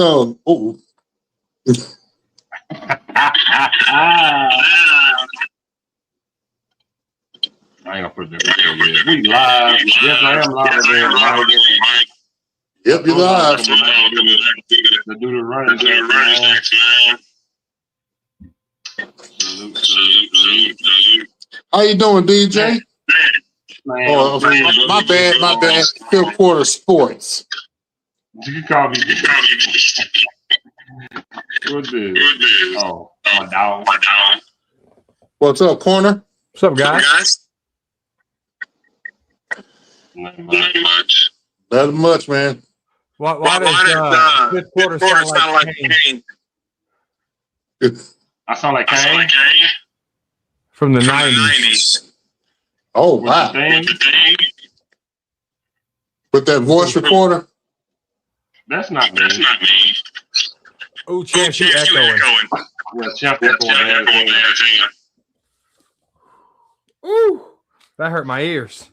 Oh. I ain't gonna put that yet. We live. Yes, I am live again, Mike. Yep, you're live. To do the running jacks, man. Salute. How you doing, DJ? Man, oh, my bad. Fifth quarter sports. You can call me. What's this? Oh, my dog. What's up, corner? What's up, guys? Nothing much. Not much, man. Why does fifth quarter sound like Kane? I sound like Kane? From the 90s. Oh, wow. With that voice recorder? That's not me. Oh, Chance, you echoing. Yeah, Champ echoing. Ooh, that hurt my ears.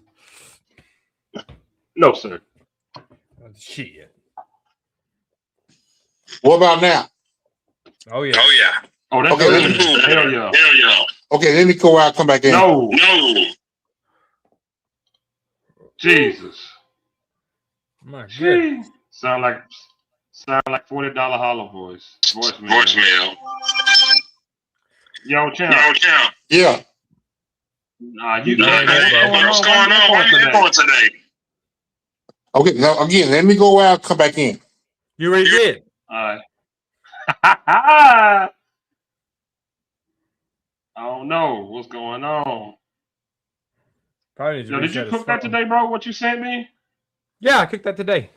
No, sir. Shit. What about now? Oh, yeah. Oh, that's okay. Hell yeah. Okay, let me go out, come back in. No. Jesus. My goodness. Sound like $40 hollow voicemail. Yo, Champ. Yeah. Nah, what's going on? Why you echoing today? Okay, now again, let me go out, come back in. You already did. All right. I don't know what's going on. Probably Yo, did you cook that today, bro? What you sent me? Yeah, I cooked that today.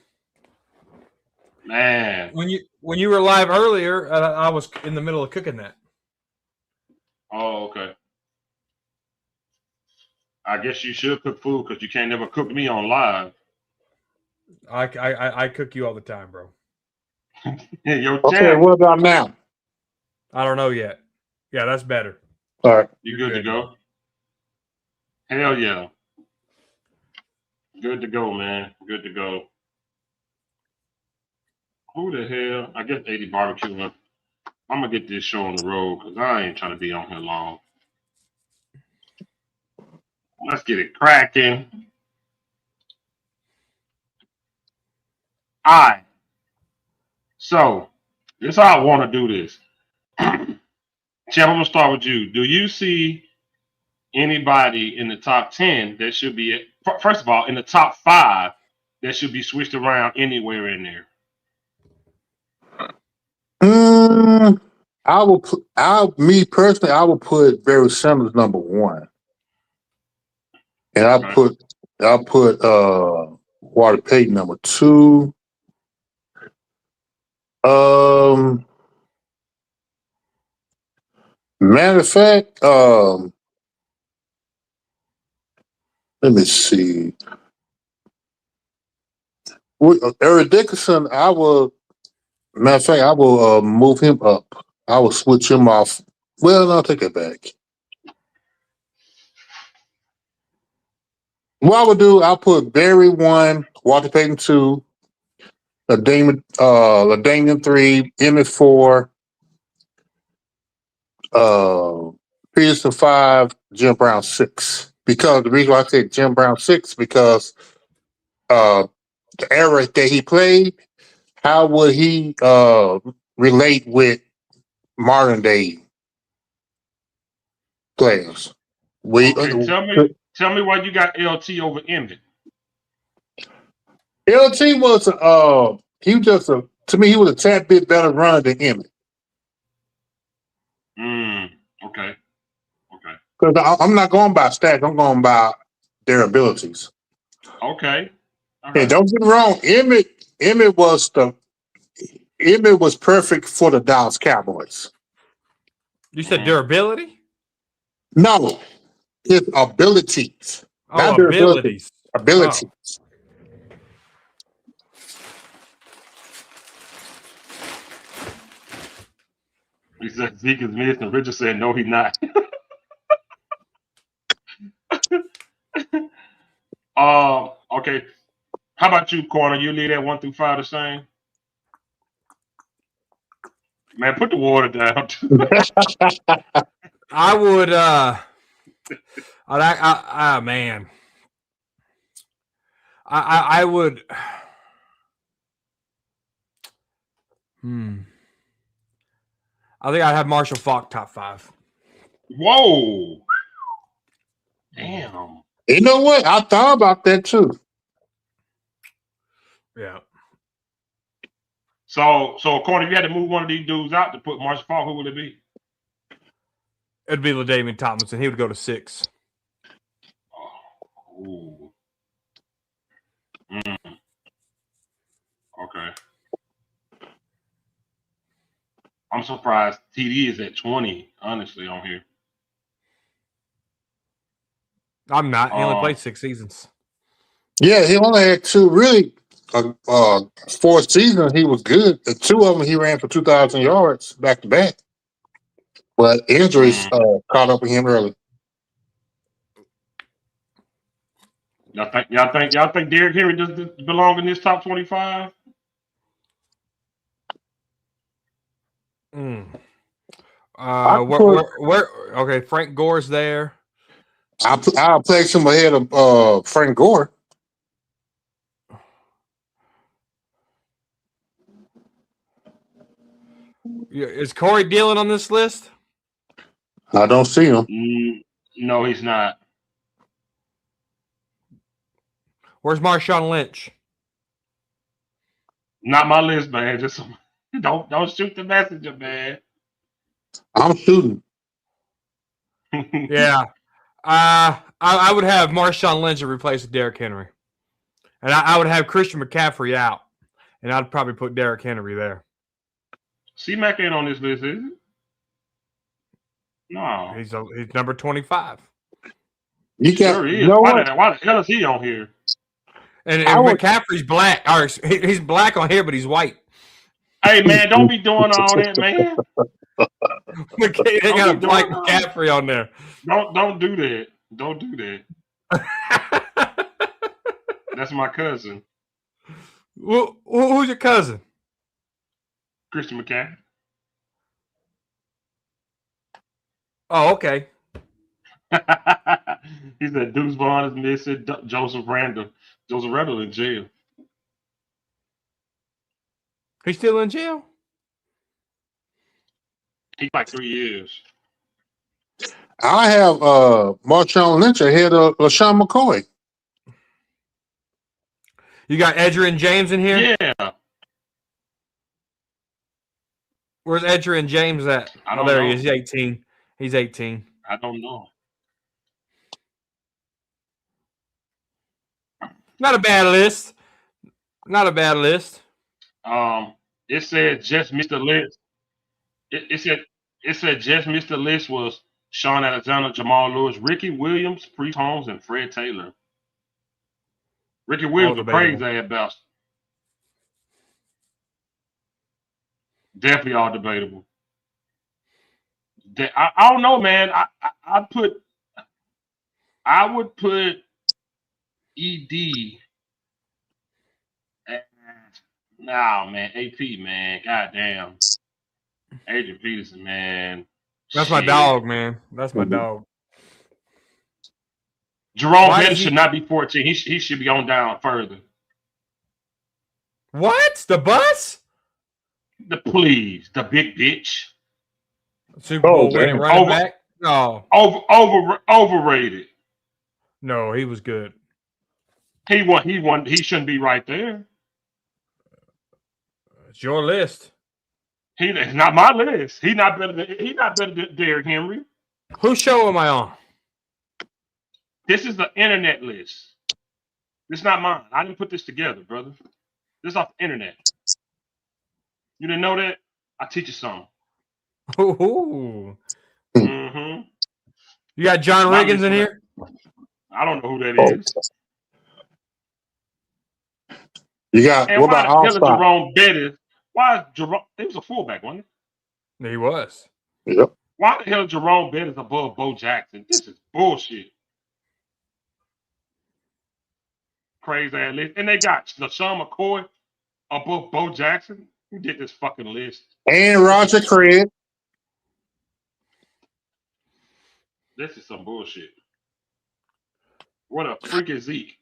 Man. When you were live earlier, I was in the middle of cooking that. Oh, okay. I guess you should cook food because you can't never cook me on live. I cook you all the time, bro. Yo, okay, what about now? I don't know yet. Yeah, that's better. All right. You good to go? Hell yeah. Good to go, man. Good to go. Who the hell? I guess 80 barbecue. I'm going to get this show on the road because I ain't trying to be on here long. Let's get it cracking. All right. So, this is how I want to do this. Champ, I'm going to start with you. Do you see anybody in the top 10 that should be, first of all, in the top 5 that should be switched around anywhere in there? I will put, me personally, I will put Barry Sanders number 1. And I'll put Walter Payton number 2. Matter of fact, let me see. Eric Dickerson, I will move him up. I will switch him off. Well, I'll take it back. What I would do, I'll put Barry 1, Walter Payton 2, LaDainian 3, Emmett 4, Peterson 5, Jim Brown 6. Because the reason why I said Jim Brown 6 because the era that he played, how would he relate with modern day players? Tell me why you got LT over Emmett. LT was to me he was a tad bit better runner than Emmett. Okay. Because I'm not going by stats, I'm going by their abilities. Okay. And don't get me wrong, Emmett was perfect for the Dallas Cowboys. You said durability? No, his abilities. Oh, abilities. Abilities. Oh. He said Zeke is missing, and Richard said no, he's not. Okay. How about you, Corner? You leave that 1 through 5 the same? Man, put the water down. I would. Man. I would. I think I'd have Marshall Faulk top 5. Whoa. Damn. You know what? I thought about that too. Yeah. So according, if you had to move one of these dudes out to put Marshall Faulk, who would it be? It'd be LaDainian Tomlinson. He would go to 6. Oh. Ooh. Okay. I'm surprised TD is at 20, honestly, on here. I'm not. He only played 6 seasons. Yeah, he only had 2. Really, 4 seasons he was good. The 2 of them he ran for 2,000 yards back to back. But injuries caught up with him early. Y'all think Derrick Henry does belong in this top 25? Okay, Frank Gore's there. I'll place him ahead of Frank Gore. Is Corey Dillon on this list? I don't see him. No, he's not. Where's Marshawn Lynch? Not my list, man. Just don't shoot the messenger, man. I'm shooting. Yeah. I would have Marshawn Lynch to replace Derrick Henry. And I would have Christian McCaffrey out. And I'd probably put Derrick Henry there. C-Mac ain't on this list, is it? No. He's number 25. You got, sure is. you know Why what? the hell is he on here? And McCaffrey's black. Or he's black on here, but he's white. Hey, man, don't be doing all that, man. They got a black McCaffrey on there. Don't do that. Don't do that. That's my cousin. Who's your cousin? Christian McCaffrey. Oh, okay. He said Deuce Vaughn is missing. Joseph Randall in jail. He's still in jail? He's like 3 years. I have Marshawn Lynch ahead of LaShawn McCoy. You got Edgerrin James in here? Yeah. Where's Edgerrin James at? I don't there know. he is. He's 18. He's 18. I don't know. Not a bad list. Not a bad list. It said just missed the list. It said just missed the list was Sean Alexander, Jamal Lewis, Ricky Williams, Priest Holmes, and Fred Taylor. Ricky Williams was crazy about. Definitely all debatable. I don't know, man. I would put ED. No, man. AP, man. Goddamn. Adrian Peterson, man. That's my dog, man. That's my dog. Jerome Bettis should not be 14. He should be on down further. What? The bus? The big bitch. Super Bowl winning running back? No. Overrated. No, he was good. He won. He shouldn't be right there. It's your list. It's not my list. He's not better than Derrick Henry. Whose show am I on? This is the internet list. This is not mine. I didn't put this together, brother. This is off the internet. You didn't know that? I'll teach you something. Ooh. Mm-hmm. You got John Riggins in here? I don't know who that is. You got and what about All-Star? Jerome Bettis? Why is Jerome? He was a fullback, wasn't he? He was. Yep. Why the hell is Jerome Bettis above Bo Jackson? This is bullshit. Crazy ass list. And they got LaShawn McCoy above Bo Jackson. Who did this fucking list? And Roger Craig. This is some bullshit. What a freak is Zeke.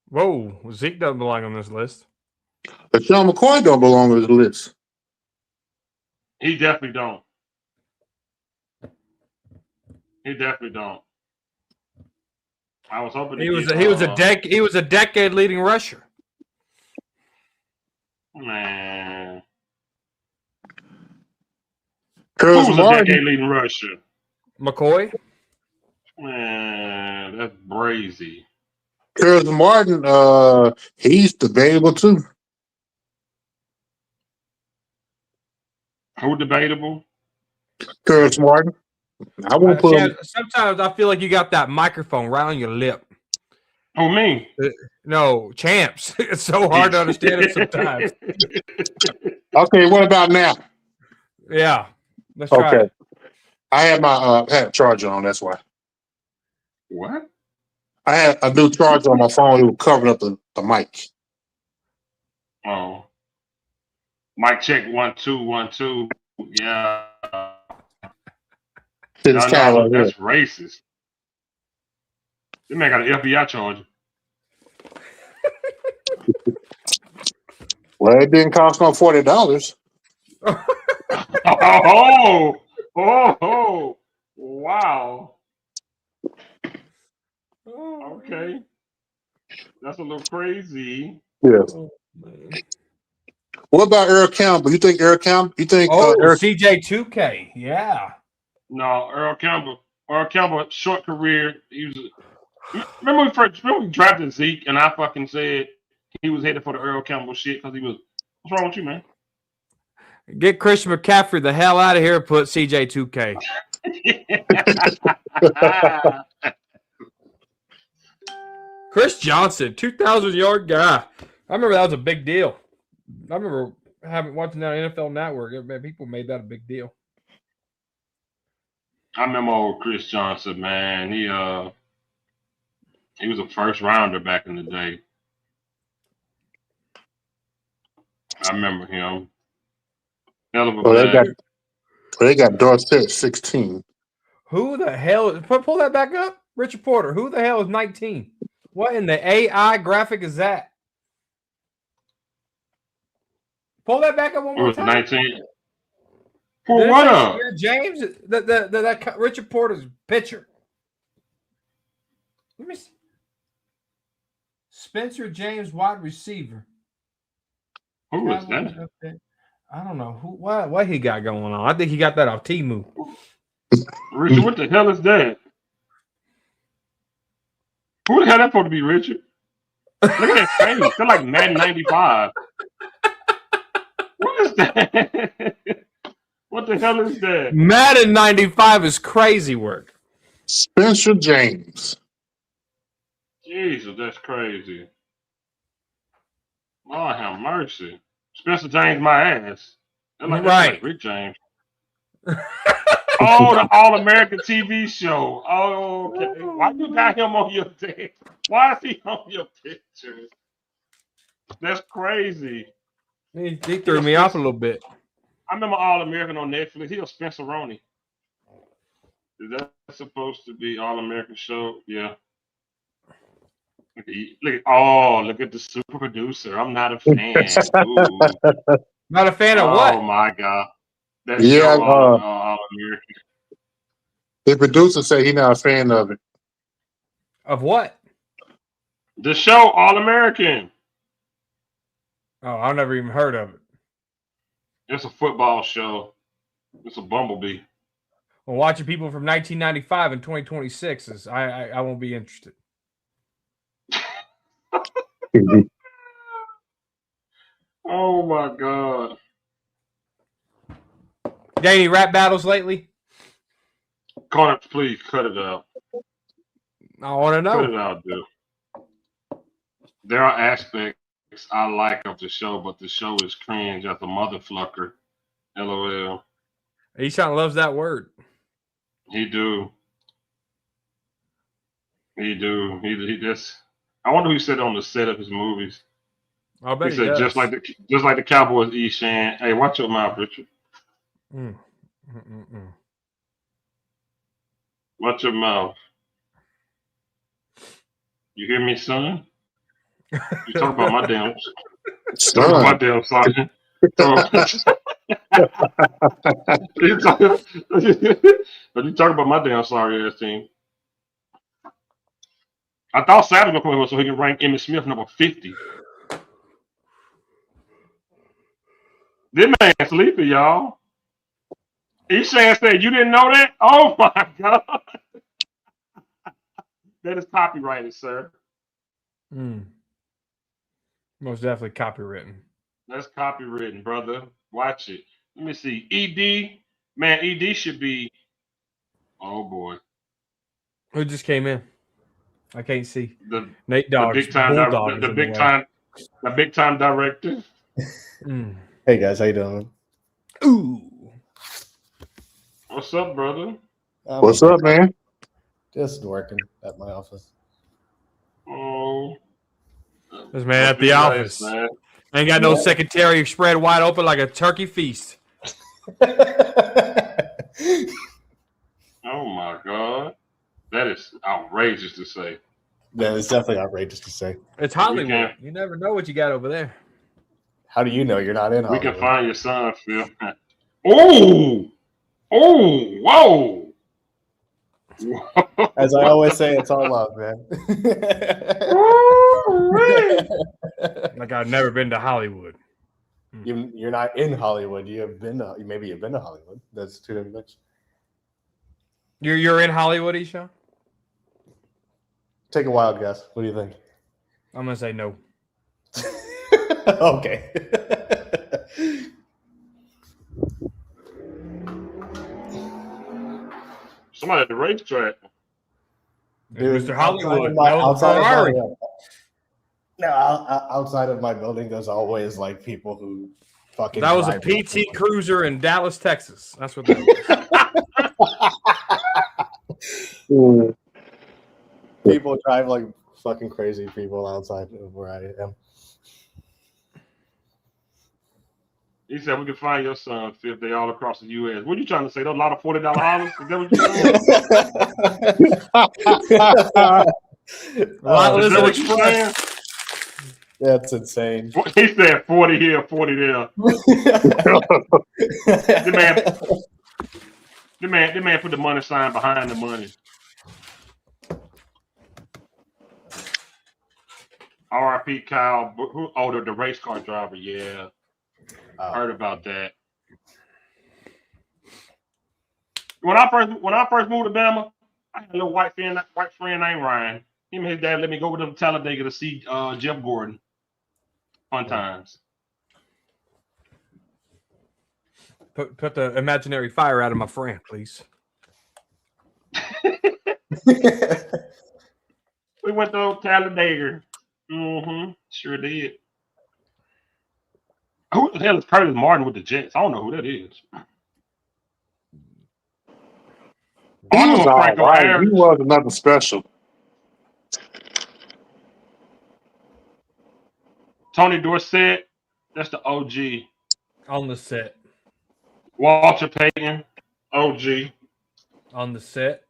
Whoa, Zeke doesn't belong on this list. But Sean McCoy don't belong on the list. He definitely don't. He definitely don't. I was hoping He was a decade leading rusher. Man. Who Curtis was a Martin. decade leading rusher? McCoy. Man, that's brazy. Curtis Martin, he's debatable too. Who debatable? Curtis Martin. I won't put him. Sometimes I feel like you got that microphone right on your lip. Who, me? No, Champs. It's so hard to understand it sometimes. Okay, what about now? Yeah, let's try Okay. it. I had my had a charger on, that's why. What? I had a new charger on my phone. It was covering up the mic. Oh. Mic check 1 2 1 2. Yeah. Shit is kind of like that's that. racist. This man got an FBI charger. Well, it didn't cost no $40. Oh, wow. Okay. That's a little crazy. Yes. Oh, man. What about Earl Campbell? You think Earl Campbell? You think Eric? CJ2K. Yeah. No, Earl Campbell, short career. He was. Remember we drafted Zeke, and I fucking said he was headed for the Earl Campbell shit because he was. What's wrong with you, man? Get Christian McCaffrey the hell out of here and put CJ2K. Chris Johnson, 2,000-yard guy. I remember that was a big deal. I remember watching that on NFL Network. People made that a big deal. I remember old Chris Johnson, man. He was a first rounder back in the day. I remember him. Hell of a They got Dorsett 16. Who the hell? Pull that back up, Richard Porter. Who the hell is 19? What in the AI graphic is that? Pull that back up one more time. 19. For what up? James, that Richard Porter's picture. Let me see. Spencer James, wide receiver. Who is that? I don't know what he got going on. I think he got that off Temu. Richard, what the hell is that? Who the hell that supposed to be, Richard? Look at that face. They're like Madden 95. What is that? What the hell is that? Madden 95 is crazy work. Spencer James. Jesus, that's crazy. Lord have mercy. Spencer James, my ass. That's like Rick James. Oh, the All-American TV show. Oh, okay. Why you got him on your thing? Why is he on your picture? That's crazy. He threw me off a little bit. I remember All-American on Netflix. He was Spenceroni. Is that supposed to be All-American show? Yeah. Look at the super producer. I'm not a fan. Not a fan of what? Oh my God. That Yeah, show All-American. The producer say he's not a fan of it. Of what? The show All-American. Oh, I've never even heard of it. It's a football show. It's a bumblebee. Well, watching people from 1995 and 2026 is I won't be interested. Oh my God. Got any rap battles lately? Connor, please cut it out. I want to know. Cut it out, dude. There are aspects I like of the show, but the show is cringe as a motherfucker. LOL. Eshawn loves that word. He do. He just. I wonder who said on the set of his movies. I bet He he said does. just like the Cowboys eat, Shan. Hey, watch your mouth, Richard. Mm. Mm-mm-mm. Watch your mouth. You hear me, son? You talk about my damn. Talk about my Son. damn son. You talk about my damn sorry ass team. I thought Savage was going to come here so he can rank Emmitt Smith number 50. This man sleepy, y'all. Eshan said, you didn't know that? Oh my God. That is copyrighted, sir. Mm. Most definitely copywritten. That's copywritten, brother. Watch it. Let me see. ED. Man, ED should be. Oh boy. Who just came in? I can't see. The Nate Dogg's big time Bulldog is the in big way. time the big time director. Mm. Hey guys, how you doing? Ooh. What's up, brother? What's up, man? Just working at my office. Oh. This man at Must be the nice, office. man. Ain't got no secretary spread wide open like a turkey feast. Oh my God. That is outrageous to say. That is definitely outrageous to say. It's We Hollywood. can't- You never know what you got over there. How do you know you're not in We Hollywood? can find your son, Phil. Oh! Oh, whoa! As I always say, it's all love, man. Like I've never been to Hollywood. You're not in Hollywood. You've been to Hollywood. That's two different things. You're in Hollywood, Isha? Take a wild guess. What do you think? I'm gonna say no. Okay. Somebody at the racetrack. Dude, Mr. Hollywood. Outside of my building, there's always like people who fucking. That was a drive PT Cruiser in Dallas, Texas. That's what that was. People drive like fucking crazy people outside of where I am. He said we can find your son, Phil. They all across the U.S. What are you trying to say? There's a lot of $40 hollers? Is that what you're saying? Is that what you're saying? That's insane. He said 40 here, 40 there. The man put the money sign behind the money. R.I.P. Kyle. The race car driver. Yeah, heard about that. When I first moved to Bama, I had a little white friend named Ryan. Him and his dad let me go with them to Talladega to see Jeff Gordon. Fun times. Put the imaginary fire out of my friend, please. We went to Talladega. Sure did. Who the hell is Curtis Martin with the Jets? I don't know who that is. He was all right. He was nothing special. Tony Dorsett, that's the OG. On the set. Walter Payton, OG. On the set.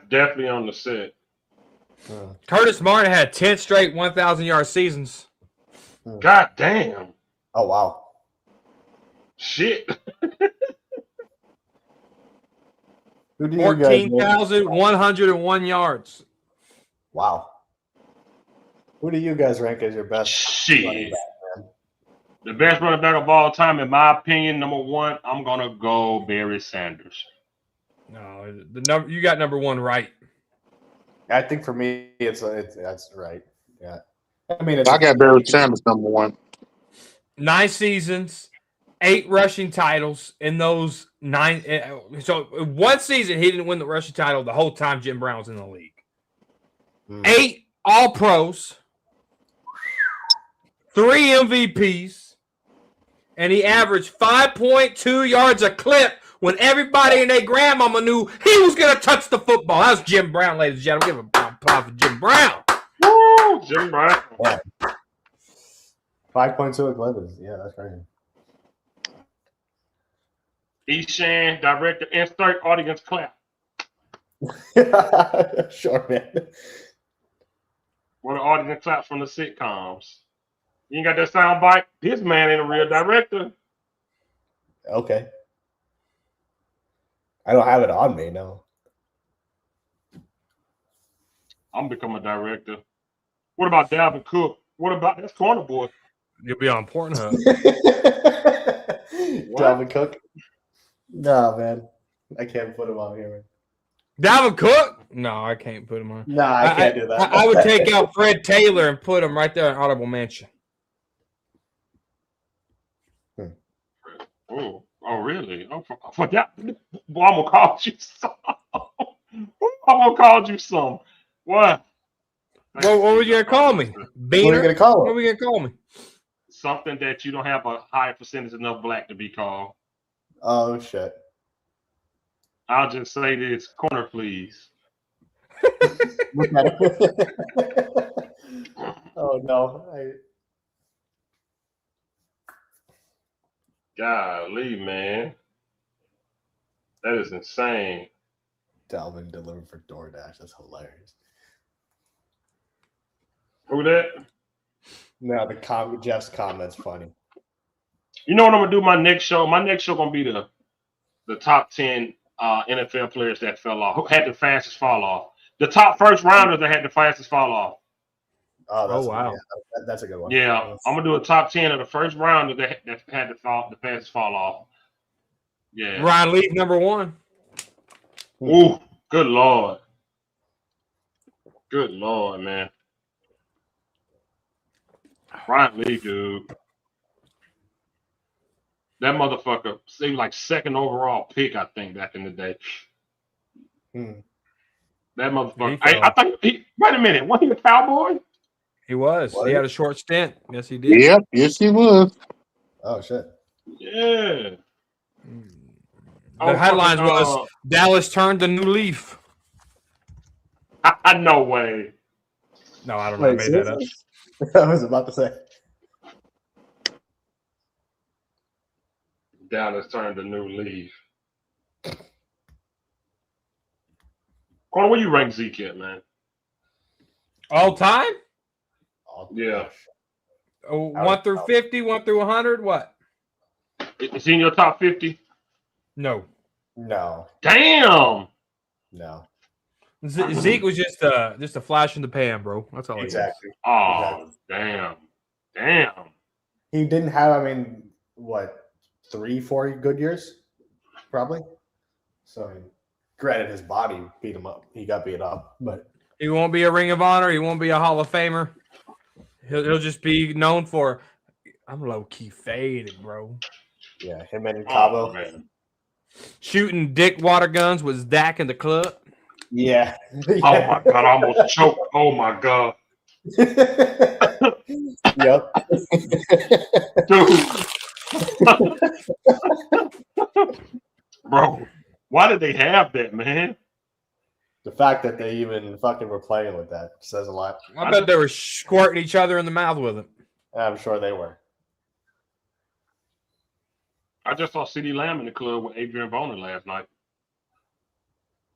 Definitely on the set. Curtis Martin had 10 straight 1,000-yard seasons. God damn. Oh wow. Shit. 14,101 yards. Wow. Who do you guys rank as your best running Shit. back, man? The best running back of all time, in my opinion, number one, I'm gonna go Barry Sanders. No, the number you got number one right. I think for me, it's that's right. Yeah. I mean, I got Barry Sanders number one. 9 seasons, 8 rushing titles in those 9. So one season he didn't win the rushing title the whole time Jim Brown was in the league. 8 All-Pros, 3 MVPs, and he averaged 5.2 yards a clip when everybody and their grandmama knew he was going to touch the football. That was Jim Brown, ladies and gentlemen. Give him a applause for Jim Brown. Woo, Jim Brown. 5.2 at Clippers. Yeah, that's crazy. Eshan, director, insert audience clap. Sure, man. What the audience claps from the sitcoms. You ain't got that sound bite? This man ain't a real director. Okay. I don't have it on me, no. I'm becoming a director. What about Dalvin Cook? What about that's corner boy? You'll be on Pornhub. Dalvin Cook? No, man. I can't put him on here, man. Dalvin Cook? No, I can't put him on. Nah, I can't do that. I would take out Fred Taylor and put him right there in Audible Mansion. Oh, really? Oh, for that, boy, I'm gonna call you some. I'm gonna call you some. What? What were you gonna call me? Beaner? What are you gonna call What him? were you gonna call me? Something that you don't have a high percentage enough black to be called. Oh shit. I'll just say this: corner, please. Look at him. Oh no. Golly, man, that is insane. Dalvin delivered for DoorDash. That's hilarious. Who that? No, Jeff's comment's funny. You know what I'm gonna do? My next show. My next show gonna be the top 10 NFL players that fell off. Who had the fastest fall off? The top first rounders that had the fastest fall off. Oh, wow. Yeah, that's a good one. Yeah, I'm gonna do a top 10 of the first rounders that had the fastest fall off. Yeah. Ryan Leaf, number 1. Ooh, good lord. Good lord, man. Ryan Lee, dude. That motherfucker seemed like second overall pick, I think, back in the day. That motherfucker. I think wait a minute, wasn't he a Cowboy? He was. What? He had a short stint. Yes, he did. Yep, yes, he was. Oh shit. Yeah. The headlines was Dallas turned a new leaf. No way. No, I don't know. I made that up. I was about to say. Dallas turned a new leaf. Corner, where you rank Zeke at, man? All time? Yeah. Oh, 1 through 50, 1 through 100. What? Is he in your top 50? No. No. Damn. No. Zeke was just a flash in the pan, bro. That's all. Exactly. Oh, Exactly. damn. He didn't have, I mean, what, 3-4 good years? Probably. So, granted, his body beat him up. He got beat up, but He won't be a Ring of Honor. He won't be a Hall of Famer. He'll just be known for. I'm low key faded, bro. yeah, him and Cabo. Oh, man. Shooting dick water guns with Dak in the club. Yeah. Oh my god, I almost choked. Oh my god. Yep. Dude. Bro, why did they have that, man? The fact that they even fucking were playing with that says a lot. I bet they were squirting each other in the mouth with it. I'm sure they were. I just saw CeeDee Lamb in the club with Adrian Boner last night.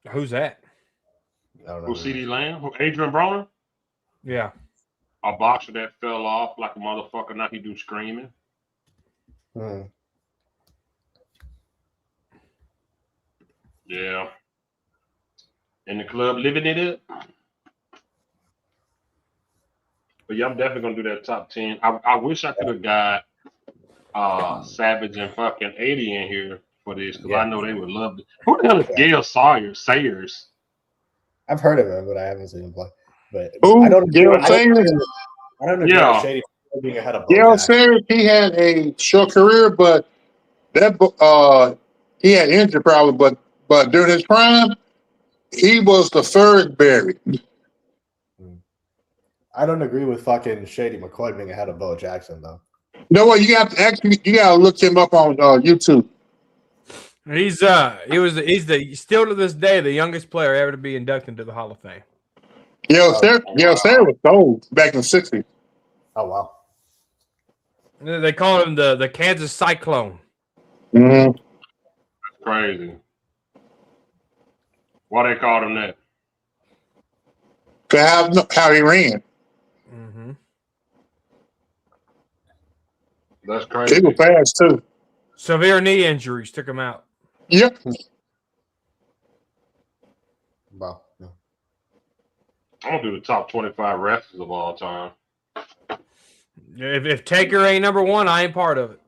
Who's that? I don't know. Who CeeDee Lamb? Who Adrian Broner? Yeah. A boxer that fell off like a motherfucker. Now he do screaming. Hmm. Yeah. In the club, living it up. But yeah, I'm definitely gonna do that top 10. I wish I could have got Savage and fucking 80 in here for this because I know they would love it. Who the hell is Gail Sayers? I've heard of him, but I haven't seen him play. But Who? I don't Gail Sayers? I don't know. Yeah. Shady being ahead of Gail Bojack. Sayers, he had a short career, but that he had injury problems. But during his prime, he was the third Barry. I don't agree with fucking Shady McCoy being ahead of Bo Jackson though. No, what you got to actually you got to look him up on YouTube. He's still to this day the youngest player ever to be inducted into the Hall of Fame. Sarah was old back in the 60s. Oh wow. They call him the Kansas Cyclone. Mm-hmm. Crazy. Why they called him that? How he ran. Mm-hmm. That's He crazy. was fast too. Severe knee injuries took him out. Yep. Wow. Yeah. I'm gonna do the top 25 wrestlers of all time. If Taker ain't number one, I ain't part of it.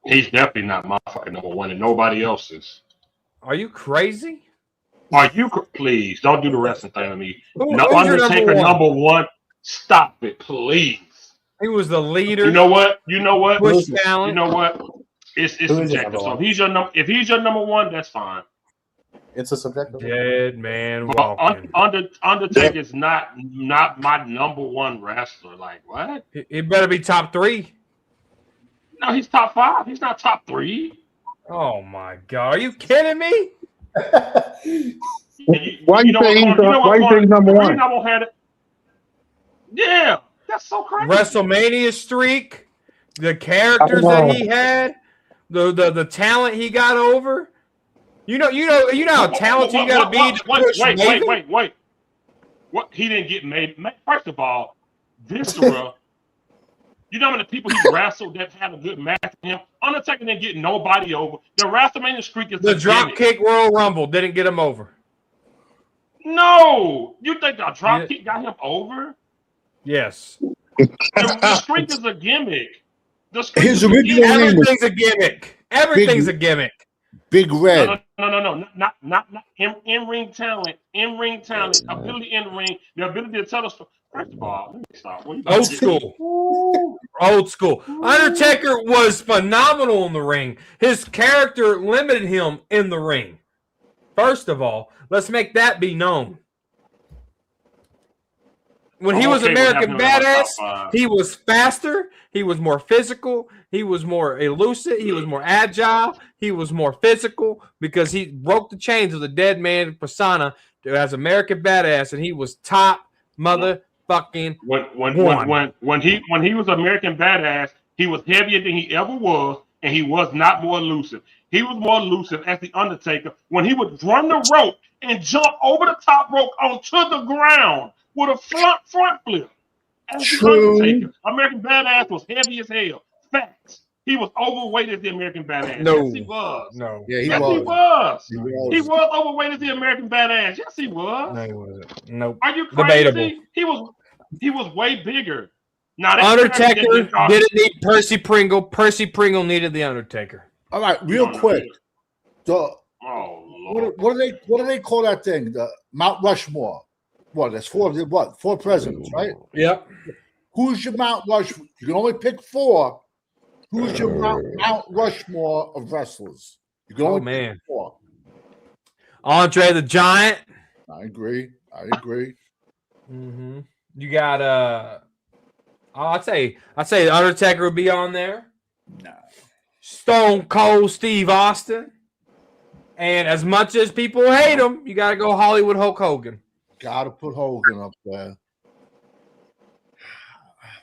He's definitely not my fucking number one, and nobody else's. Are you crazy? Are you? Please don't do the wrestling thing to me. Who's No, your Undertaker number one? number one. Stop it, please. He was the leader. You know what? You know what? Push You talent. know what? It's Who is your subjective. number So one? if he's your number one, that's fine. It's a subjective. Dead man But walking. Undertaker's not my number one wrestler. Like what? He better be top three. No, he's top 5. He's not top 3. Oh my god! Are you kidding me? Why you say he's number The one? reason I won't have it. Yeah, that's so crazy. WrestleMania streak, the characters that he had, the talent he got over. You know how talented you got to be to push Maven? Wait. What? He didn't get made. First of all, Viscera. You know how many people he wrestled that had a good match with him? Undertaker didn't get nobody over. The WrestleMania streak is The a drop gimmick. kick Royal Rumble didn't get him over. No, you think the drop kick got him over? Yes. The streak is a gimmick. The streak His is a original gimmick. name was Everything's a gimmick. Everything's a gimmick. Big Red. No, not in-ring talent, ability in the ring, the ability to tell us. First of all, let me stop. Old school. Old school. Undertaker was phenomenal in the ring. His character limited him in the ring. First of all, let's make that be known. When he was American Badass, he was faster. He was more physical. He was more elusive. He was more agile. He was more physical because he broke the chains of the dead man persona as American Badass, and he was top motherfucking when he was American Badass, he was heavier than he ever was, and he was not more elusive. He was more elusive as the Undertaker when he would run the rope and jump over the top rope onto the ground with a front flip. As the Undertaker, American Badass was heavy as hell. Facts. He was overweight as the American Badass. No. Yes, he was. No. Yeah, Yes, he was. He was overweight as the American Badass. Yes, he was. No, he wasn't. Nope. Are you crazy? Debatable. He was way bigger. Now, Undertaker didn't need Percy Pringle. Percy Pringle needed the Undertaker. All right, real quick. Oh Lord. What do they call that thing? The Mount Rushmore. What? That's four presidents, right? Yep. Who's your Mount Rushmore? You can only pick 4. Who's your Mount Rushmore of wrestlers? You can only pick 4. Andre the Giant. I agree. Mm-hmm. You got I'd say Undertaker would be on there. No. Stone Cold Steve Austin. And as much as people hate him, you got to go Hollywood Hulk Hogan. Gotta put Hogan up there.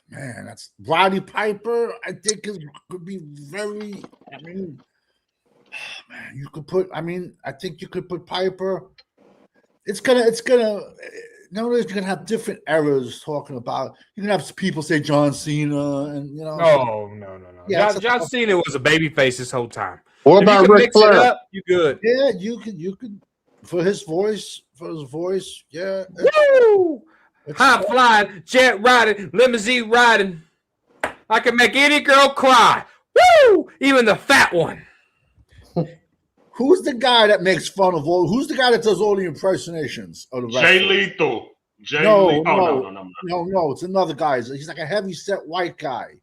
Man, that's Roddy Piper. I think could be very. I mean, man, you could put. I mean, I think you could put Piper. It's gonna. Nowadays, you're gonna have different eras talking about. You're gonna have people say John Cena, and you know. Oh no. Yeah, John Cena was a babyface this whole time. What about Ric Flair? You good? Yeah, you could for his voice. Yeah. Woo! High flying, jet riding, limousine riding. I can make any girl cry. Woo! Even the fat one. Who's the guy that makes fun of all? Who's the guy that does all the impersonations of the wrestlers? Jay Lethal. No. It's another guy. He's like a heavy set white guy.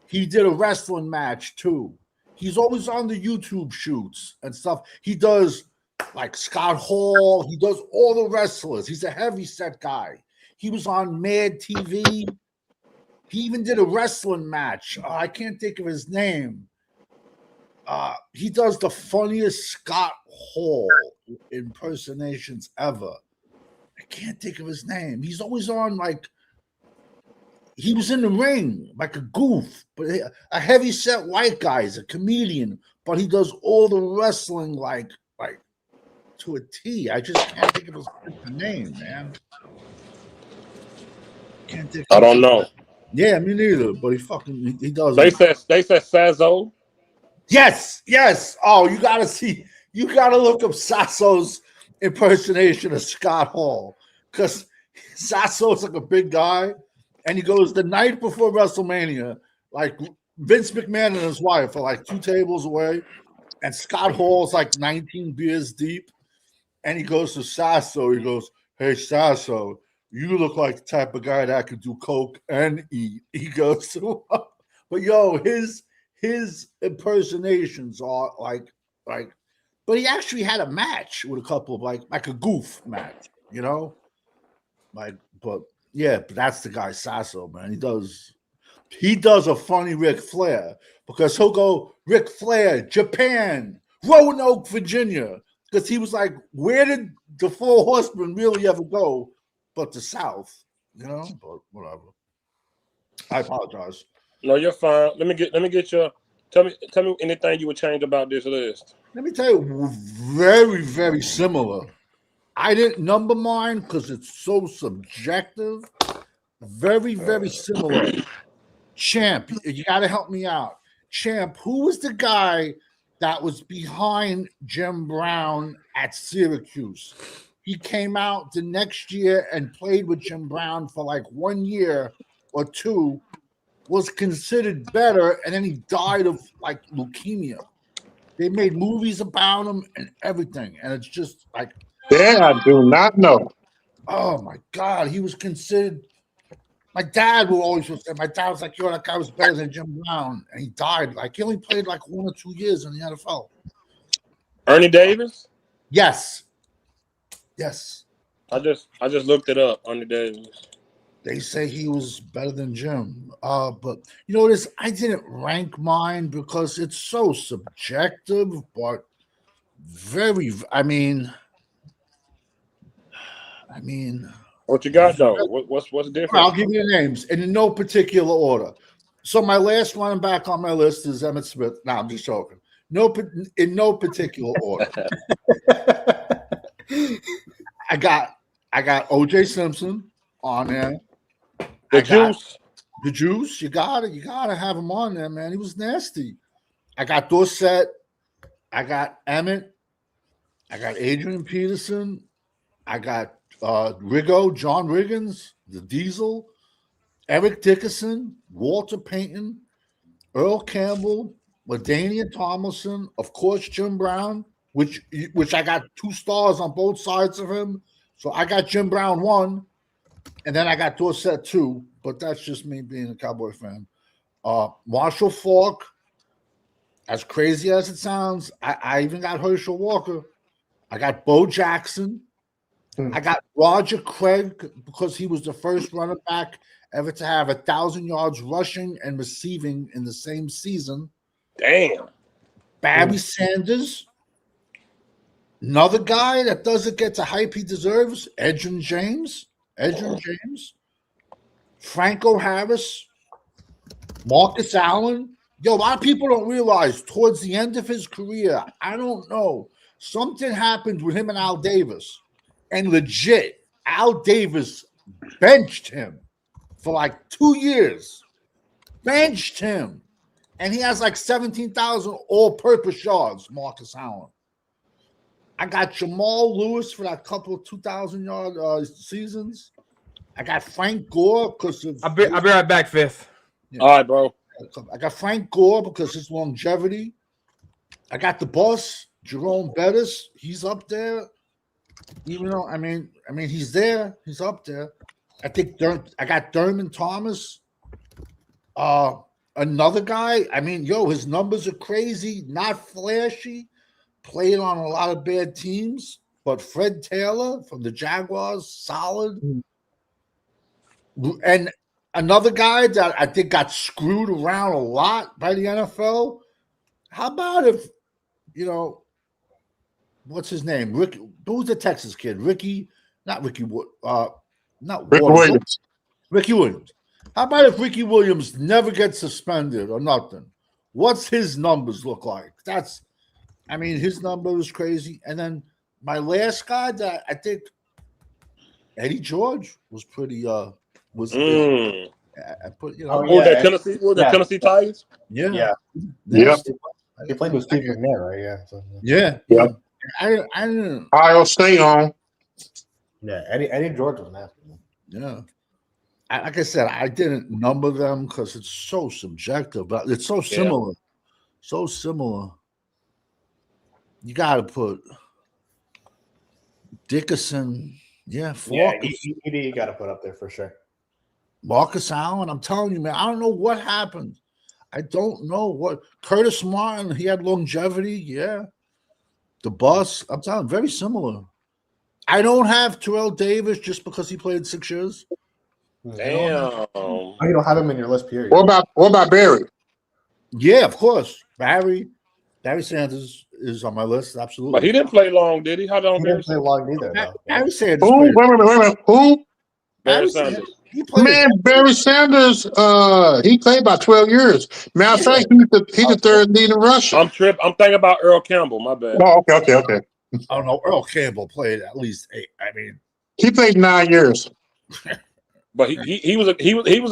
He did a wrestling match too. He's always on the YouTube shoots and stuff. He does like Scott Hall. He does all the wrestlers. He's a heavy set guy. He was on Mad TV. He even did a wrestling match. I can't think of his name. He does the funniest Scott Hall impersonations ever. I can't think of his name. He's always on like he was in the ring like a goof, but a heavy set white guy. He's a comedian, but he does all the wrestling like to a T. I just can't think of his name, man. Can't think. I don't know. Yeah, me neither. But he does. They said Sazzo. Yes. Oh, you gotta look up Sasso's impersonation of Scott Hall, because Sasso's like a big guy, and he goes the night before WrestleMania, like Vince McMahon and his wife are like 2 tables away, and Scott Hall's like 19 beers deep, and he goes to Sasso. He goes, "Hey Sasso, you look like the type of guy that could do coke and eat." He goes to, but yo, his impersonations are like, but he actually had a match with a couple of like a goof match, you know, but that's the guy Sasso, man. He does a funny Ric Flair, because he'll go Ric Flair, Japan, Roanoke, Virginia, because he was like, where did the 4 Horsemen really ever go but the South, you know? But whatever. I apologize. No, you're fine. Let me get your. Tell me anything you would change about this list. Let me tell you, very, very similar. I didn't number mine because it's so subjective. Very, very similar. Champ, you got to help me out. Champ, who was the guy that was behind Jim Brown at Syracuse? He came out the next year and played with Jim Brown for like 1 year or 2, was considered better, and then he died of like leukemia. They made movies about him and everything, and it's just like, That I do not know. oh my God, he was considered. My dad would always say, my dad was like, yo, that guy was better than Jim Brown, and he died. Like, he only played like 1 or 2 years in the NFL. Ernie Davis. Yes. I just looked it up. Ernie Davis. They say he was better than Jim. But you know this, I didn't rank mine because it's so subjective, but very, I mean, What you got though? What's different? I'll give you the names in no particular order. So my last running back on my list is Emmitt Smith. No, I'm just joking. In no particular order. I got OJ Simpson on there. The Juice. You gotta have him on there, man. He was nasty. I got Dorsett. I got Emmett. I got Adrian Peterson. I got Riggo, John Riggins, the Diesel, Eric Dickerson, Walter Payton, Earl Campbell, LaDainian Tomlinson, of course, Jim Brown, which I got 2 stars on both sides of him. So I got Jim Brown 1, and then I got Dorsett 2, but that's just me being a Cowboy fan. Marshall Faulk, as crazy as it sounds, I even got Herschel Walker. I got Bo Jackson. I got Roger Craig because he was the first running back ever to have 1,000 yards rushing and receiving in the same season. Damn. Barry Sanders. Another guy that doesn't get the hype he deserves, Edgerrin James. Franco Harris. Marcus Allen. Yo, a lot of people don't realize towards the end of his career, I don't know, something happened with him and Al Davis. And legit, Al Davis benched him for like 2 years. Benched him. And he has like 17,000 all-purpose yards, Marcus Allen. I got Jamal Lewis for that couple of 2,000-yard seasons. I got Frank Gore because of... I'll be right back, Fifth. Yeah. All right, bro. I got Frank Gore because his longevity. I got the boss, Jerome Bettis. He's up there. Even though, I mean, he's there. He's up there. I think I got Dermot Thomas. Another guy. I mean, his numbers are crazy. Not flashy. Played on a lot of bad teams. But Fred Taylor from the Jaguars, solid. And another guy that I think got screwed around a lot by the NFL. How about if, what's his name? Rick, who's the Texas kid? Ricky not Ricky Wood, not Rick Waters, Williams. Ricky Williams. How about if Ricky Williams never gets suspended or nothing? What's his numbers look like? His number is crazy. And then my last guy that I think Eddie George was pretty I put that Tennessee Titans. Yeah. Yep. He played with Steve McNair, right? Yeah. So, Yeah. Yep. I didn't. Ohio State on. yeah. Eddie George was nasty. Yeah. Like I said, I didn't number them because it's so subjective, but it's so similar. So similar. You got to put Dickerson. Yeah. Yeah, you got to put up there for sure. Marcus Allen. I'm telling you, man, I don't know what happened. I don't know what. Curtis Martin, he had longevity. Yeah. The bus. I'm telling you, very similar. I don't have Terrell Davis just because he played 6 years. Damn. Oh, you don't have him in your list, period. What about Barry? Yeah, of course. Barry Sanders is on my list. Absolutely. But he didn't play long, did he? How long He did didn't play long either, though. Barry Sanders. Who? played- Wait a minute. Who? Barry Sanders. He played. Man, Barry Sanders, he played about 12 years. Matter of fact, he's the third leading rusher. I'm thinking about Earl Campbell. My bad. Oh, okay. I don't know. Earl Campbell played at least 8. He played 9 years. But he was a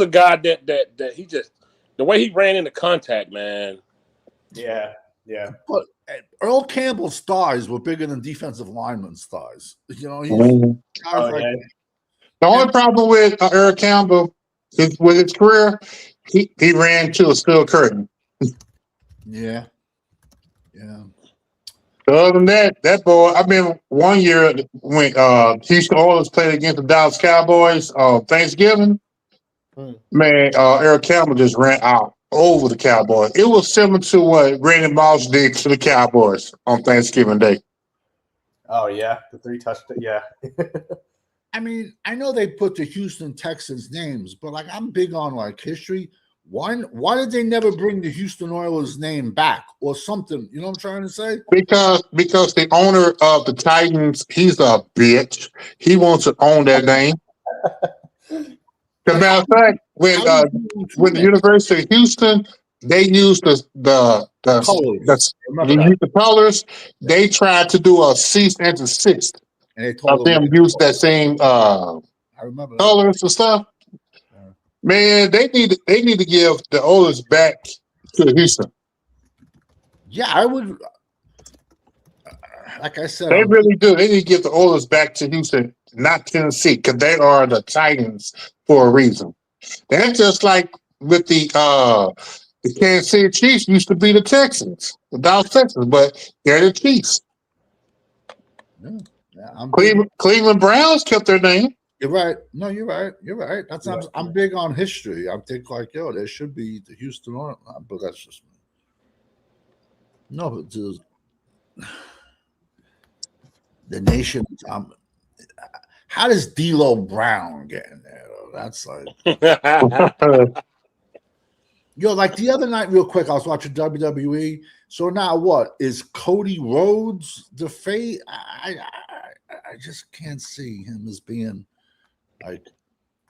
guy that he just, the way he ran into contact, man. Yeah. But Earl Campbell's thighs were bigger than defensive linemen's thighs. You know, The only problem with Eric Campbell is with his career, he ran to a steel curtain. Yeah. Other than that boy, I remember one year when Houston Oilers played against the Dallas Cowboys on Thanksgiving. Man, Eric Campbell just ran out over the Cowboys. It was similar to what Randy Moss did to the Cowboys on Thanksgiving Day. Oh yeah, the 3 touchdowns. Yeah. I know they put the Houston Texans names, but like I'm big on like history. Why did they never bring the Houston Oilers name back or something? You know what I'm trying to say? Because the owner of the Titans, he's a bitch. He wants to own that name. As a matter of fact, when the University of Houston, they used the colors. They tried to do a cease and desist and they told of them use that same I remember colors and stuff. Man, they need to give the Oilers back to Houston. Yeah, I would. Like I said, They really do. They need to give the Oilers back to Houston, not Tennessee, because they are the Titans for a reason. That's just like with the Kansas City Chiefs used to be the Texans, the Dallas Texans, but they're the Chiefs. Cleveland Browns kept their name. You're right. No, you're right. You're right. I'm big on history. I think like, there should be the Houston Oilers, but that's just me. No, but the nation. How does D'Lo Brown get in there? Though? That's like, like the other night, real quick, I was watching WWE. So now, what is Cody Rhodes the fate? I just can't see him as being. Like,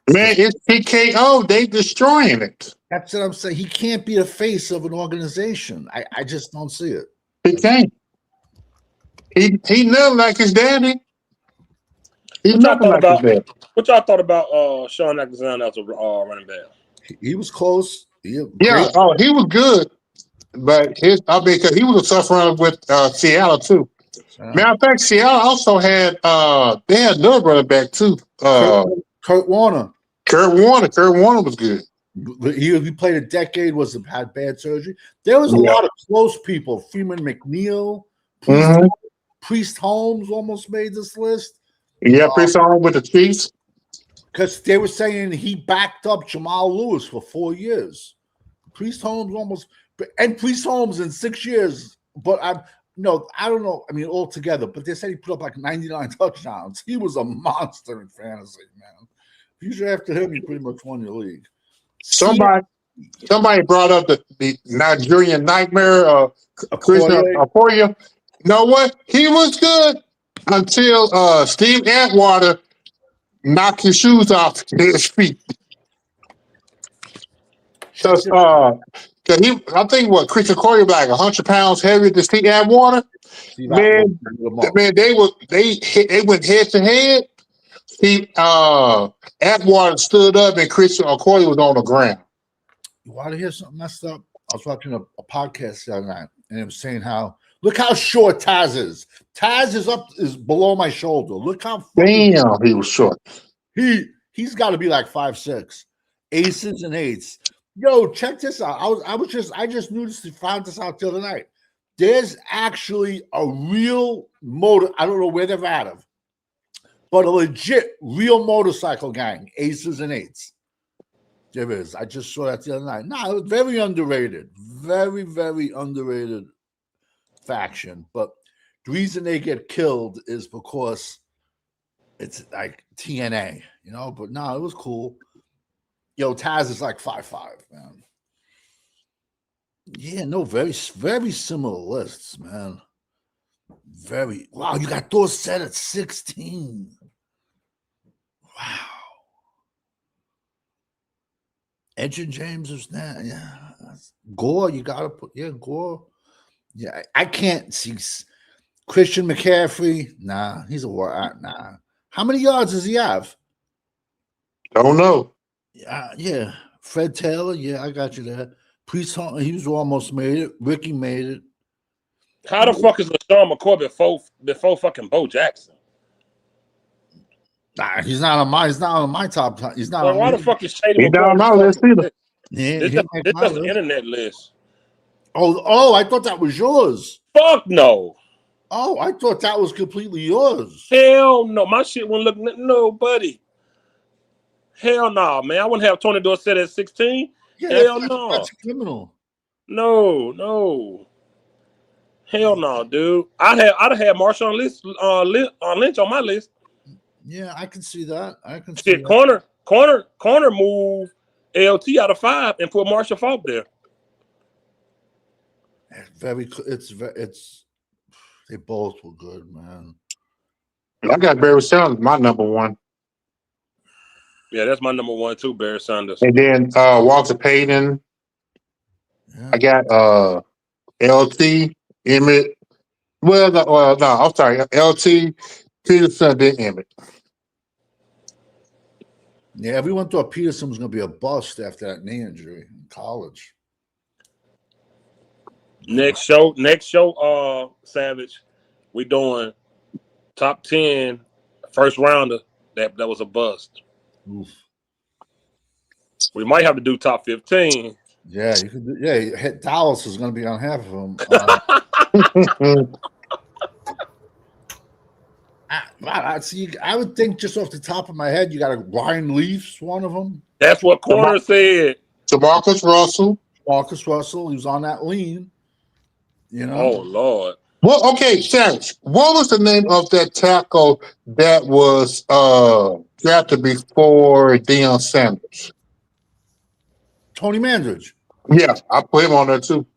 man, it's PKO. They destroying it. That's what I'm saying. He can't be the face of an organization. I just don't see it. He can't. He nothing like his daddy. He's nothing like his daddy. What y'all thought about Sean Alexander as a running back? He was close. He was good, but because he was a tough runner with Seattle too. Matter of fact, Seattle also had they had another running back too. Kurt Warner. Kurt Warner was good. He played a decade, had bad surgery. There was a lot of close people. Freeman McNeil, Priest Holmes almost made this list. Yeah, Priest Holmes with the Chiefs. Because they were saying he backed up Jamal Lewis for 4 years. Priest Holmes in 6 years, but I don't know. I mean, altogether, but they said he put up like 99 touchdowns. He was a monster in fantasy, man. If you drafted him, you pretty much won your league. Somebody brought up the Nigerian Nightmare, Christian Okoye. You know what? He was good until Steve Atwater knock your shoes off his feet. Cause I think what Christian Corey was like 100 pounds heavier than Steve Atwater. Man, they went head to head. Atwater stood up and Christian Corey was on the ground. You want to hear something messed up? I was watching a podcast the other night, and it was saying how look how short Taz is. Taz is below my shoulder. Look how damn he was short. He's got to be like 5'6", aces and eights. Yo, check this out. I just found this out the other night. There's actually a real motor. I don't know where they're out of, but a legit real motorcycle gang, aces and eights. There is. I just saw that the other night. No, it was very underrated. Very, very underrated faction. But the reason they get killed is because it's like TNA, you know? But no, it was cool. Yo, Taz is like 5'5", man. Yeah, no, very, very similar lists, man. Very. Wow, you got those set at 16. Wow. Edge and James was that, yeah. Gore, you gotta put, Gore. Yeah, I can't see Christian McCaffrey. Nah, he's a war. Nah. How many yards does he have? Don't know. Yeah. Fred Taylor, yeah, I got you there. Priest Hunt, he was almost made it. Ricky made it. How the fuck is LaShawn McCoy before fucking Bo Jackson? Nah, he's not on my top. He's not on why the fuck is Shady McCoy on my list either? This is an internet list. Oh, I thought that was yours. Fuck no. Oh, I thought that was completely yours. Hell no. My shit wouldn't look no, buddy. Hell no, man. I wouldn't have Tony Dorsett at 16. Yeah, hell no. That's criminal. No. Hell no, dude. I'd have had Marshawn Lynch on my list. Yeah, I can see that. Shit, corner move LT out of 5 and put Marshall Falk there. It's they both were good, man. I got Barry Sanders, my number one. Yeah, that's my number one too, Barry Sanders. And then Walter Payton. Yeah. I got LT, Emmett. No, I'm sorry, LT, Peterson, then Emmett. Yeah, everyone thought Peterson was going to be a bust after that knee injury in college. Next show, Savage, we doing top 10 first rounder. That was a bust. Oof. We might have to do top 15. Yeah, you could. Yeah, Dallas is going to be on half of them. I would think just off the top of my head, you got a Ryan Leafs, one of them. That's what Corner said. Marcus Russell. He was on that lean. You know. Oh Lord. Well, okay, Savage. What was the name of that tackle that was drafted before Deion Sanders? Tony Mandridge. Yeah, I put him on there too.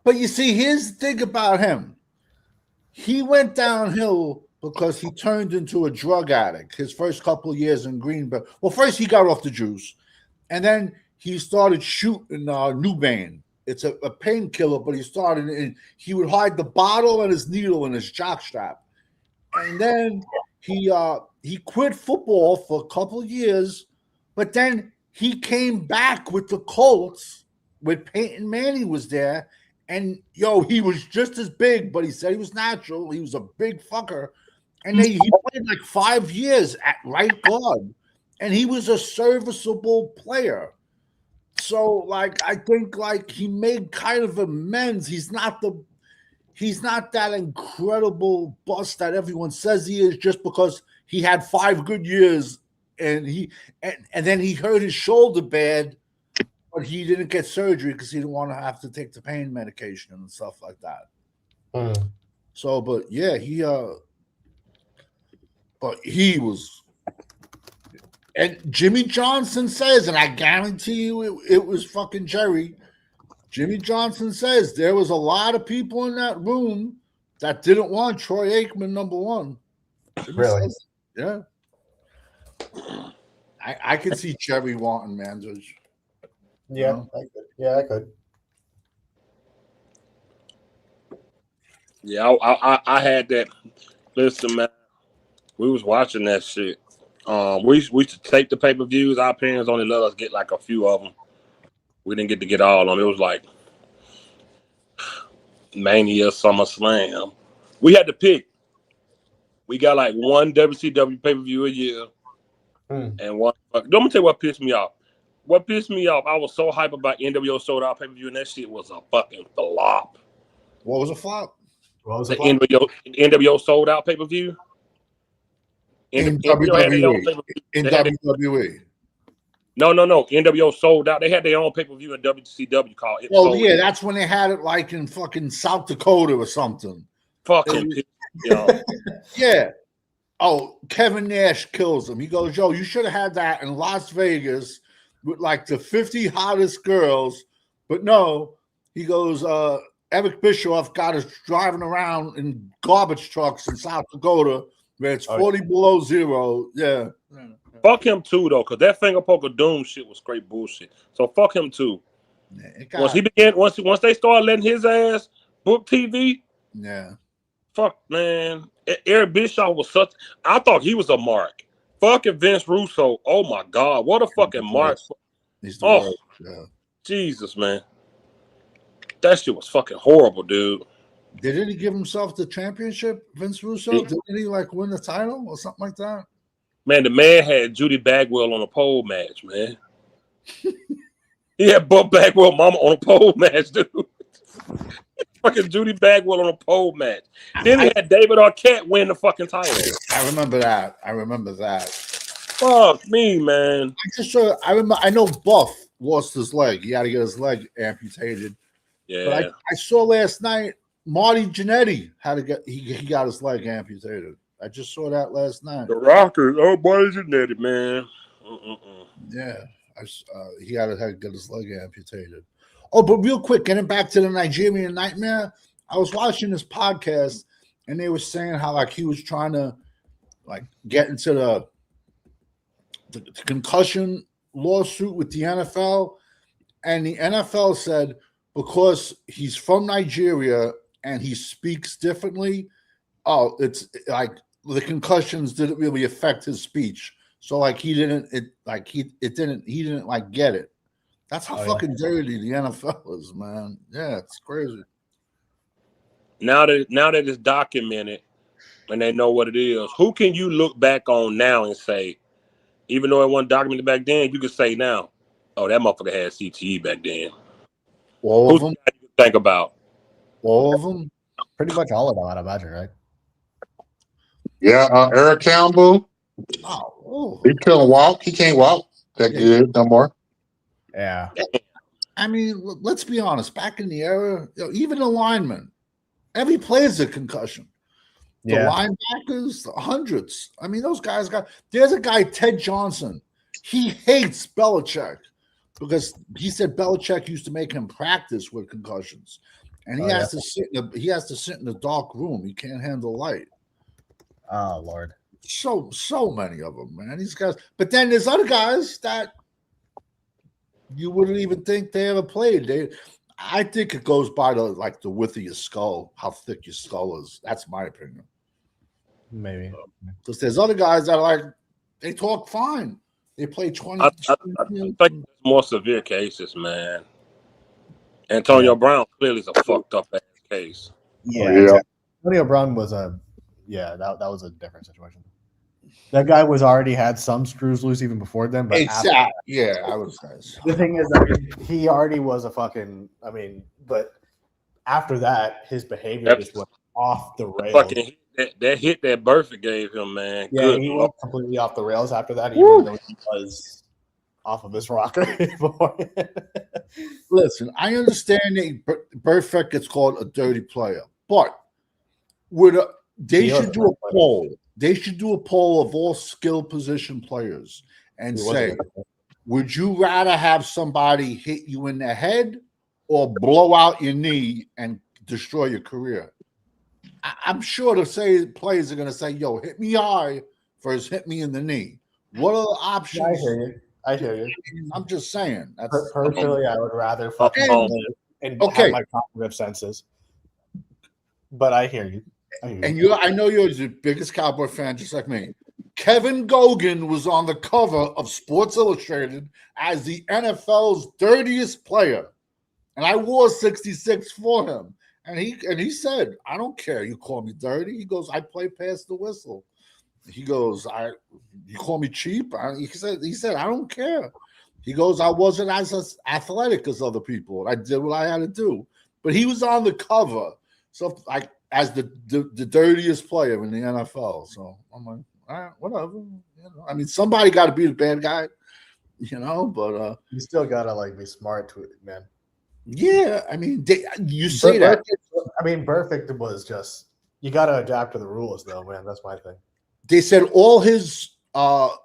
But you see, here's the thing about him. He went downhill because he turned into a drug addict his first couple of years in Greenville. Well, first he got off the juice, and then he started shooting Nubain. It's a painkiller, but he started, and he would hide the bottle and his needle in his jockstrap. And then he quit football for a couple of years, but then he came back with the Colts when Peyton Manning was there. And, he was just as big, but he said he was natural. He was a big fucker. And he played like 5 years at right guard. And he was a serviceable player. So, I think, he made kind of amends. He's not that incredible bust that everyone says he is just because he had 5 good years and then he hurt his shoulder bad, but he didn't get surgery because he didn't want to have to take the pain medication and stuff like that. So, but yeah, he was. And Jimmy Johnson says, and I guarantee you it was fucking Jerry. Jimmy Johnson says there was a lot of people in that room that didn't want Troy Aikman number 1. Really? Yeah. I could see Cherry wanting Manders. Yeah, No. I could. Yeah, I could. Yeah, I had that. Listen, man, we was watching that shit. We used to take the pay-per-views. Our parents only let us get like a few of them. We didn't get to get all of them. It was like Mania, SummerSlam. We had to pick. We got like one WCW pay-per-view a year. And one. Let me tell you what pissed me off. What pissed me off, I was so hype about NWO Sold Out pay-per-view, and that shit was a fucking flop. What was a flop? What was The it? NWO Sold Out pay-per-view. In NWO had their own WWE. pay-per-view. In They had their- WWE. No. NWO Sold Out. They had their own pay-per-view in WCW called It Oh Sold yeah, Out. that's when they had it like in fucking South Dakota or something. Fucking pissed me off. Yeah. Oh, Kevin Nash kills him. He goes, yo, you should have had that in Las Vegas with like the 50 hottest girls. But no, he goes, Eric Bischoff got us driving around in garbage trucks in South Dakota where it's 40 below zero. Yeah. Fuck him too, though, because that finger poke of doom shit was straight bullshit. So fuck him too. Once they started letting his ass book TV, yeah. fuck, man. Eric Bischoff was such. I thought he was a mark. Fucking Vince Russo. Oh my God, what a fucking mark. He's the Oh, worst. Yeah. Jesus, man. That shit was fucking horrible, dude. Didn't he give himself the championship, Vince Russo? Didn't he like win the title or something like that? Man, the man had Judy Bagwell on a pole match, man. He had Bob Bagwell mama on a pole match, dude. Fucking Judy Bagwell on a pole match. Then he had David Arquette win the fucking title. I remember that. Fuck me, man. I know Buff lost his leg. He had to get his leg amputated. Yeah. But I saw last night Marty Jannetty he got his leg amputated. I just saw that last night. The Rockers. Oh, boy, Jannetty, man. Yeah. He had to get his leg amputated. Oh, but real quick, getting back to the Nigerian Nightmare, I was watching this podcast and they were saying how like he was trying to like get into the concussion lawsuit with the NFL, and the NFL said because he's from Nigeria and he speaks differently, it's like the concussions didn't really affect his speech. So like he didn't like get it. That's how fucking dirty the NFL is, man. Yeah, it's crazy. Now that it's documented and they know what it is, who can you look back on now and say, even though it wasn't documented back then, you can say now, oh, that motherfucker had CTE back then. All of them? You think about? All of them? Pretty much all of them, I'd imagine, right? Yeah, Eric Campbell. Oh. He couldn't walk. He can't walk that good no more. Yeah. I mean, let's be honest. Back in the era, even the linemen, every player's a concussion. The linebackers, the hundreds. I mean, those guys there's a guy, Ted Johnson. He hates Belichick because he said Belichick used to make him practice with concussions. And he has to sit in a dark room. He can't handle light. Oh, Lord. So many of them, man. These guys. But then there's other guys that you wouldn't even think they ever played. I think it goes by the width of your skull, how thick your skull is. That's my opinion. Maybe. Because there's other guys that they talk fine. They play 20. I think it's more severe cases, man. Antonio Brown clearly is a fucked up ass case. Yeah. Exactly. Antonio Brown was that was a different situation. That guy already had some screws loose even before then. But I was nice. The thing is, he already was but after that, his behavior just went off the rails. Fucking that hit that Burfict gave him, man. Yeah, Good he Lord. went completely off the rails after that, even though he was off of his rocker before. Listen, I understand that Burfict gets called a dirty player, but they should do a poll. They should do a poll of all skill position players and say, would you rather have somebody hit you in the head or blow out your knee and destroy your career? I'm sure players are going to say, yo, hit me high versus hit me in the knee. What are the I options? hear you. I hear you. I'm just saying. That's Personally, I would rather fucking Okay. live and Okay. have my cognitive senses. But I hear you. and I know you're the biggest Cowboy fan, just like me. Kevin Gogan was on the cover of Sports Illustrated as the NFL's dirtiest player, and I wore 66 for him. And he said, "I don't care. You call me dirty." He goes, "I play past the whistle." He goes, "You call me cheap?" He said, "I don't care." He goes, "I wasn't as athletic as other people. I did what I had to do." But he was on the cover, so like as the dirtiest player in the NFL. So I'm like, all right, whatever. I mean, somebody got to be the bad guy, But you still gotta be smart to it, man. yeah, I mean, you say that. Perfect was just you gotta adapt to the rules, though, man. That's my thing. They said all his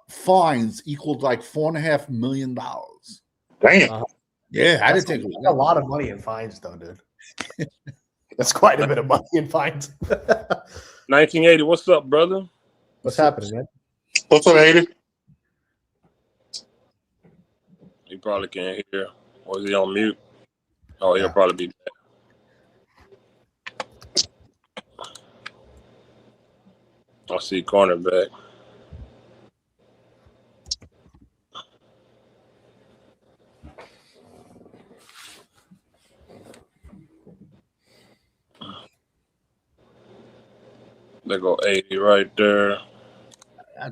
fines equaled like $4.5 million. Damn. Yeah, I didn't That's think a lot of money in fines, though, dude. That's quite a bit of money in fines. 1980, what's up, brother? What's happening, man? What's up, 80? He probably can't hear. Or is he on mute? Oh, he'll probably be back. I see cornerback. They go 80 right there. I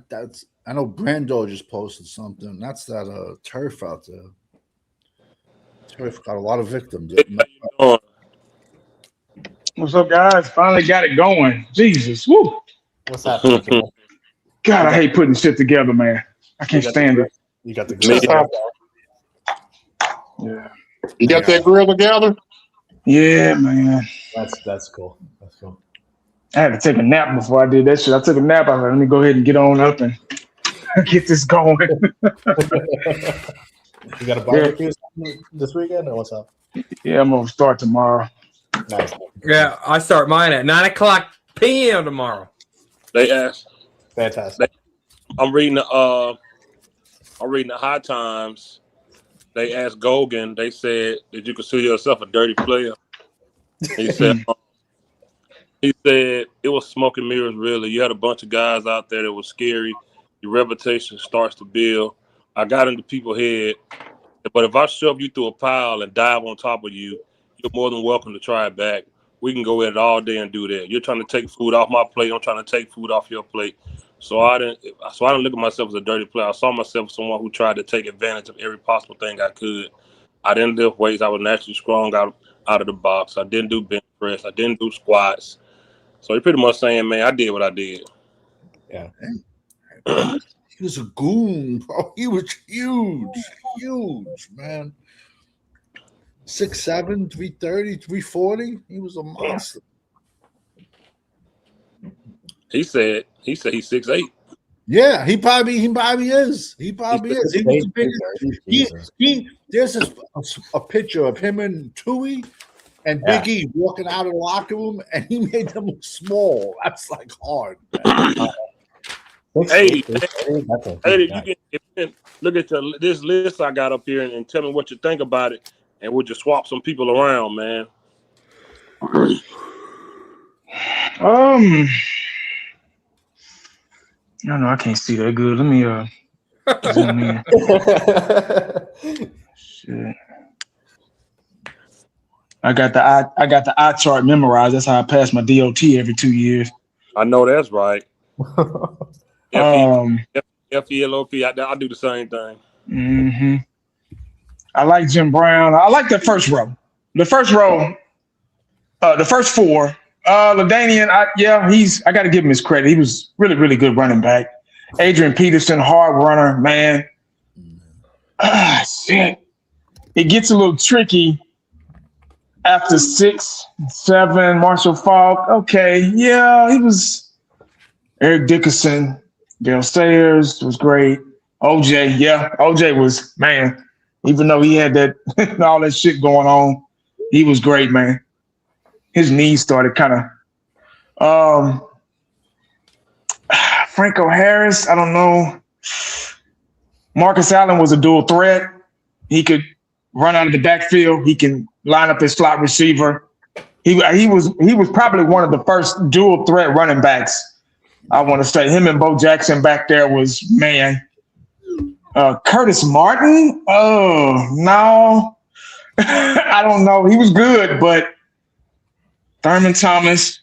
know Brando just posted something. That's that turf out there. Turf got a lot of victims. Hey, how you doing? What's up, guys? Finally got it going. Jesus. Woo. What's happening, Joe? God, I hate putting shit together, man. I can't stand it. You got the Me. grill. Yeah. You got that grill together? Yeah, man. That's cool. That's cool. I had to take a nap before I did that shit. I took a nap. I was like, let me go ahead and get on up and get this going. You got a barbecue this weekend, or what's up? Yeah, I'm going to start tomorrow. Nice. Yeah, I start mine at 9:00 p.m. tomorrow. They asked. Fantastic. I'm reading the High Times. They asked Gogan. They said, "Did you consider yourself a dirty player?" He said, it was smoke and mirrors. Really, you had a bunch of guys out there that was scary. Your reputation starts to build. I got into people's head, but if I shove you through a pile and dive on top of you, you're more than welcome to try it back. We can go at it all day and do that. You're trying to take food off my plate. I'm trying to take food off your plate. So I didn't look at myself as a dirty player. I saw myself as someone who tried to take advantage of every possible thing I could. I didn't lift weights. I was naturally strong out of the box. I didn't do bench press. I didn't do squats. So you're pretty much saying, man, I did what I did. Yeah. He was a goon, bro. He was huge, man. 6'7", 330, 340. He was a monster. He said he's 6'8". Yeah, he probably is. He probably is. He was the biggest. There's a picture of him and Tui and Big E walking out of the locker room, and he made them look small. That's like hard, man. Hey, you can look at this list I got up here and tell me what you think about it, and we'll just swap some people around, man. No, I can't see that good. Let me zoom in. Shit. I got the eye chart memorized. That's how I pass my DOT every 2 years. I know that's right. F-E-L-O-P. I do the same thing. Mm-hmm. I like Jim Brown. I like the first row. The first four. LaDainian, I got to give him his credit. He was really, really good running back. Adrian Peterson, hard runner, man. Shit. It gets a little tricky after 6, 7. Marshall Faulk, okay, yeah, he was. Eric Dickerson, Dale Sayers was great. OJ was, man. Even though he had that all that shit going on, he was great, man. His knees started kind of Franco Harris, I don't know. Marcus Allen was a dual threat. He could run out of the backfield. He can line up his slot receiver. He was probably one of the first dual threat running backs. I want to say him and Bo Jackson back there was, man. Curtis Martin? Oh, no. I don't know. He was good, but Thurman Thomas,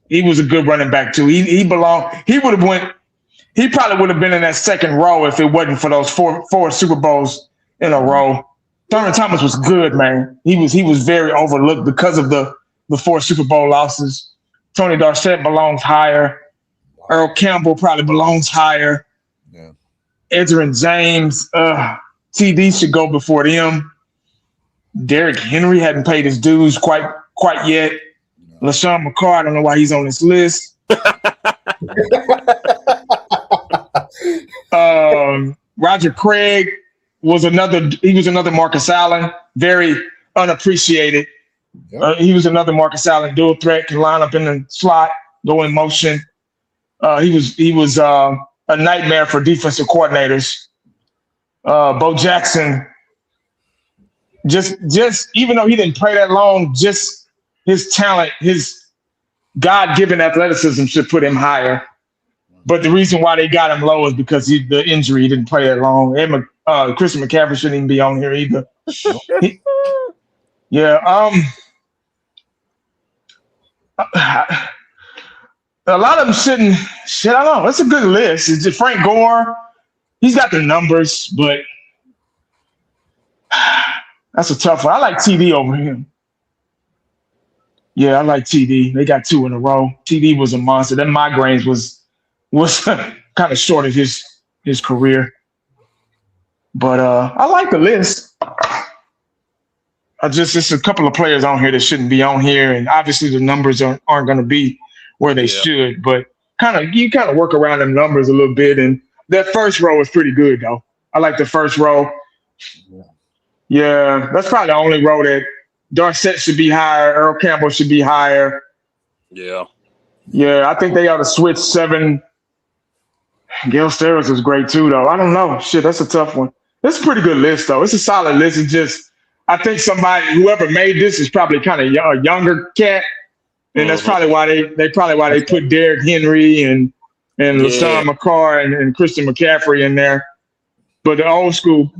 he was a good running back too. He belonged. He probably would have been in that second row if it wasn't for those four Super Bowls in a row. Thurman Thomas was good, man. He was very overlooked because of the 4 Super Bowl losses. Tony Dorsett belongs higher. Earl Campbell probably belongs higher. Yeah. Edgerrin James, TD should go before them. Derrick Henry hadn't paid his dues quite yet. No. LaShawn McCall, I don't know why he's on this list. Roger Craig was another Marcus Allen, very unappreciated. Yep. He was another Marcus Allen dual threat, can line up in the slot, go in motion. He was a nightmare for defensive coordinators. Bo Jackson, just even though he didn't play that long, just his talent, his God-given athleticism should put him higher. But the reason why they got him low is because the injury. He didn't play that long. Christian McCaffrey shouldn't even be on here either. A lot of them shouldn't. I don't know. That's a good list. It's just Frank Gore. He's got the numbers, but that's a tough one. I like TD over him. Yeah, I like TD. They got 2 in a row. TD was a monster. That migraines was kind of short of his career. But I like the list. It's a couple of players on here that shouldn't be on here, and obviously the numbers aren't going to be where they should. But you kind of work around them numbers a little bit, and that first row is pretty good though. I like the first row. Yeah, that's probably the only row that Dorsett should be higher. Earl Campbell should be higher. Yeah. Yeah, I think they ought to switch 7. Gale Steros was great too, though. I don't know. Shit, that's a tough one. It's a pretty good list, though. It's a solid list. It's just, I think whoever made this is probably kind of a younger cat, and that's probably why they put Derrick Henry and LaShawn McCall and Christian McCaffrey in there. But the old school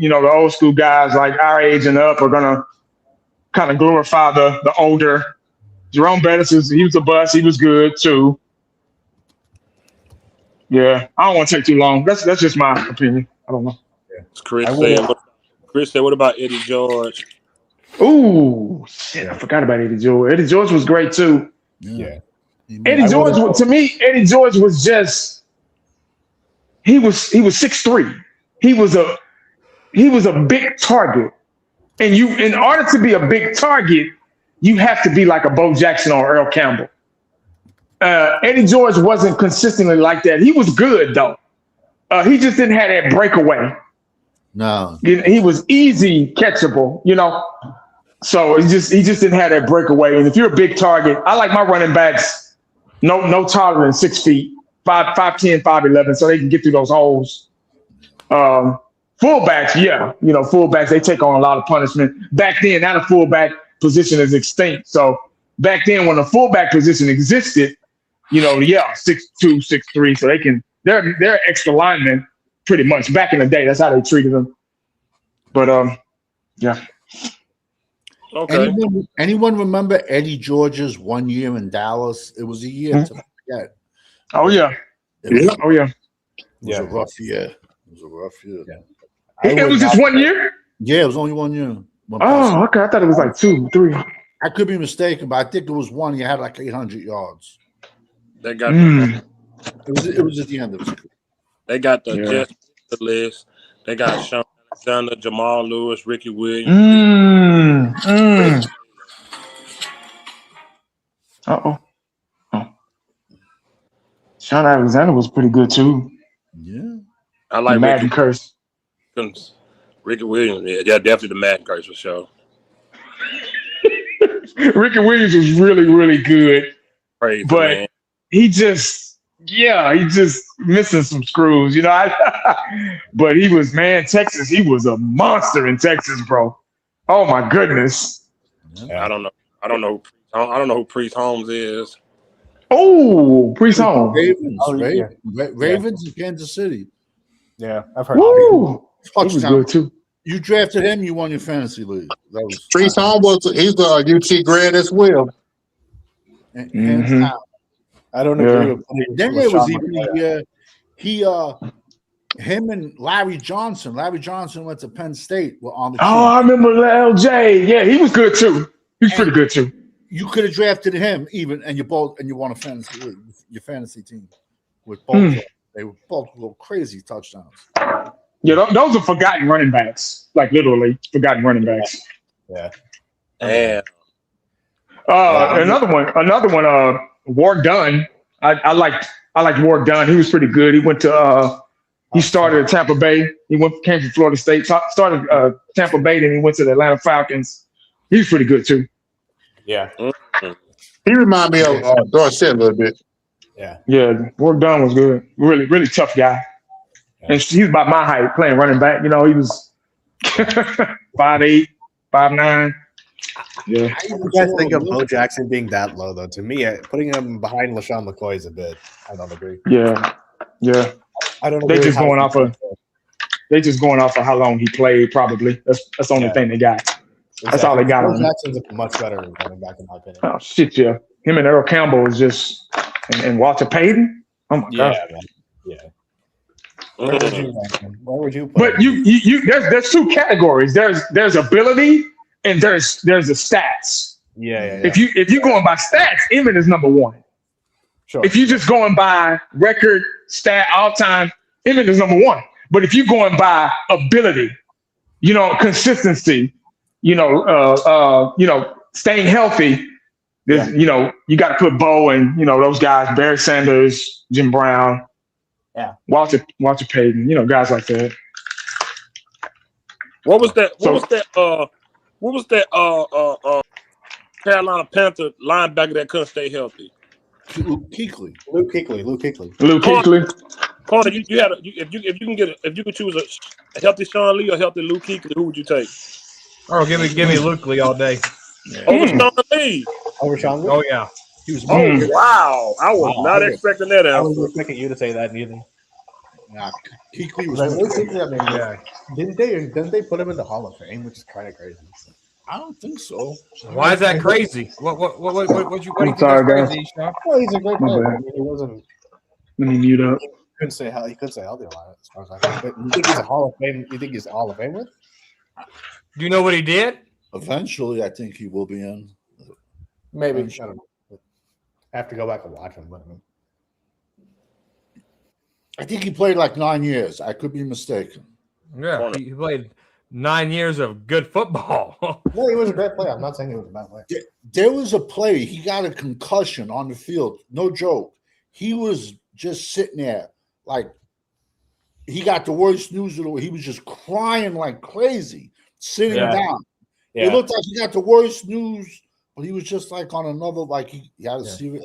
guys like our age and up are gonna kind of glorify the older. Jerome Bettis he was a bust. He was good too. Yeah, I don't want to take too long. That's just my opinion. I don't know. Chris said, what about Eddie George? Ooh, shit! I forgot about Eddie George. Eddie George was great too. Yeah. Eddie George was just he was 6'3". He was a big target. And in order to be a big target, you have to be like a Bo Jackson or Earl Campbell. Eddie George wasn't consistently like that. He was good though. He just didn't have that breakaway. No. He was easy catchable, So he just didn't have that breakaway. And if you're a big target, I like my running backs no taller than 6 feet, 5'10", 5'11", so they can get through those holes. Fullbacks, fullbacks, they take on a lot of punishment. Back then, now the fullback position is extinct. So back then, when the fullback position existed, 6'2", 6'3", so they're extra linemen pretty much. Back in the day, that's how they treated them. But yeah. Okay. Anyone remember Eddie George's 1 year in Dallas? It was a year to forget. Oh yeah. It was a rough year. Yeah. It was just 1 year? Yeah, it was only 1 year. Okay. I thought it was like 2, 3. I could be mistaken, but I think it was 1. He had like 800 yards. They got It was at the end of his career. They got the Jets list. They got Sean Alexander, Jamal Lewis, Ricky Williams. Uh-oh. Sean Alexander was pretty good too. Yeah. I like Madden curse. Ricky Williams. Yeah, definitely the Madden curse for sure. Ricky Williams was really, really good. Crazy, but man. he just Yeah, he just missing some screws, you know. But he was, man, Texas. He was a monster in Texas, bro. Oh my goodness. I don't know. I don't know. I don't know who Priest Holmes is. Oh, Priest Holmes. Ravens, Oh, yeah. Ravens in Kansas City. Yeah, I've heard of him. Woo! He was Touchdown. good too. You drafted him, you won your fantasy league. That was Priest Holmes he's a UT grad as well. hands Mhm. down. I don't Yeah. agree with Then with there was Sean even McVay. him and Larry Johnson. Larry Johnson went to Penn State. Were on the Oh, team. I remember LJ. Yeah, he was good too. He was pretty good too. You could have drafted him even, and you won a fantasy league, your fantasy team with both. of them. They were both little crazy touchdowns. Yeah, those are forgotten running backs. Like literally forgotten running backs. Yeah. And Another one. Ward Dunn. I liked Ward Dunn. He was pretty good. He went to he started at Tampa Bay. Came from Florida State. Started Tampa Bay, then he went to the Atlanta Falcons. He was pretty good too. Yeah. He remind me of Dorsett a little bit. Yeah, Ward Dunn was good. Really, really tough guy. And he was about my height, playing running back. You know, he was 5'8", 5'9". Yeah. You guys think of Bo Jackson being that low, though? To me, putting him behind LaShawn McCoy is a bit. I don't agree. Yeah. I don't They agree. just going off of how long he played. Probably that's the only thing they got. That's all they got Bo on him. Jackson's a much better running back, in my opinion. Oh shit, yeah. Him and Earl Campbell is just and Walter Payton. Oh my god. Man. Yeah. Where would you rank him? Where would you put But him? there's two categories. There's ability and there's the stats. Yeah. If you're going by stats, Emmett is number one. Sure. If you're just going by record stat all time, Emmett is number one. But if you're going by ability, consistency, staying healthy, you got to put Bo and those guys, Barry Sanders, Jim Brown, Walter Payton, guys like that. what was that? What was that? Carolina Panther linebacker that couldn't stay healthy. Luke Kuechly. Luke Kuechly. Luke Kuechly. Carter, if you could choose a healthy Sean Lee or healthy Luke Kuechly, who would you take? Oh, give me Luke Lee all day. Over Sean Lee. Over Sean Lee? Oh yeah. He was Mm. Wow, I was not expecting that I answer. wasn't expecting you to say that neither. Nah, Kuechly was. Like, Luke Kuechly, I mean, Yeah. didn't they put him in the Hall of Fame, which is kind of crazy. I don't think so. Why is that crazy? What do you think sorry, is guys. crazy, Sean? Well, he's a great My player. bad. I mean, he wasn't. Let me mute up. He couldn't say healthy a lot as far as I know. But you think he's a Hall of Fame? You think he's a Hall of Famer? Do you know what he did? Eventually, I think he will be in. Maybe. I don't know. I have to go back and watch him. But I mean, I think he played like 9 years. I could be mistaken. Yeah, he played 9 years of good football. no, he was a great player. I'm not saying he was a bad player. There was a play. He got a concussion on the field. No joke. He was just sitting there like he got the worst news of the way. He was just crying like crazy, sitting down. It looked like he got the worst news, but he was just like on another, like he had a severe.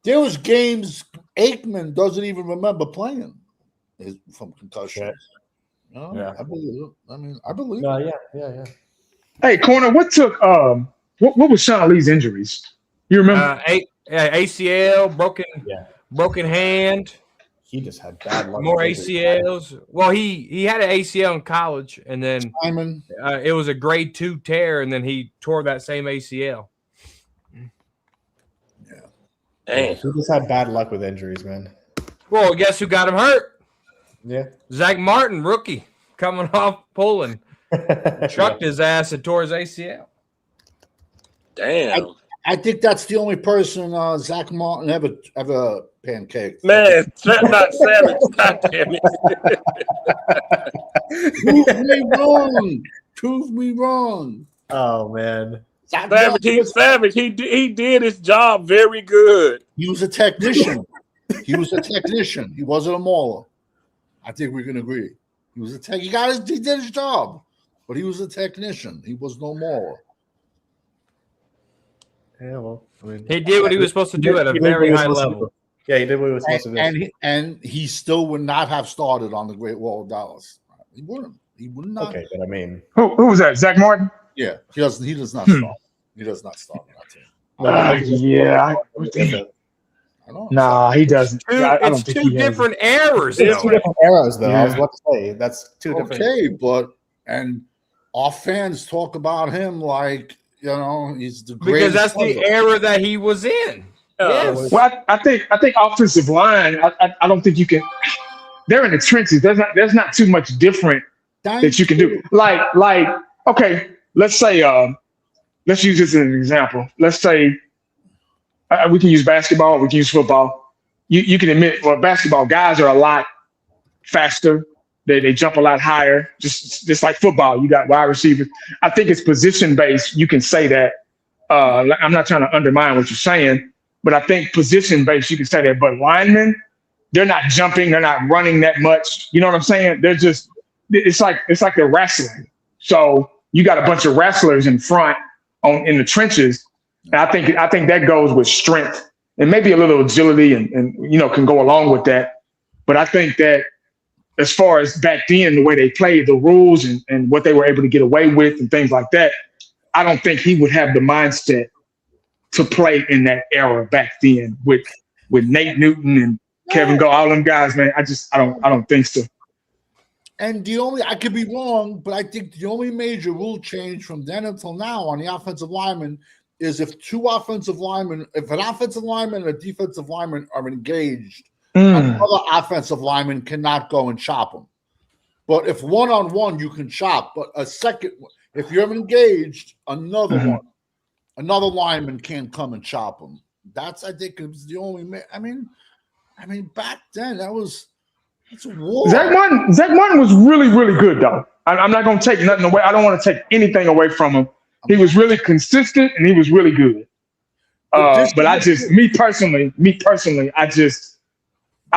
There was games Aikman doesn't even remember playing from concussion. Yeah. I believe it. I mean, I believe No, it. yeah. Hey, Corner, what took what was Sean Lee's injuries? You remember? ACL, broken hand, He just had bad luck. more ACLs. Well, he had an ACL in college, and then Simon. it was a grade 2 tear, and then he tore that same ACL. Damn. He just had bad luck with injuries, man. Well, guess who got him hurt? Yeah. Zach Martin, rookie, coming off pulling, chucked his ass and tore his ACL. Damn. I think that's the only person Zach Martin ever pancaked. Man, not Savage. God damn it. Prove me wrong. Oh man. Savage, he did his job very good. He was a technician. He wasn't a mauler. I think we can agree. He was a tech. He did his job, but he was a technician. He was no mauler. Yeah, well, I mean, He did what he was supposed to do at a very high level. Yeah, he did what he was supposed to do. And he still would not have started on the Great Wall of Dallas. He wouldn't. He would not. Okay, but I mean, Who was that? Zach Martin? Yeah, he does not start. He does not start on that team. Yeah. I don't know. Nah, he doesn't. I don't It's think two he has it. different eras. It's two though. different eras, though. I was Yeah. about to say that's two different. Okay, but and our fans talk about him like he's the Because greatest that's the ever. era that he was in. Yes. Well, I think offensive line. I don't think you can. They're in the trenches. There's not too much different that you can do. Like okay, let's say let's use this as an example. Let's say we can use basketball. We can use football. You can admit, well, basketball guys are a lot faster. They jump a lot higher. Just like football, you got wide receivers. I think it's position based. You can say that. I'm not trying to undermine what you're saying, but I think position based, you can say that. But linemen, they're not jumping. They're not running that much. You know what I'm saying? They're just. It's like they're wrestling. So you got a bunch of wrestlers in front in the trenches. And I think that goes with strength and maybe a little agility and can go along with that. But I think that as far as back then, the way they played, the rules and what they were able to get away with and things like that, I don't think he would have the mindset to play in that era back then with Nate Newton and Kevin Go, all them guys, man. I don't think so. And I could be wrong, but I think the only major rule change from then until now on the offensive lineman is if an offensive lineman and a defensive lineman are engaged, another offensive lineman cannot go and chop them. But if one-on-one, you can chop. But if you're engaged, another lineman can't come and chop them. That's, I think, is the only. I mean, back then it's a war. Zach Martin was really, really good, though. I'm not going to take nothing away. I don't want to take anything away from him. He was really consistent and he was really good. But me personally, I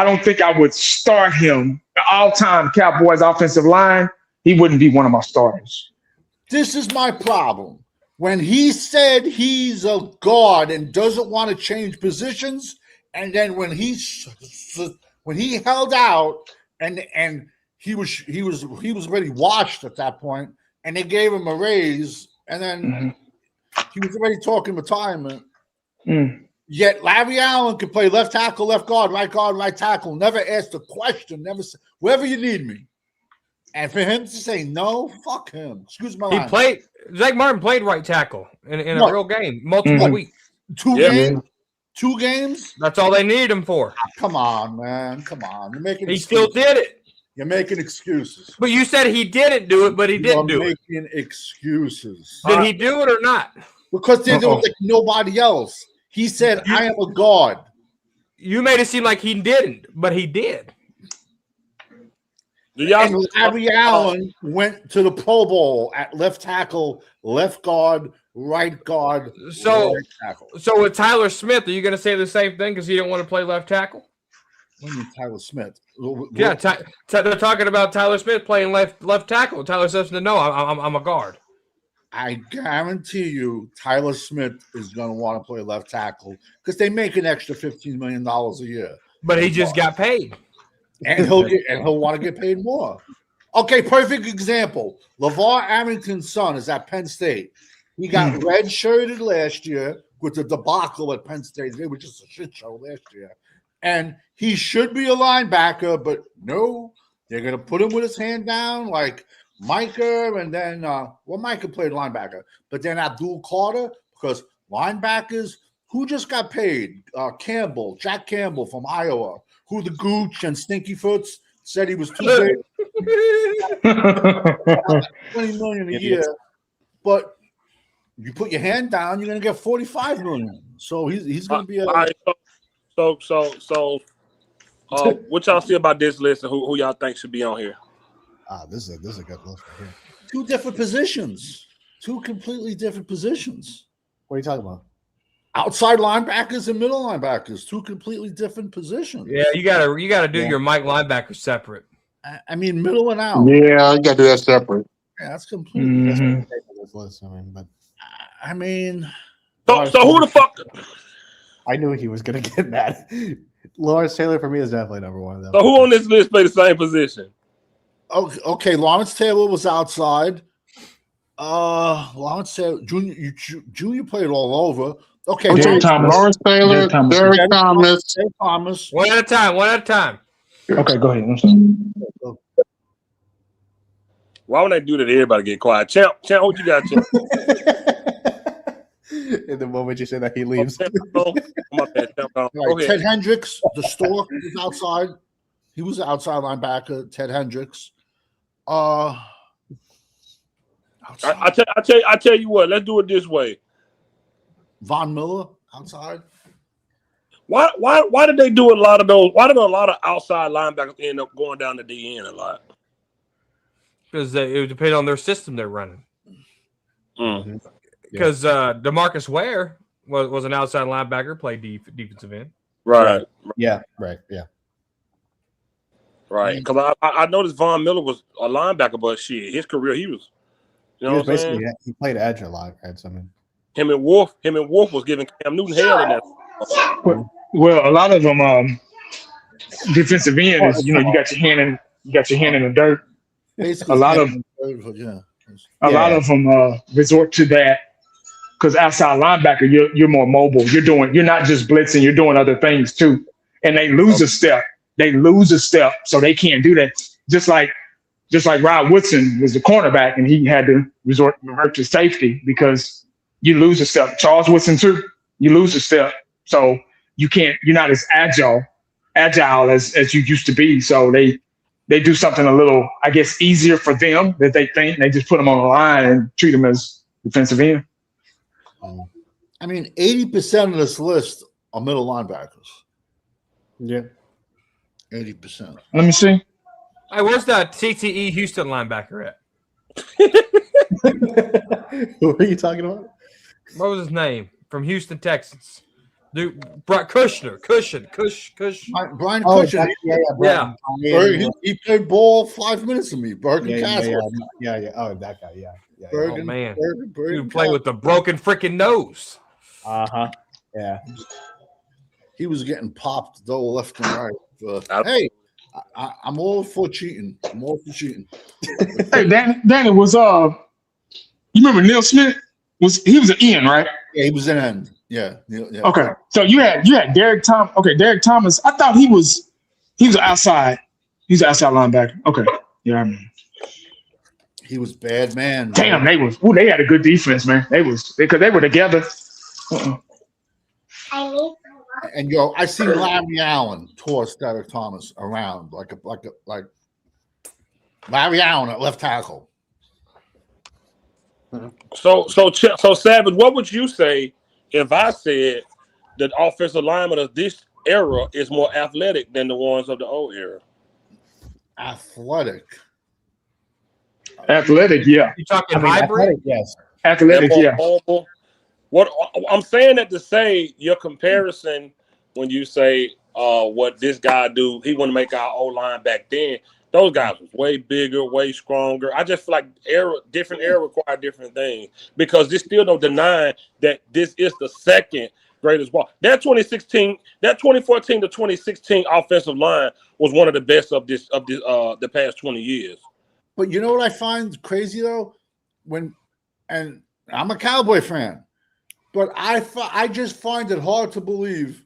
don't think I would start him. The all-time Cowboys offensive line, he wouldn't be one of my starters. This is my problem. When he said he's a guard and doesn't want to change positions, and then when he held out and he was already washed at that point, and they gave him a raise, and then he was already talking retirement. Yet Larry Allen could play left tackle, left guard, right tackle, never asked a question, never said, wherever you need me. And for him to say no, fuck him. Excuse my language. Zach Martin played right tackle in a real game, multiple weeks. Two games? That's all they needed him for. Come on, man. Come on. You're making He still did it. You're making excuses. But you said he didn't do it, but he didn't do it. You're making excuses. Did he do it or not? Because there was like nobody else. He said, I am a guard. You made it seem like he didn't, but he did. And Larry Allen went to the Pro Bowl at left tackle, left guard, right guard, So right tackle. So with Tyler Smith, are you going to say the same thing because he didn't want to play left tackle? What do you mean Tyler Smith? Yeah, they're talking about Tyler Smith playing left tackle. Tyler Smith said, "No, I'm a guard." I guarantee you, Tyler Smith is going to want to play left tackle because they make an extra $15 million a year. But he just got paid, and he'll want to get paid more. Okay, perfect example. LeVar Arrington's son is at Penn State. He got redshirted last year with the debacle at Penn State. They were just a shit show last year. And he should be a linebacker, but no, they're going to put him with his hand down like Micah, and then, Micah played linebacker, but then Abdul Carter, because linebackers, who just got paid? Jack Campbell from Iowa, who the Gooch and Stinky Foots said he was too big. $20 million a year, but you put your hand down, you're going to get $45 million. So he's going to be a. So, what y'all see about this list and who y'all think should be on here? This is a good list right here. Two different positions, two completely different positions. What are you talking about? Outside linebackers and middle linebackers, two completely different positions. Yeah, you gotta do your Mike linebacker separate. I mean, middle and out. Yeah, you gotta do that separate. Yeah, that's completely different. This list, but I mean, so who the fuck? I knew he was gonna get mad. Lawrence Taylor for me is definitely number one of them. So who on this list play the same position? Okay, Lawrence Taylor was outside. Lawrence Taylor Junior played all over. Okay, Derek Thomas. Lawrence Taylor, Derek Thomas. Derek Thomas. Derek Thomas. One at a time. One at a time. Okay, go ahead. I'm sorry. Why would they do that? Everybody get quiet. Champ, what you got? Champ? In the moment you say that, he leaves. Oh, my bad, Champ. Go Right, ahead. Ted Hendricks, the Stork, was outside. He was the outside linebacker. Ted Hendricks. I tell you what. Let's do it this way. Von Miller outside. Why did they do a lot of those? Why did a lot of outside linebackers end up going down to DN a lot? Because it would depend on their system they're running. Mm. Because DeMarcus Ware was an outside linebacker, played defensive end. Right. Yeah, right. Yeah. Right. Because I noticed Von Miller was a linebacker, but shit, his career, he was, you know what I'm saying? He played edge a lot, right? So, I mean, Him and Wolf was giving Cam Newton hell in that. Well, a lot of them defensive end is, you got your hand in the dirt. Basically, A lot of them resort to that because outside linebacker, you're more mobile. You're not just blitzing, you're doing other things too. And they lose a step. So they can't do that. Just like Rod Woodson was the cornerback and he had to revert to safety because you lose a step. Charles Woodson too, you lose a step. So you're not as agile as you used to be. So they do something a little, I guess, easier for them that they think. They just put them on the line and treat them as defensive end. I mean, 80% of this list are middle linebackers. yeah. 80%. Let me see. Hey, where's that TTE Houston linebacker at? Who are you talking about? What was his name? From Houston, Texas. Dude, Kushner. Brian Oh, Cushing. Yeah. He played ball 5 minutes of me. Bergen Yeah. Castle. Oh, that guy. Yeah. Oh, man. Bergen Dude played with the broken freaking nose. Uh-huh. Yeah. He was getting popped though left and right. Hey, I'm all for cheating. Hey, Danny was you remember Neil Smith? He was an end, right? Yeah, he was an end. Yeah. Okay. So you had Derek Thomas. Okay, Derek Thomas. I thought he was outside. He's an outside linebacker. Okay. Yeah, I mean. He was bad, man. Damn, they had a good defense, man. Because they were together. And I seen Larry Allen toss Derek Thomas around like Larry Allen at left tackle. So Savage, what would you say if I said that offensive linemen of this era is more athletic than the ones of the old era? Athletic, yeah. You talking hybrid? Yes. Athletic, They're more yeah. mobile. What I'm saying that to say your comparison when you say what this guy do, he want to make our old line back then. Those guys was way bigger, way stronger. I just feel like different era require different things because there's still no denying that this is the second greatest ball. That 2014 to 2016 offensive line was one of the best of the past 20 years. but you know what I find crazy though, and I'm a Cowboy fan, but I just find it hard to believe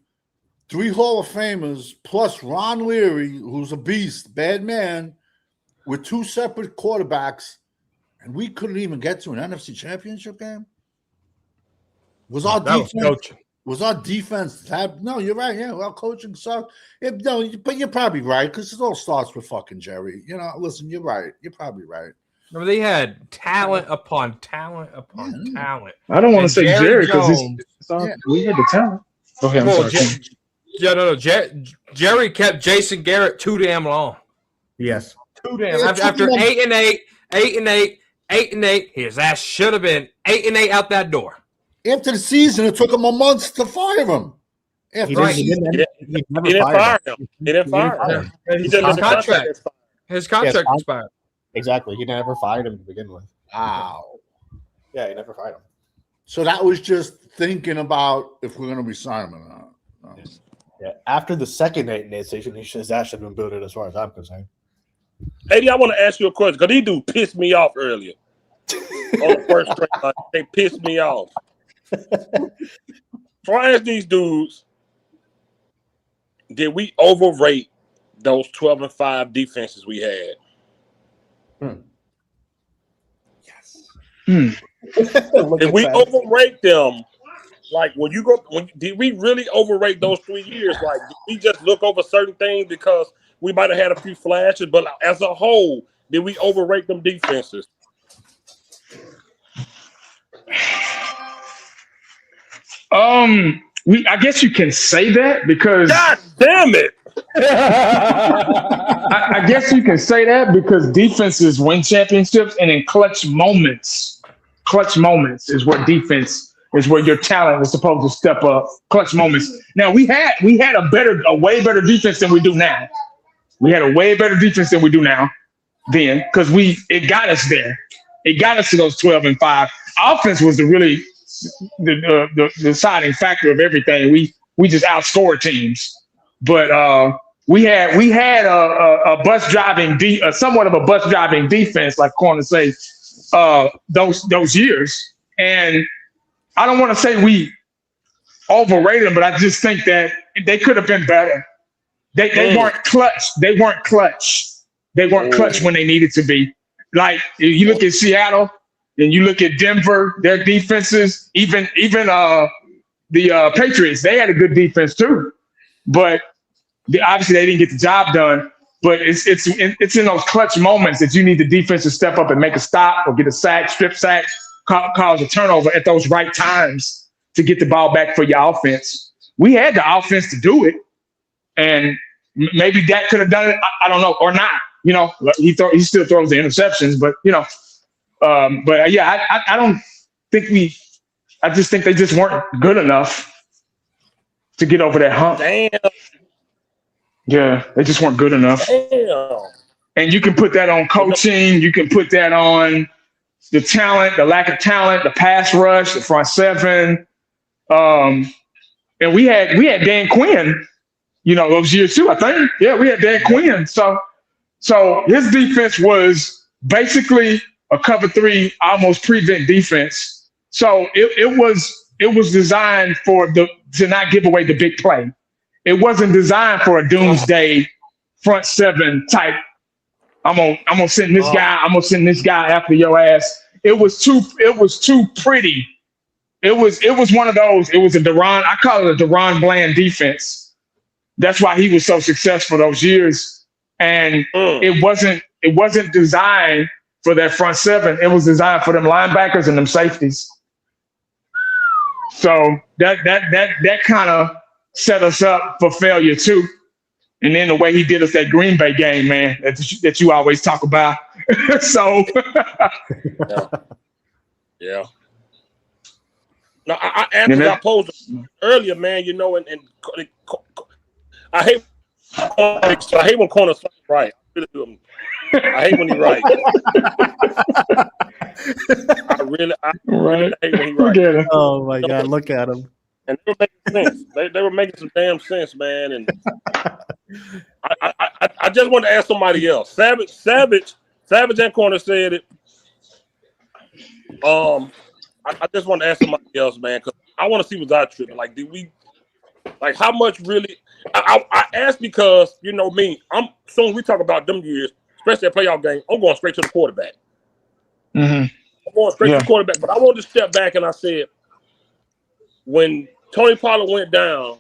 3 Hall of Famers plus Ron Leary, who's a beast, bad man, with 2 separate quarterbacks, and we couldn't even get to an NFC Championship game. Was our defense that? No, you're right. Yeah, well, coaching sucked. But you're probably right because it all starts with fucking Jerry. Listen, you're right. You're probably right. Remember, they had talent upon talent upon talent. I don't want to say Jerry because Yeah. we had the talent. Go ahead. I'm sorry. Jerry kept Jason Garrett too damn long. Yes. Too damn. Yeah, After too damn. 8-8, his ass should have been 8-8 out that door. After the season, it took him a month to fire him. He Right. never fired him. He didn't fire him. He His didn't let the contract expire. His contract Yes, expired. Exactly. He never fired him to begin with. Wow. Yeah, he never fired him. So that was just thinking about if we're going to resign him or not. No. Yeah, after the second Nate station, that should have been booted as far as I'm concerned. AD, I want to ask you a question because these dudes pissed me off earlier. On the first track, they pissed me off. So I asked these dudes, did we overrate those 12-5 defenses we had? Yes. Did we overrate them? Like, did we really overrate those 3 years? Like, did we just look over certain things because we might have had a few flashes, but as a whole, did we overrate them defenses? I guess you can say that because God damn it! I guess you can say that because defenses win championships, and in clutch moments is where defense is where your talent is supposed to step up. Clutch moments. Now we had a way better defense than we do now. We had a way better defense than we do now then because it got us there. It got us to those 12-5. Offense was the deciding factor of everything. We just outscored teams, but we had a bus driving somewhat of a bus driving defense, like corners say, those years. And I don't want to say we overrated them, but I just think that they could have been better. They weren't clutch. They weren't clutch when they needed to be. Like you look at Seattle and you look at Denver, their defenses, even the Patriots, they had a good defense too, but obviously they didn't get the job done. But it's in those clutch moments that you need the defense to step up and make a stop or get a sack, strip sack, cause a turnover at those right times to get the ball back for your offense. We had the offense to do it, and maybe Dak could have done it. I don't know, or not. You know, he still throws the interceptions, but you know, but yeah, I don't think I just think they just weren't good enough to get over that hump. Damn. Yeah, they just weren't good enough. Damn. And you can put that on coaching. You can put that on the talent, the lack of talent, the pass rush, the front seven. And we had Dan Quinn, you know, those years too, I think. Yeah, we had Dan Quinn. So his defense was basically a cover three, almost prevent defense. So it was designed to not give away the big play. It wasn't designed for a doomsday front seven type. I'm gonna send this guy. I'm gonna send this guy after your ass. It was too pretty. It was one of those. It was I call it a Deron Bland defense. That's why he was so successful those years. And it wasn't designed for that front seven. It was designed for them linebackers and them safeties. So that kind of set us up for failure too. And then the way he did us that Green Bay game, man, that you always talk about. So yeah. No, I posed earlier, man. You know, and I hate when corners right. I hate when he's right. I really hate when he's right. Oh my God, look at him. And they were making sense. They were making some damn sense, man. And I just want to ask somebody else. Savage and Corner said it. I just want to ask somebody else, man, because I want to see what's our trip. Like, did we, like, how much really? I asked because, you know me, soon as we talk about them years, especially a playoff game, I'm going straight to the quarterback. Mm-hmm. I'm going straight to the quarterback. But I wanted to step back and I said, when Tony Pollard went down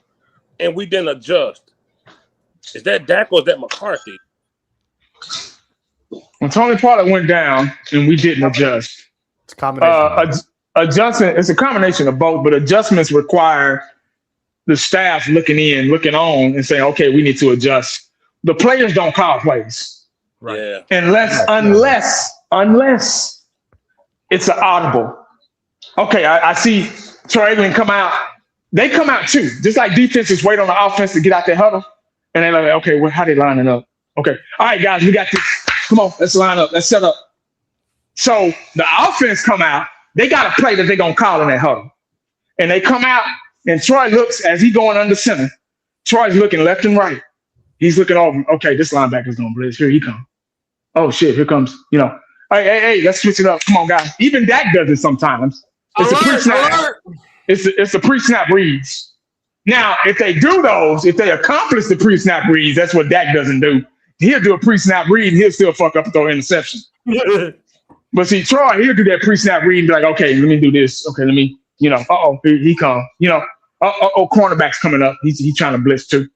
and we didn't adjust, is that Dak or is that McCarthy? When Tony Pollard went down and we didn't adjust, it's a combination. Adjustment, it's a combination of both, but adjustments require the staff looking on and saying, okay, we need to adjust. The players don't call plays. Right. Yeah. Unless it's an audible. Okay, I see Troy Aikman come out. They come out too. Just like defenses wait on the offense to get out their huddle. And they're like, okay, well, how they lining up? Okay. All right, guys, we got this. Come on, let's line up. Let's set up. So the offense come out. They got a play that they're going to call in that huddle. And they come out, and Troy looks as he going under center. Troy's looking left and right. He's looking over. Okay, this linebacker's gonna blitz. Here he comes. Oh shit, here comes. Hey, let's switch it up. Come on, guys. Even Dak does it sometimes. It's a pre-snap. It's a pre-snap reads. Now, if they do those, if they accomplish the pre-snap reads, that's what Dak doesn't do. He'll do a pre-snap read and he'll still fuck up and throw an interception. But see, Troy, he'll do that pre-snap read and be like, okay, let me do this. Okay, let me, here he comes. Cornerback's coming up. He's trying to blitz too.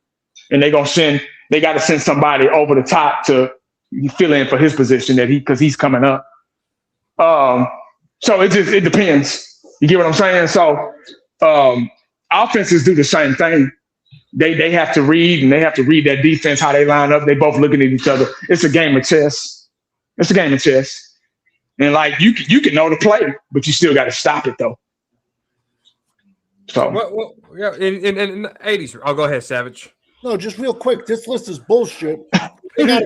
And they got to send somebody over the top to fill in for his position because he's coming up. So it depends. You get what I'm saying? So offenses do the same thing. They have to read and they have to read that defense, how they line up. They both looking at each other. It's a game of chess. And like you can know the play, but you still got to stop it though. So yeah, in the 80s. I'll go ahead, Savage. No, just real quick. This list is bullshit. They got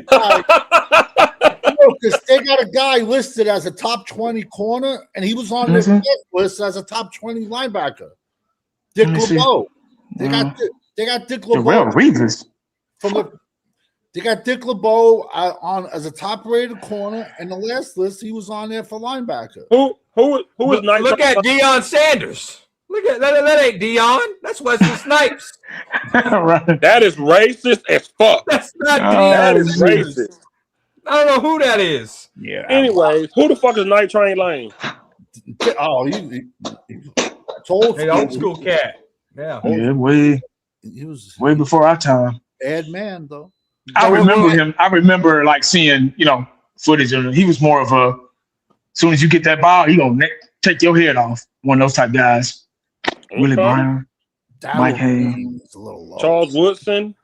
a guy listed as a top 20 corner, and he was on this list as a top 20 linebacker. Dick LeBeau. They got Dick LeBeau. They got Dick LeBeau on as a top-rated corner, and the last list he was on there for linebacker. Who is nice? Look at Deion Sanders. Look at that. That ain't Deion. That's Wesley Snipes. Right. That is racist as fuck. That's not That Deion. is racist. I don't know who that is. Yeah. Anyways, who the fuck is Night Train Lane? Oh, it's old school cat. Yeah. Yeah, way before our time. bad man though. I remember him. I remember like seeing, footage of him. He was more of a, as soon as you get that ball, he gonna take your head off. One of those type guys. Willie Brown, Mike Hayes, a little low. Charles Woodson.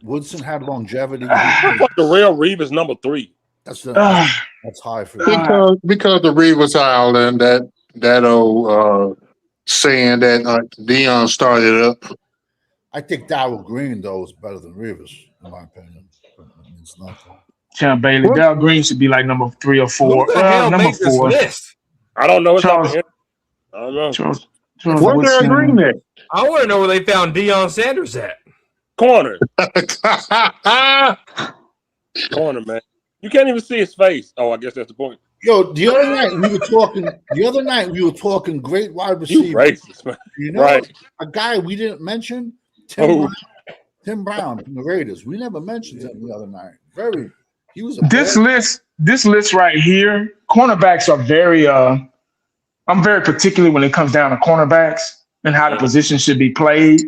Woodson had longevity. I thought the real Reeve is number 3. That's high for because the Reeves Island, that old saying that Deion started up. I think Darryl Green though is better than Rivers, in my opinion. It's nothing. Champ Bailey, Darryl Green should be like number 3 or 4. Who the hell Number makes this 4. list? I don't know. Charles- I don't know. Charles Where's Woodson. Darryl Green at? I want to know where they found Deion Sanders at. Corner, man. You can't even see his face. Oh, I guess that's the point. Yo, the other night we were talking great wide You receiver. racist, man. Right. A guy we didn't mention, Tim Brown from the Raiders. We never mentioned him the other night. He was This list right here, cornerbacks are very I'm very particular when it comes down to cornerbacks and how the position should be played.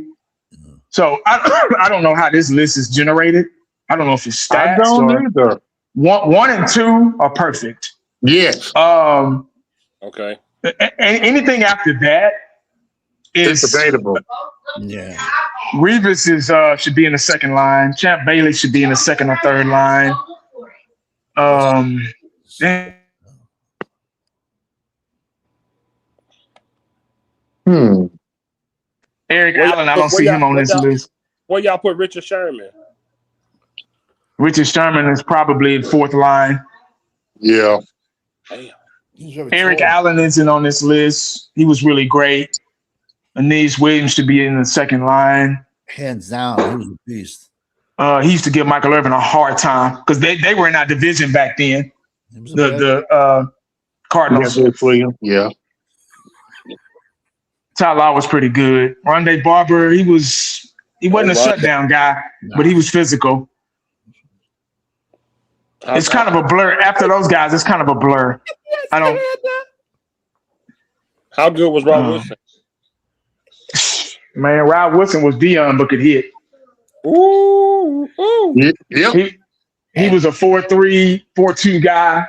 So I don't know how this list is generated. I don't know if it's stats. I don't either. 1 and 2 are perfect. Yes. Okay. Anything after that is It's debatable. Yeah. Revis should be in the second line. Champ Bailey should be in the second or third line. Eric Allen, I don't see him on this list. Where y'all put Richard Sherman? Richard Sherman is probably in 4th line. Yeah. Damn. Eric Allen isn't on this list. He was really great. Aeneas Williams should be in the second line. Hands down, he was a beast. He used to give Michael Irvin a hard time because they were in our division back then. The Cardinals. Yeah. Tyler was pretty good. Rondé Barber, he wasn't a shutdown guy, but he was physical. It's kind of a blur. After those guys, it's kind of a blur. How good was Rob Wilson? Man, Rob Wilson was Deion, but could hit. Ooh. Yep. He was a 4-3, 4-2 guy,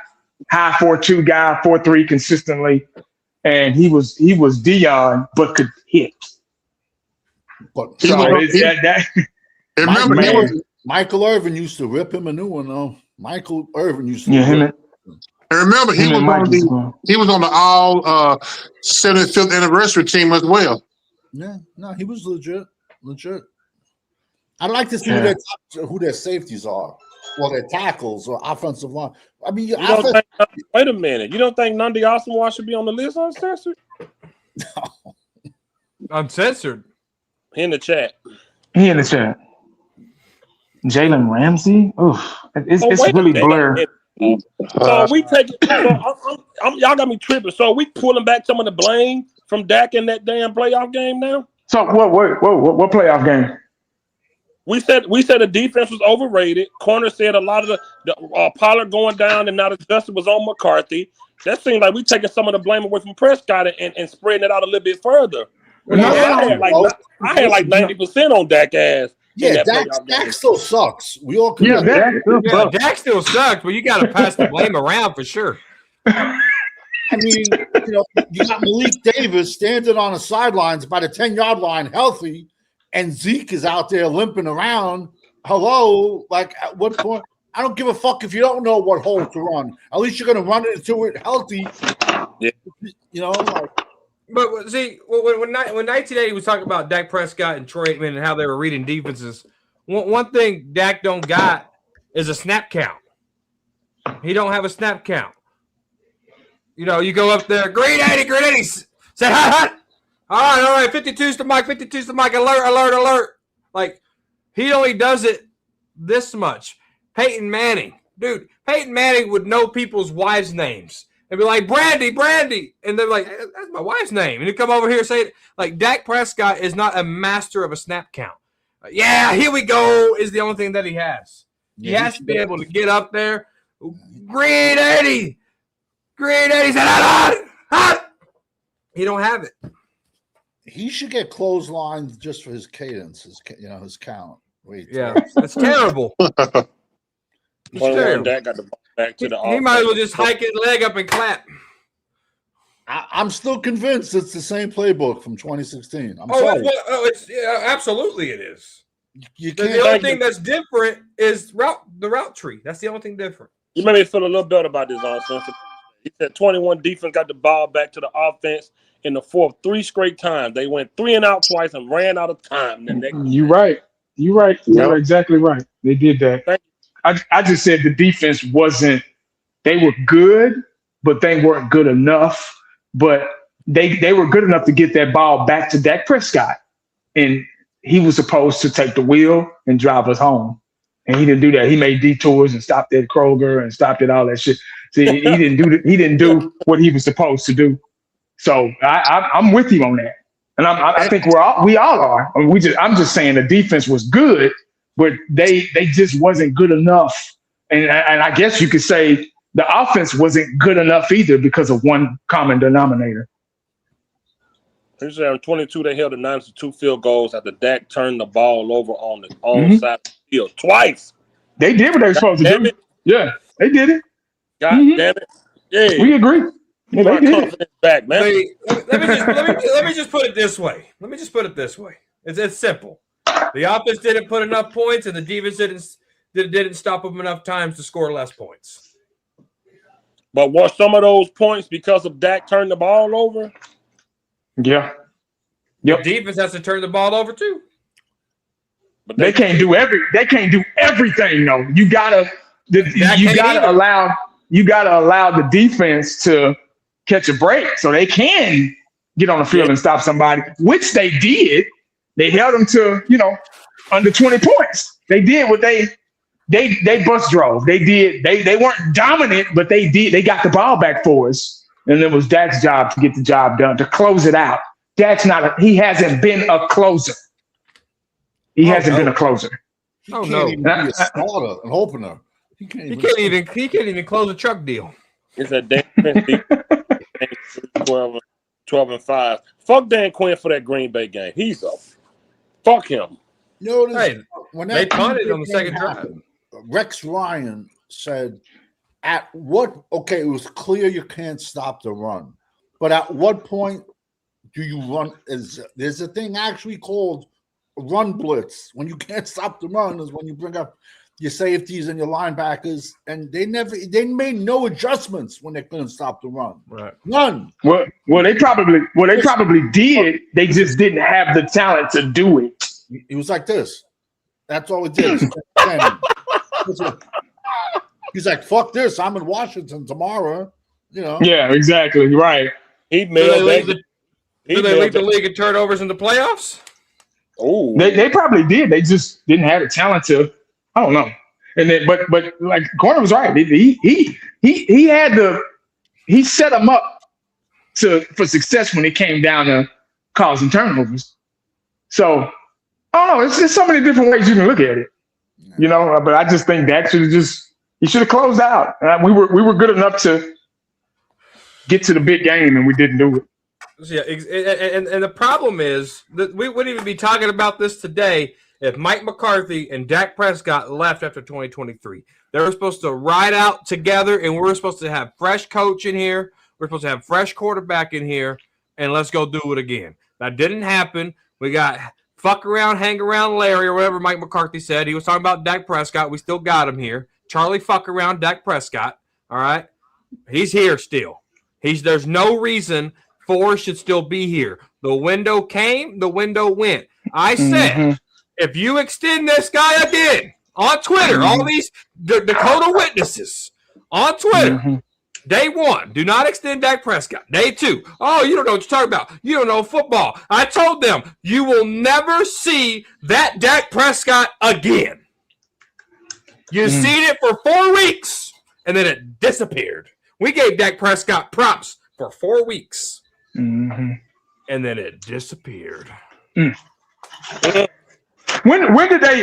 high 4-2 guy, 4-3 consistently. And he was Deion, but could hit. Michael Irvin used to rip him a new one though. Michael Irvin used to. And remember, he was on the all 75th anniversary team as well. Yeah, no, he was legit. I'd like to see who their safeties are, or their tackles, or offensive line. I mean, wait a minute. You don't think Nnamdi Asomugha should be on the list uncensored? Uncensored. He in the chat. He in the chat. Jalen Ramsey. Oof, it's wait a really minute. blurred. So we take it. Y'all got me tripping. So we pulling back some of the blame from Dak in that damn playoff game now. So what playoff game? We said the defense was overrated. Corner said a lot of the Pollard going down and now the justice was on McCarthy. That seemed like we taking some of the blame away from Prescott and spreading it out a little bit further. I had like 90% on Dak ass. Yeah, Dak still sucks. We all can. Dak still sucks, but you got to pass the blame around for sure. I mean, you got Malik Davis standing on the sidelines by the 10-yard line, healthy, and Zeke is out there limping around. Hello, like at what point? I don't give a fuck if you don't know what hole to run. At least you're going to run into it healthy. Yeah. But see, when 1980 was talking about Dak Prescott and Troy Aikman and how they were reading defenses, one thing Dak don't got is a snap count. He don't have a snap count. You go up there, green 80, say hot. All right, 52's the mic, alert. Like, he only does it this much. Peyton Manning would know people's wives' names. And be like, Brandy. And they're like, that's my wife's name. And you come over here and say it. Like, Dak Prescott is not a master of a snap count. Yeah, here we go is the only thing that he has. He has to be able to get up there. Green 80. Said, hot. He don't have it. He should get clotheslined just for his cadence, his count. That's terrible. It's terrible. Dak got the ball back to the he might as well just hike his leg up and clap. I'm still convinced it's the same playbook from 2016. I'm sorry. Absolutely it is. The only thing that's different is the route tree. That's the only thing different. You made me feel a little better about this, Austin. He said 21 defense got the ball back to the offense in the fourth 3 straight times. They went 3 and out twice and ran out of time. You're right. You're exactly right. They did that. I just said the defense wasn't – they were good, but they weren't good enough. But they were good enough to get that ball back to Dak Prescott. And he was supposed to take the wheel and drive us home. And he didn't do that. He made detours and stopped at Kroger and stopped at all that shit. See, he didn't do what he was supposed to do. So I'm with you on that. And I think we all are. I mean, I'm just saying the defense was good, but they just wasn't good enough. And I guess you could say the offense wasn't good enough either because of one common denominator. He said on 22 they held the Niners to 2 field goals after Dak turned the ball over on the own side of the field twice. They did what they were supposed to do. Yeah, they did it. God damn it. Yeah. We agree. Yeah, they did it. Back, man. Let me just put it this way. It's simple. The offense didn't put enough points, and the defense didn't stop them enough times to score less points. But were some of those points because of Dak turning the ball over? Yeah. Yep. The defense has to turn the ball over too. But they can't do everything though. You gotta allow the defense to catch a break so they can get on the field and stop somebody, which they did. They held them to, under 20 points. They did what they bus drove. They did. They weren't dominant, but they did. They got the ball back for us. And it was Dak's job to get the job done, to close it out. Dak's he hasn't been a closer. He hasn't been a closer. He can't even be a starter, an opener. He can't even close a truck deal. It's a Dan 12-5. Fuck Dan Quinn for that Green Bay game. He's up. Fuck him. When they punted on the second drive. Rex Ryan said, it was clear you can't stop the run. But at what point do you run? There's a thing actually called run blitz. When you can't stop the run is when you bring up your safeties and your linebackers, and they made no adjustments when they couldn't stop the run. Right. None. Well, they probably did. They just didn't have the talent to do it. He was like this. That's all he did. He's like, fuck this. I'm in Washington tomorrow. Yeah, exactly. Right. He made Do they lead the league in turnovers in the playoffs? Oh, They probably did. They just didn't have the talent to. I don't know. And then, but like Corner was right. He had the. He set them up for success when it came down to causing turnovers. So I don't know. It's just so many different ways you can look at it. You know, but I just think Dak should have he should have closed out. We were good enough to get to the big game, and we didn't do it. Yeah, and the problem is that we wouldn't even be talking about this today if Mike McCarthy and Dak Prescott left after 2023. They were supposed to ride out together, and we're supposed to have fresh coach in here. We're supposed to have fresh quarterback in here, and let's go do it again. That didn't happen. We got fuck around, hang around Larry, or whatever Mike McCarthy said. He was talking about Dak Prescott. We still got him here. Charlie fuck around Dak Prescott. All right? He's here still. There's no reason Four should still be here. The window came, the window went. I said, if you extend this guy again on Twitter, all these Dakota witnesses on Twitter, day one, do not extend Dak Prescott. Day two, oh, you don't know what you're talking about. You don't know football. I told them, you will never see that Dak Prescott again. You've seen it for 4 weeks, and then it disappeared. We gave Dak Prescott props for 4 weeks. And then it disappeared. When did they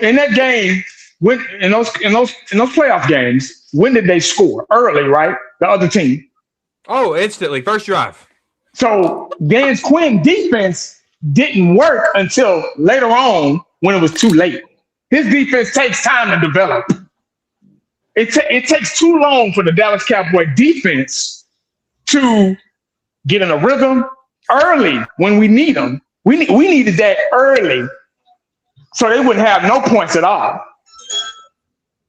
in that game, when in those playoff games, when did they score? Early, right? The other team. Oh, instantly, first drive. So Dan Quinn defense didn't work until later on when it was too late. His defense takes time to develop. It takes too long for the Dallas Cowboy defense to get in a rhythm early when we need them. We needed that early so they wouldn't have no points at all.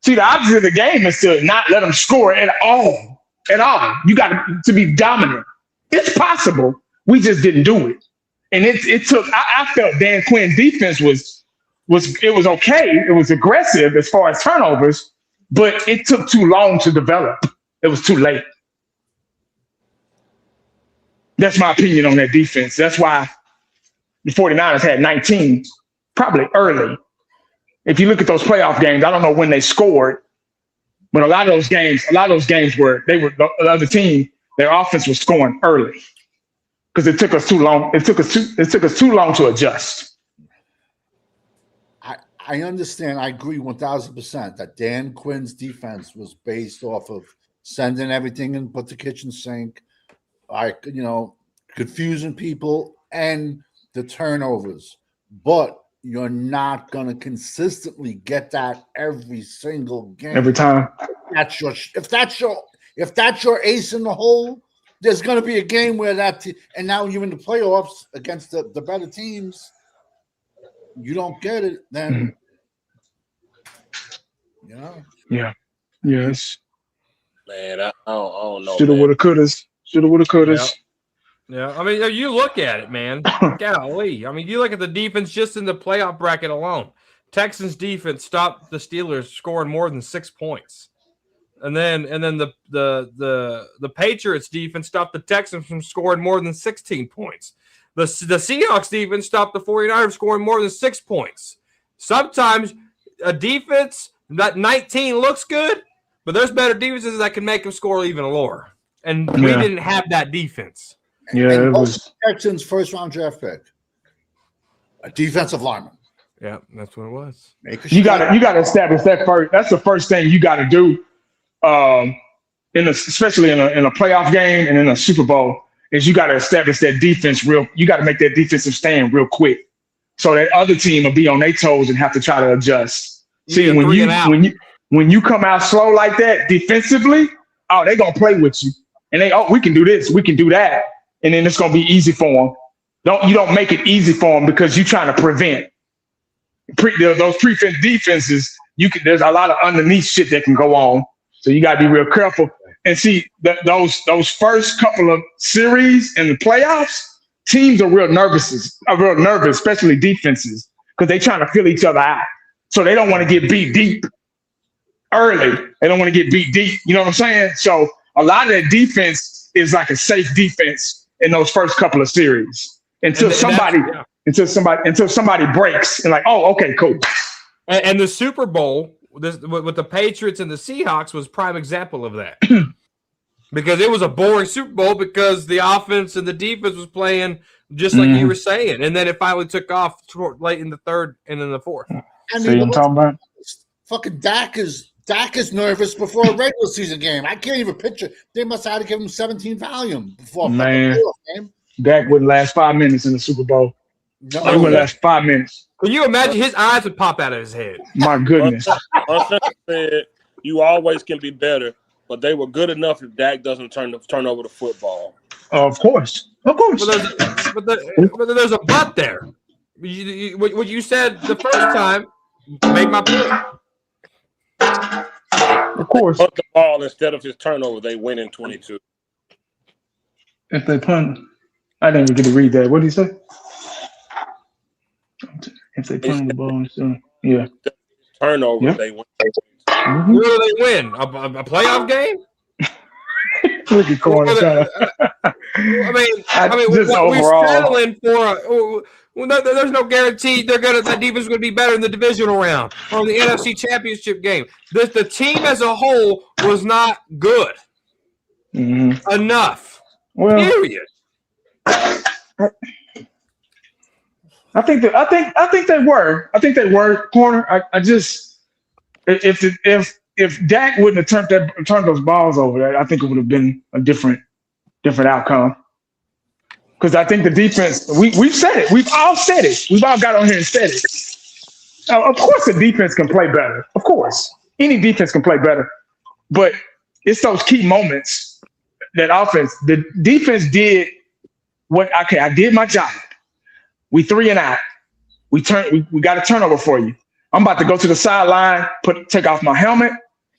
See, the opposite of the game is to not let them score at all. At all. You got to be dominant. It's possible. We just didn't do it. And it took, I felt Dan Quinn's defense was okay. It was aggressive as far as turnovers, but it took too long to develop. It was too late. That's my opinion on that defense. That's why the 49ers had 19, probably early. If you look at those playoff games, I don't know when they scored, but a lot of those games were the other team, their offense was scoring early because it took us too long. It took us too long to adjust. I understand. I agree 1,000% that Dan Quinn's defense was based off of sending everything in but the kitchen sink, confusing people and the turnovers. But you're not going to consistently get that every single game. Every time. If that's your ace in the hole, there's going to be a game where and now you're in the playoffs against the better teams. You don't get it, then Yeah. Yes. man, I don't know. Shoulda, woulda, couldas. Shoulda, woulda, couldas. Yeah, I mean, you look at it, man. Golly. I mean, you look at the defense just in the playoff bracket alone. Texans defense stopped the Steelers scoring more than 6 points. And then the Patriots defense stopped the Texans from scoring more than 16 points. The Seahawks defense stopped the 49ers from scoring more than 6 points. Sometimes a defense that 19 looks good, but there's better defenses that can make them score even lower. And we didn't have that defense. Yeah, and it was Texans first round draft pick, a defensive lineman. Yeah, that's what it was. You got to establish that first. That's the first thing you got to do, especially in a playoff game and in a Super Bowl, is you got to establish that defense you got to make that defensive stand real quick, so that other team will be on their toes and have to try to adjust. See, when you come out slow like that defensively, they're gonna play with you, and we can do this, we can do that. And then it's gonna be easy for them. You don't make it easy for them because you're trying to prevent those prevent defenses. There's a lot of underneath shit that can go on, so you gotta be real careful. And see those first couple of series in the playoffs, teams are real nervous, especially defenses, because they're trying to fill each other out. So they don't want to get beat deep early. They don't want to get beat deep. You know what I'm saying? So a lot of that defense is like a safe defense in those first couple of series until somebody until somebody breaks and like, oh, okay, cool. And the Super Bowl with the Patriots and the Seahawks was prime example of that. Because it was a boring Super Bowl because the offense and the defense was playing just like you were saying. And then it finally took off late in the third and in the fourth. I See what I'm talking about? Fucking Dak is nervous before a regular season game. I can't even picture. They must have had to give him 17 Valium before Man. a game. Dak wouldn't last 5 minutes in the Super Bowl. No, He wouldn't last 5 minutes. Can you imagine his eyes would pop out of his head? My goodness. Arsenal said you always can be better, but they were good enough if Dak doesn't turn over the football. Of course. But there's a but there. What you said the first time make my point. Of course. Put the ball instead of his turnover, they win in 22. If they punt, I didn't even get to read that. What did he say? If they punt the ball, so yeah. Turnover, Yeah. they win. Mm-hmm. Who do they win? A playoff game? Look at corner. I mean, Just we're overall. settling for there's no guarantee that defense is going to be better in the divisional round or in the NFC Championship game. The team as a whole was not good enough. Well, Period. I think they were. I think they were corner. I just if Dak wouldn't have turned those balls over, I think it would have been a different outcome. Because I think the defense, we've said it. We've all said it. We've all got on here and said it. Of course, the defense can play better. Of course, any defense can play better. But it's those key moments that the defense did I did my job. We 3 and out. We got a turnover for you. I'm about to go to the sideline, take off my helmet,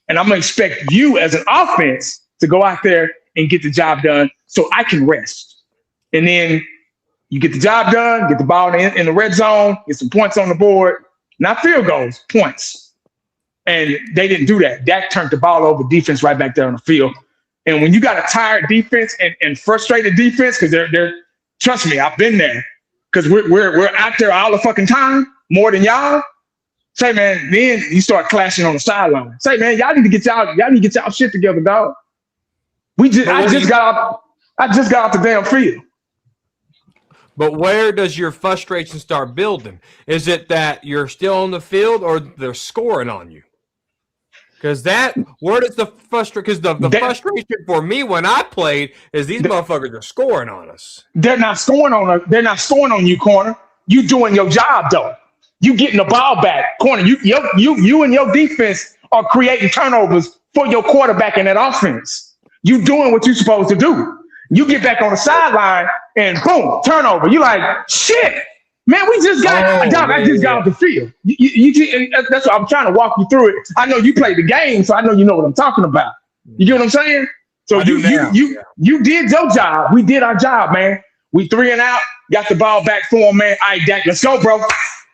and I'm gonna expect you as an offense to go out there and get the job done so I can rest. And then you get the job done, get the ball in the red zone, get some points on the board, not field goals, points. And they didn't do that. Dak turned the ball over, defense right back there on the field. And when you got a tired defense and frustrated defense, because they're trust me, I've been there. Because we're out there all the fucking time, more than y'all. Say, man, then you start clashing on the sideline. Say, man, y'all need to get y'all shit together, dog. I just got off the damn field. But where does your frustration start building? Is it that you're still on the field or they're scoring on you? Because where does the frustration? Because the frustration for me when I played is these motherfuckers are scoring on us. They're not scoring on us. They're not scoring on you, corner. You doing your job though. You getting the ball back, corner. You and your defense are creating turnovers for your quarterback in that offense. You doing what you're supposed to do. You get back on the sideline and boom, turnover. You like shit, man. We just got. I just got off the field. That's what I'm trying to walk you through it. I know you played the game, so I know you know what I'm talking about. You get what I'm saying? So you did your job. We did our job, man. We 3 and out. Got the ball back for him, man. All right, Dak, let's go, bro.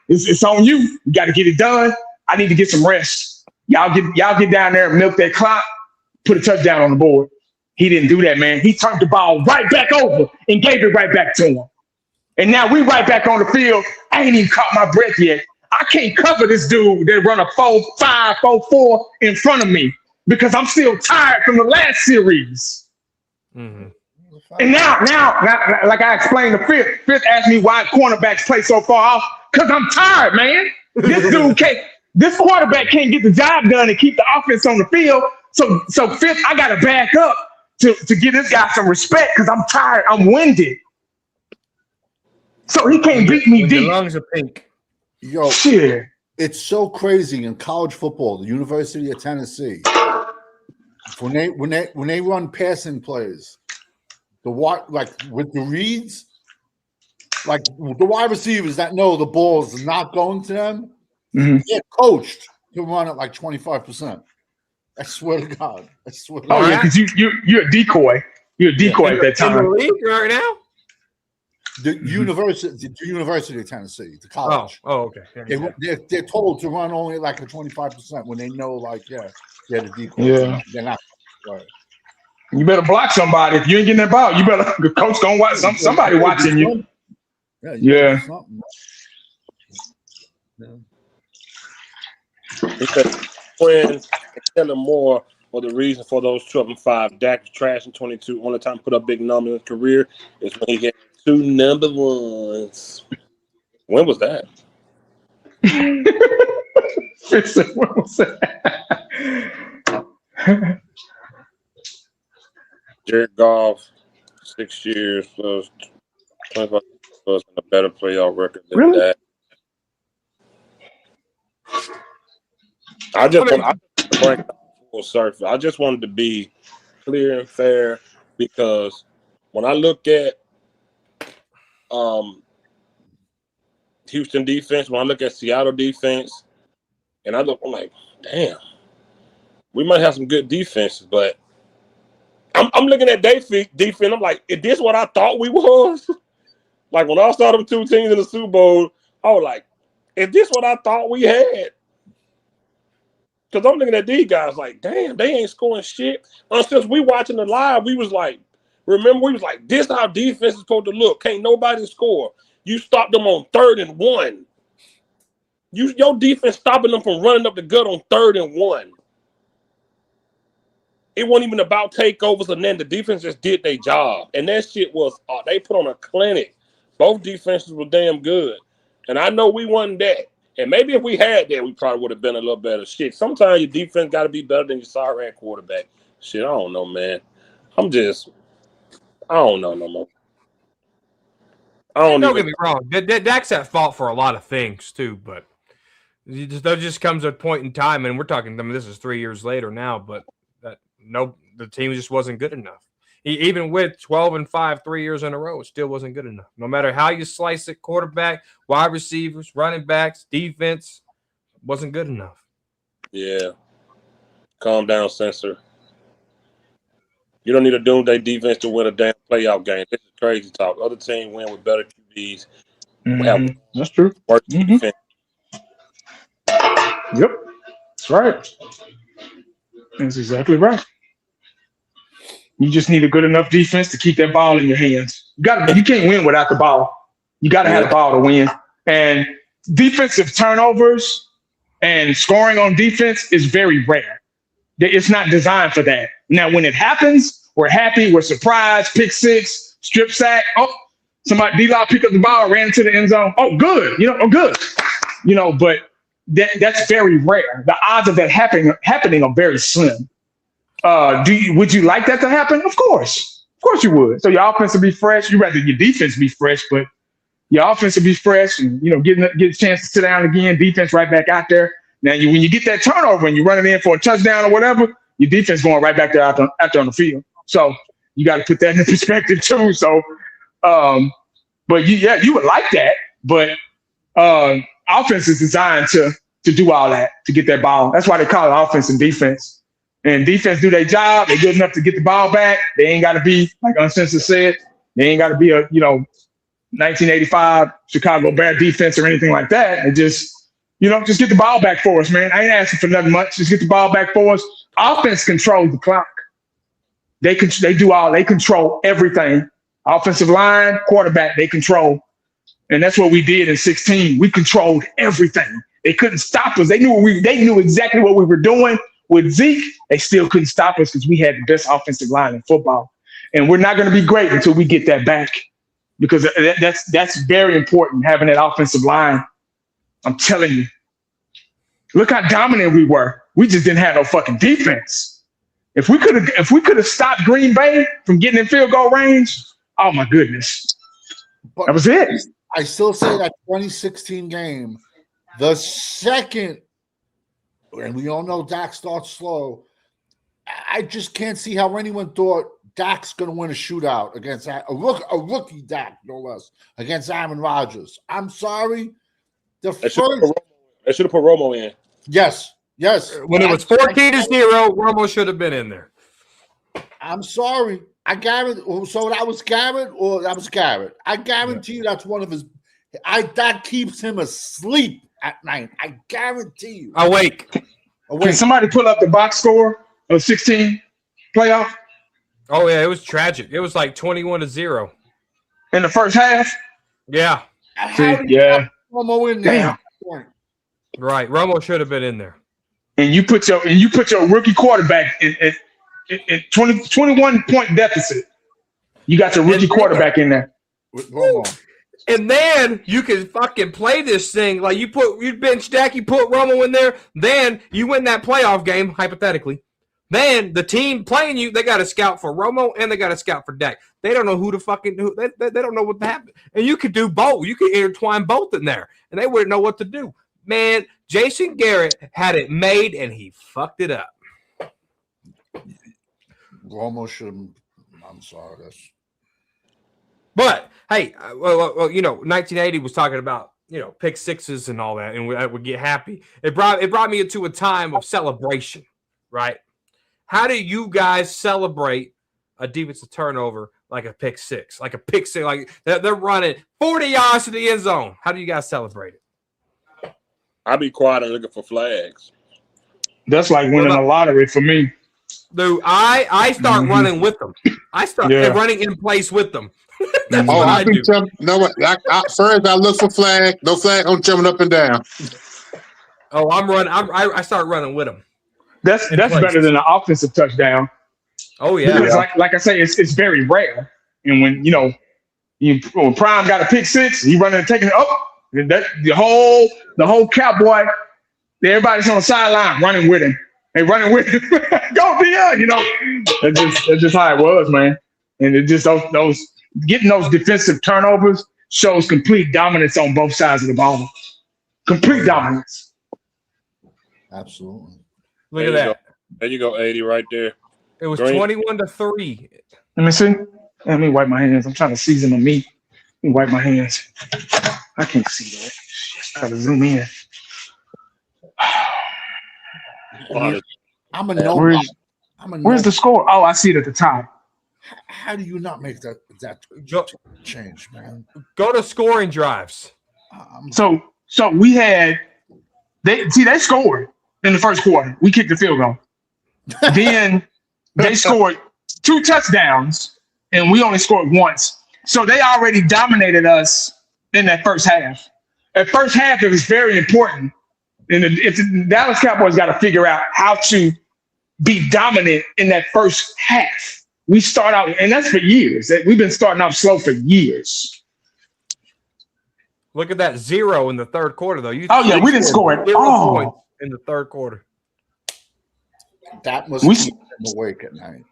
It's on you. You got to get it done. I need to get some rest. Y'all get down there and milk that clock. Put a touchdown on the board. He didn't do that, man. He turned the ball right back over and gave it right back to him. And now we right back on the field. I ain't even caught my breath yet. I can't cover this dude that run a 4-5, 4-4 in front of me because I'm still tired from the last series. Mm-hmm. And now, like I explained to Fifth asked me why cornerbacks play so far off. Because I'm tired, man. This quarterback can't get the job done and keep the offense on the field. So Fifth, I got to back up to give this guy some respect because I'm tired. I'm winded. So he can't beat me deep. Your lungs are pink. Yo, shit. It's so crazy in college football, the University of Tennessee, when they run passing plays, with the reads, like the wide receivers that know the ball's not going to them, they're coached to run at like 25%. I swear to God. Oh yeah, because you're a decoy. You're a decoy at that time. In the league right now? The University of Tennessee, the college. Oh, okay. They're told to run only like a 25% when they know, like, they're the decoy. Yeah. They're not. Right. You better block somebody. If you ain't getting that ball, you better. The coach gonna watch somebody watching you. Yeah. Because when Kellen Moore was the reason for those 12 and 5. Dak was trash in 22. Only time put up big numbers in his career is when he had 2 number ones. When was that? When was that? Jared Goff, 6 years plus 25 plus and a better playoff record than Really? that. I just want to bring it full circle. I just wanted to be clear and fair because when I look at Houston defense, when I look at Seattle defense, and I'm like, damn, we might have some good defenses, but I'm looking at their defense. I'm like, is this what I thought we was? Like when I saw them 2 teams in the Super Bowl, I was like, is this what I thought we had? Because I'm looking at these guys like, damn, they ain't scoring shit. Since we watching the live, we was like, remember, we was like, this how defense is supposed to look. Can't nobody score. You stopped them on 3rd and 1. Your defense stopping them from running up the gut on 3rd and 1. It wasn't even about takeovers, and then the defense just did their job. And that shit was, they put on a clinic. Both defenses were damn good. And I know we won that. And maybe if we had that, we probably would have been a little better. Shit, sometimes your defense got to be better than your sorry quarterback. Shit, I don't know, man. I don't know no more. Don't get me wrong. Dak's at fault for a lot of things too, but there just comes a point in time, and we're talking. I mean, this is 3 years later now, but the team just wasn't good enough. Even with 12 and 5, 3 years in a row, it still wasn't good enough. No matter how you slice it, quarterback, wide receivers, running backs, defense, wasn't good enough. Yeah. Calm down, censor. You don't need a doomsday defense to win a damn playoff game. This is crazy talk. Other teams win with better QBs. Mm-hmm. That's true. Mm-hmm. Yep. That's right. That's exactly right. You just need a good enough defense to keep that ball in your hands. You can't win without the ball. You got to have the ball to win. And defensive turnovers and scoring on defense is very rare. It's not designed for that. Now, when it happens, we're happy, we're surprised, pick 6, strip sack. Oh, somebody D-Law pick up the ball, ran into the end zone. Oh, good. Good. But that's very rare. The odds of that happening are very slim. Would you like that to happen? Of course you would. So your offense would be fresh. You'd rather your defense be fresh, but your offense would be fresh and, get a chance to sit down again, defense right back out there. Now, when you get that turnover and you're running in for a touchdown or whatever, your defense going right back there out there on the field. So you got to put that in perspective too. So, but you would like that, but offense is designed to do all that, to get that ball. That's why they call it offense and defense. And defense do their job. They're good enough to get the ball back. They ain't got to be, like Uncensored said, they ain't got to be a 1985 Chicago Bear defense or anything like that. It just get the ball back for us, man. I ain't asking for nothing much. Just get the ball back for us. Offense controls the clock. They control everything. Offensive line, quarterback, they control. And that's what we did in 16. We controlled everything. They couldn't stop us. They knew exactly what we were doing. With Zeke, they still couldn't stop us because we had the best offensive line in football. And we're not going to be great until we get that back, because that's very important, having that offensive line. I'm telling you. Look how dominant we were. We just didn't have no fucking defense. If we could have stopped Green Bay from getting in field goal range, oh my goodness. But that was it. I still say that 2016 game, the second, and we all know Dak starts slow, I just can't see how anyone thought Dak's going to win a shootout against a rookie Dak, no less, against Aaron Rodgers. I'm sorry. They should have put Romo in. Yes. When it was 14-0, Romo should have been in there. I'm sorry. I guarantee. So that was Garrett, or that was Garrett. I guarantee you that's one of his. That keeps him asleep at night. I guarantee you. Awake. Can somebody pull up the box score of 16 playoff? Oh yeah, it was tragic. It was like 21-0 in the first half. Yeah. How do you yeah. have Romo in there? Right. Romo should have been in there. And you put your rookie quarterback in 21 point deficit. You got your rookie quarterback in there. With Romo. And then you can fucking play this thing like you bench Dak, you put Romo in there, then you win that playoff game, hypothetically. Then the team playing you, they got to scout for Romo and they got to scout for Dak. They don't know who to fucking do. They don't know what happened. And you could do both. You could intertwine both in there, and they wouldn't know what to do. Man, Jason Garrett had it made, and he fucked it up. Romo should. I'm sorry. But hey, well, 1980 was talking about pick sixes and all that, and I would get happy. It brought me into a time of celebration, right? How do you guys celebrate a defensive turnover like a pick six, like they're running 40 yards to the end zone? How do you guys celebrate it? I'll be quiet and looking for flags. That's like winning a lottery for me. Dude, I start running with them. I start running in place with them. That's what I do. First, I look for flag. No flag, I'm jumping up and down. Oh, I'm running. I start running with them. That's better than an offensive touchdown. Oh yeah. Because like I say, it's very rare. And when when Prime got a pick six, he running and taking it up. That the whole Cowboy, everybody's on the sideline running with him. They running with him. Go Dion, That's just how it was, man. And it just those getting those defensive turnovers shows complete dominance on both sides of the ball. Complete dominance. Absolutely. Look at that. There you go, 80 right there. It was Green. 21-3. Let me see. Let me wipe my hands. I'm trying to season the meat. Let me wipe my hands. I can't see that. I gotta zoom in. I'm a no. Where's the score? Oh, I see it at the top. How do you not make that change, man? Go to scoring drives. So we had they scored in the first quarter. We kicked the field goal. Then they scored 2 touchdowns and we only scored once. So they already dominated us in that first half. At first half, it was very important. And if the Dallas Cowboys got to figure out how to be dominant in that first half. We start out, and that's for years. We've been starting off slow for years. Look at that 0 in the third quarter, though. We didn't score it. 0 points in the third quarter. That must keep them awake at night.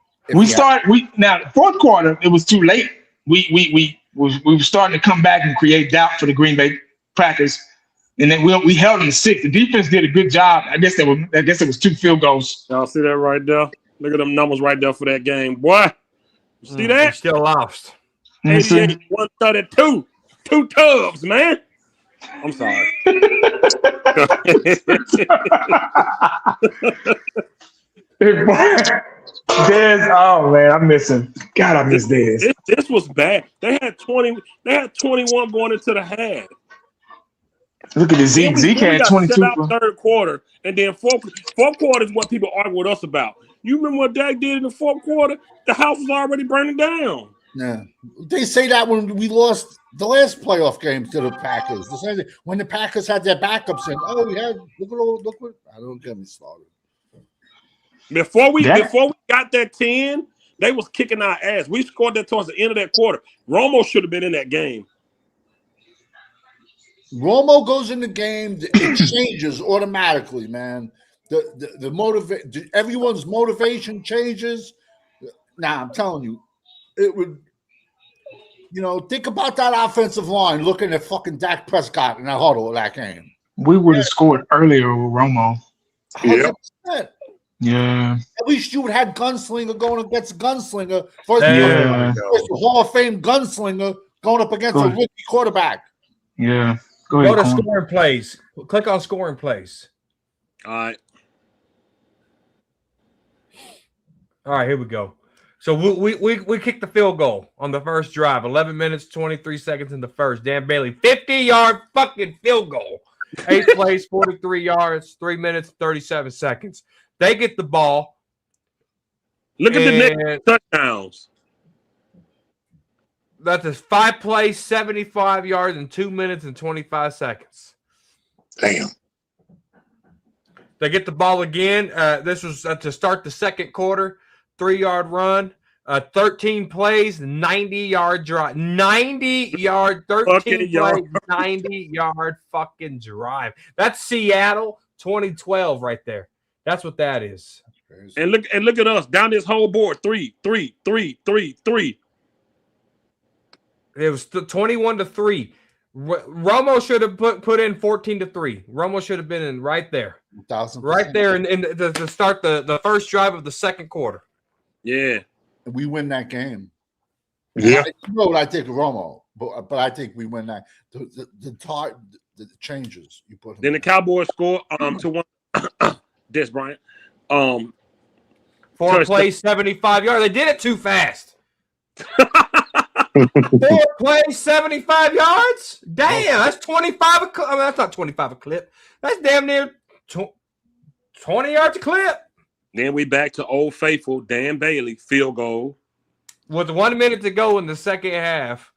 Now fourth quarter, it was too late. We were starting to come back and create doubt for the Green Bay Packers, and then we held them to 6. The defense did a good job. I guess it was 2 field goals. Y'all see that right there? Look at them numbers right there for that game, boy. You see that? Still lost. 88, 132. 2 tubs, man. I'm sorry. Dez, oh man, I miss him. God, I miss Dez. This was bad. They had 21 going into the half. Look at the Zeke. Zeke had 22. Third quarter, and then fourth quarter is what people argue with us about. You remember what Dak did in the fourth quarter? The house was already burning down. Yeah, they say that when we lost the last playoff game to the Packers. When the Packers had their backups in. Oh, we had look what I don't get me started. Before we got that 10, they was kicking our ass. We scored that towards the end of that quarter. Romo should have been in that game. Romo goes in the game, it changes automatically, man. Everyone's motivation changes. Now I'm telling you, it would. Think about that offensive line looking at fucking Dak Prescott in that huddle of that game. We would have scored earlier with Romo. 100%. Yeah. At least you would have had Gunslinger going against Gunslinger first Hall of Fame Gunslinger going up against a rookie quarterback. Yeah. Go ahead. Go to scoring plays. Click on scoring plays. All right. All right, here we go. So we kicked the field goal on the first drive. 11 minutes, 23 seconds in the first. Dan Bailey, 50-yard fucking field goal. 8 plays, 43 yards, 3 minutes, 37 seconds. They get the ball. Look at the next touchdowns. That's a 5 plays, 75 yards in 2 minutes and 25 seconds. Damn. They get the ball again. This was to start the second quarter. 3-yard run. 13 plays, 90-yard drive. 90-yard, 13 plays, 90-yard fucking drive. That's Seattle 2012 right there. That's what that is. And look at us down this whole board. 3, 3, 3, 3, 3. It was 21-3. Romo should have put in 14-3. Romo should have been in right there. 1,000%. Right there to start the first drive of the second quarter. Yeah. We win that game. Yeah. You know what I think of Romo, but I think we win that. The changes you put. Then the Cowboys score 2-1. Des Bryant. 4 touchdown. plays, 75 yards. They did it too fast. 4 plays, 75 yards? Damn, that's 25 a clip. I mean, that's not 25 a clip. That's damn near 20 yards a clip. Then we back to Old Faithful, Dan Bailey, field goal. With 1 minute to go in the second half,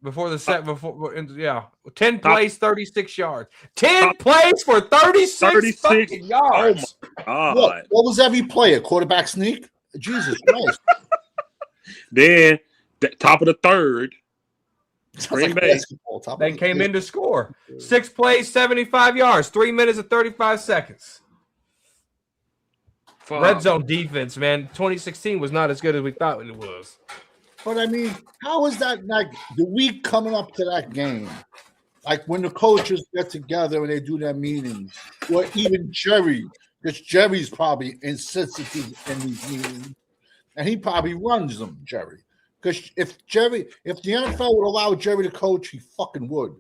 before 10 plays, 36 yards. 10 plays for 36 fucking yards. Oh my God. What was every play? A quarterback sneak? Jesus Christ. Then top of the third, Green Bay. They came in to score. 6 plays, 75 yards. 3 minutes and 35 seconds. Fuck. Red zone defense, man. 2016 was not as good as we thought it was. But I mean, how is that like the week coming up to that game? Like when the coaches get together and they do their meetings, or even Jerry, because Jerry's probably insensitive in these meetings, and he probably runs them, Jerry. Because if the NFL would allow Jerry to coach, he fucking would.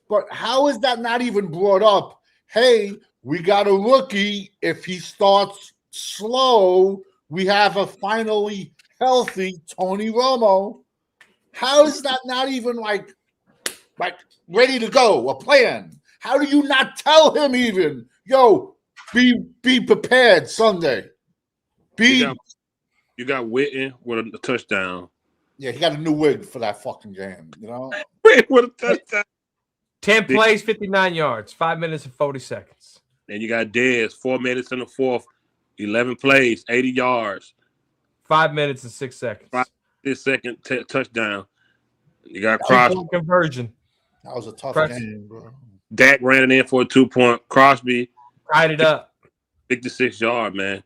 But how is that not even brought up? Hey, we got a rookie. If he starts slow, we have a finally healthy Tony Romo. How is that not even like ready to go? A plan? How do you not tell him even? Yo, be prepared Sunday. You got Witten with a touchdown. Yeah, he got a new wig for that fucking game. You know, With a touchdown. 10 plays, 59 yards. 5 minutes and 40 seconds. And you got Dez, 4 minutes in the fourth, 11 plays, 80 yards. 5 minutes and 6 seconds. This second touchdown. You got Crosby. 2-point conversion. that was a tough Press. game, bro. Dak ran it in for a 2-point. Crosby, Tied it up. 56-yard, man.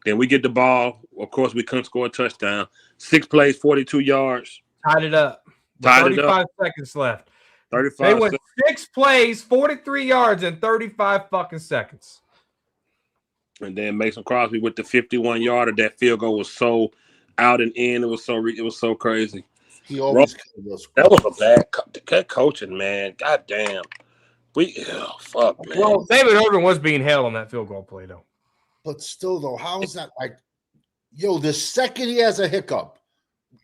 Then we get the ball. Of course, we couldn't score a touchdown. 6 plays, 42 yards. Tied it up. Tied it 35 seconds left. 35 They went seconds. 6 plays, 43 yards in 35 fucking seconds. And then Mason Crosby with the 51-yarder. That field goal was so out and in. It was so crazy. He always killed us. That was a bad coaching, man. God damn. Fuck, man. Well, David Irvin was being held on that field goal play, though. But still, though, how is that like? Yo, the second he has a hiccup,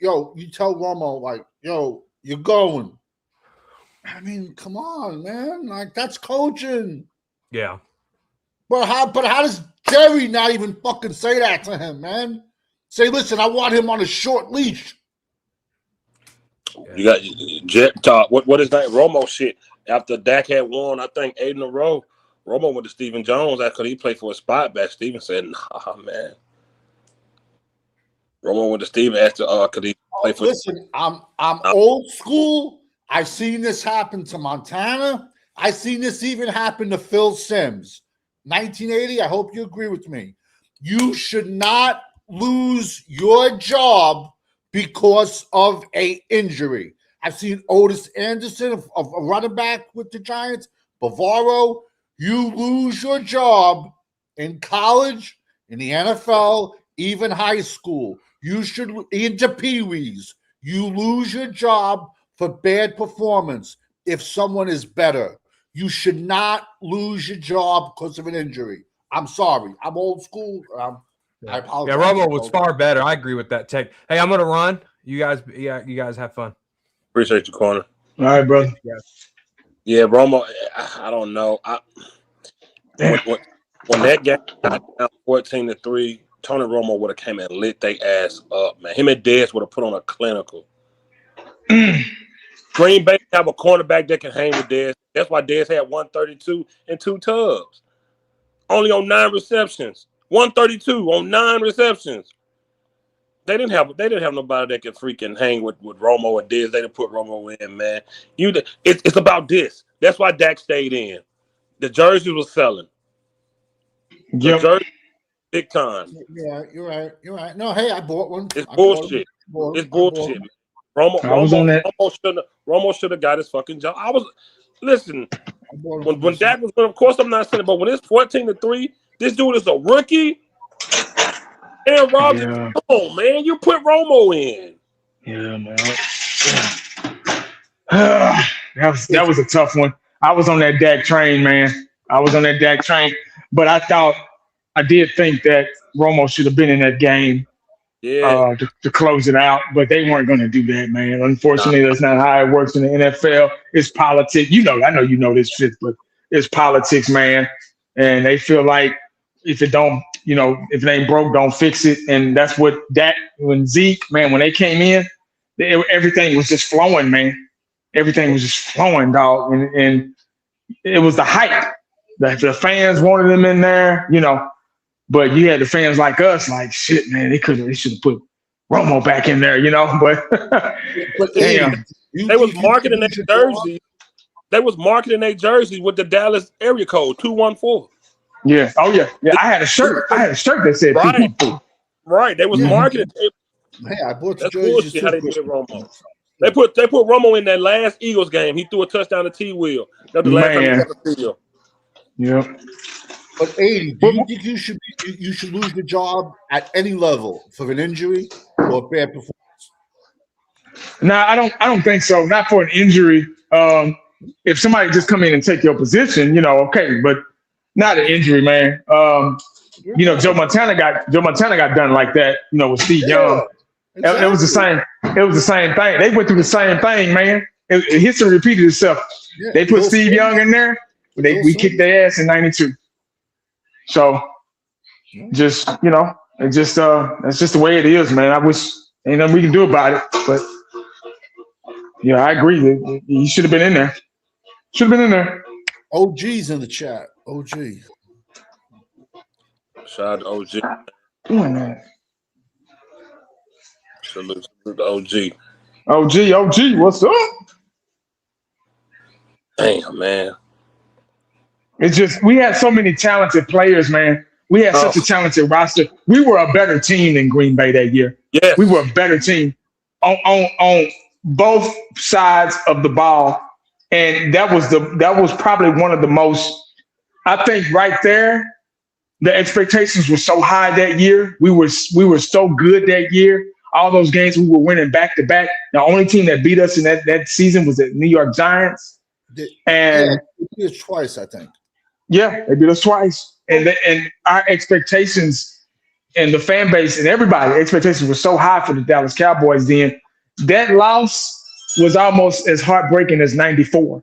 yo, you tell Romo like, yo, you're going. I mean, come on, man. Like that's coaching. Yeah. But how does Jerry not even fucking say that to him, man? Say, listen, I want him on a short leash. You got Jet Talk. What is that? Romo shit. After Dak had won, I think 8 in a row, Romo went to Stephen Jones after he played for a spot back. Stephen said, nah, man. Romo went to Stephen after could he play for Listen, I'm old school. I've seen this happen to Montana. I've seen this even happen to Phil Simms. 1980, I hope you agree with me. You should not lose your job because of an injury. I've seen Otis Anderson, a running back with the Giants, Bavaro. You lose your job in college, in the NFL, even high school. You should, into Pee-wees, you lose your job for bad performance if someone is better. You should not lose your job because of an injury. I'm sorry. I'm old school. I apologize. Yeah, Romo was far better. I agree with that take. Hey, I'm gonna run. You guys have fun. Appreciate you, Corner. All right, brother. Yeah, Romo, I don't know. When that game got down 14-3, Tony Romo would have came and lit their ass up, man. Him and Dez would have put on a clinical. Green Bay have a cornerback that can hang with Dez. That's why Dez had 132 and 2 tubs. Only on 9 receptions. 132 on 9 receptions. They didn't have nobody that could freaking hang with Romo and Dez. They didn't put Romo in, man. It's about this. That's why Dak stayed in. The jersey was selling. The jersey, big time. Yeah, you're right. You're right. No, hey, I bought one. It's bullshit. It's bullshit. Romo should have got his fucking job. Listen. When Dak was, of course, I'm not saying it, but when it's 14-3, this dude is a rookie. Aaron Rodgers, come on, man. You put Romo in. Yeah, man. that was a tough one. I was on that Dak train, man. But I did think that Romo should have been in that game to close it out. But they weren't going to do that, man. Unfortunately, that's not how it works in the NFL. It's politics. I know you know this shit, but it's politics, man. And they feel like if it ain't broke, don't fix it. And that's what when Zeke, man, when they came in, everything was just flowing, man. Everything was just flowing, dog. And it was the hype. The fans wanted them in there, but you had the fans like us, like, shit, man, they should have put Romo back in there, but damn. They was marketing their jerseys. They was marketing their jerseys with the Dallas area code 214. Yeah. Oh yeah. Yeah. I had a shirt that said right. They was marketing. Hey, I bought the That's jerseys. bullshit how they did Romo. They put Romo in that last Eagles game. He threw a touchdown to T. Will. That's the last time he got the field. Yeah. But 80, do you think you should lose the job at any level for an injury or a bad performance? No, I don't think so. Not for an injury. If somebody just come in and take your position, okay, but not an injury, man. Joe Montana got done like that, with Steve Young. Exactly. It was the same. It was the same thing. They went through the same thing, man. History repeated itself. Yeah, they put Steve Young in there. We kicked their ass in '92. So, just that's just the way it is, man. I wish ain't nothing we can do about it, but yeah, I agree. He should have been in there. Should have been in there. OG's in the chat. OG. Shout out to OG. Doing that. Salute to OG. OG, what's up? Damn, man. It's just we had so many talented players, man. We had such a talented roster. We were a better team than Green Bay that year. Yes. We were a better team on both sides of the ball. And that was probably one of the most, I think right there, the expectations were so high that year. We were so good that year. All those games we were winning back to back. The only team that beat us in that season was the New York Giants. They beat us twice, I think. Yeah, they beat us twice. And our expectations and the fan base and everybody, expectations were so high for the Dallas Cowboys then. That loss was almost as heartbreaking as '94.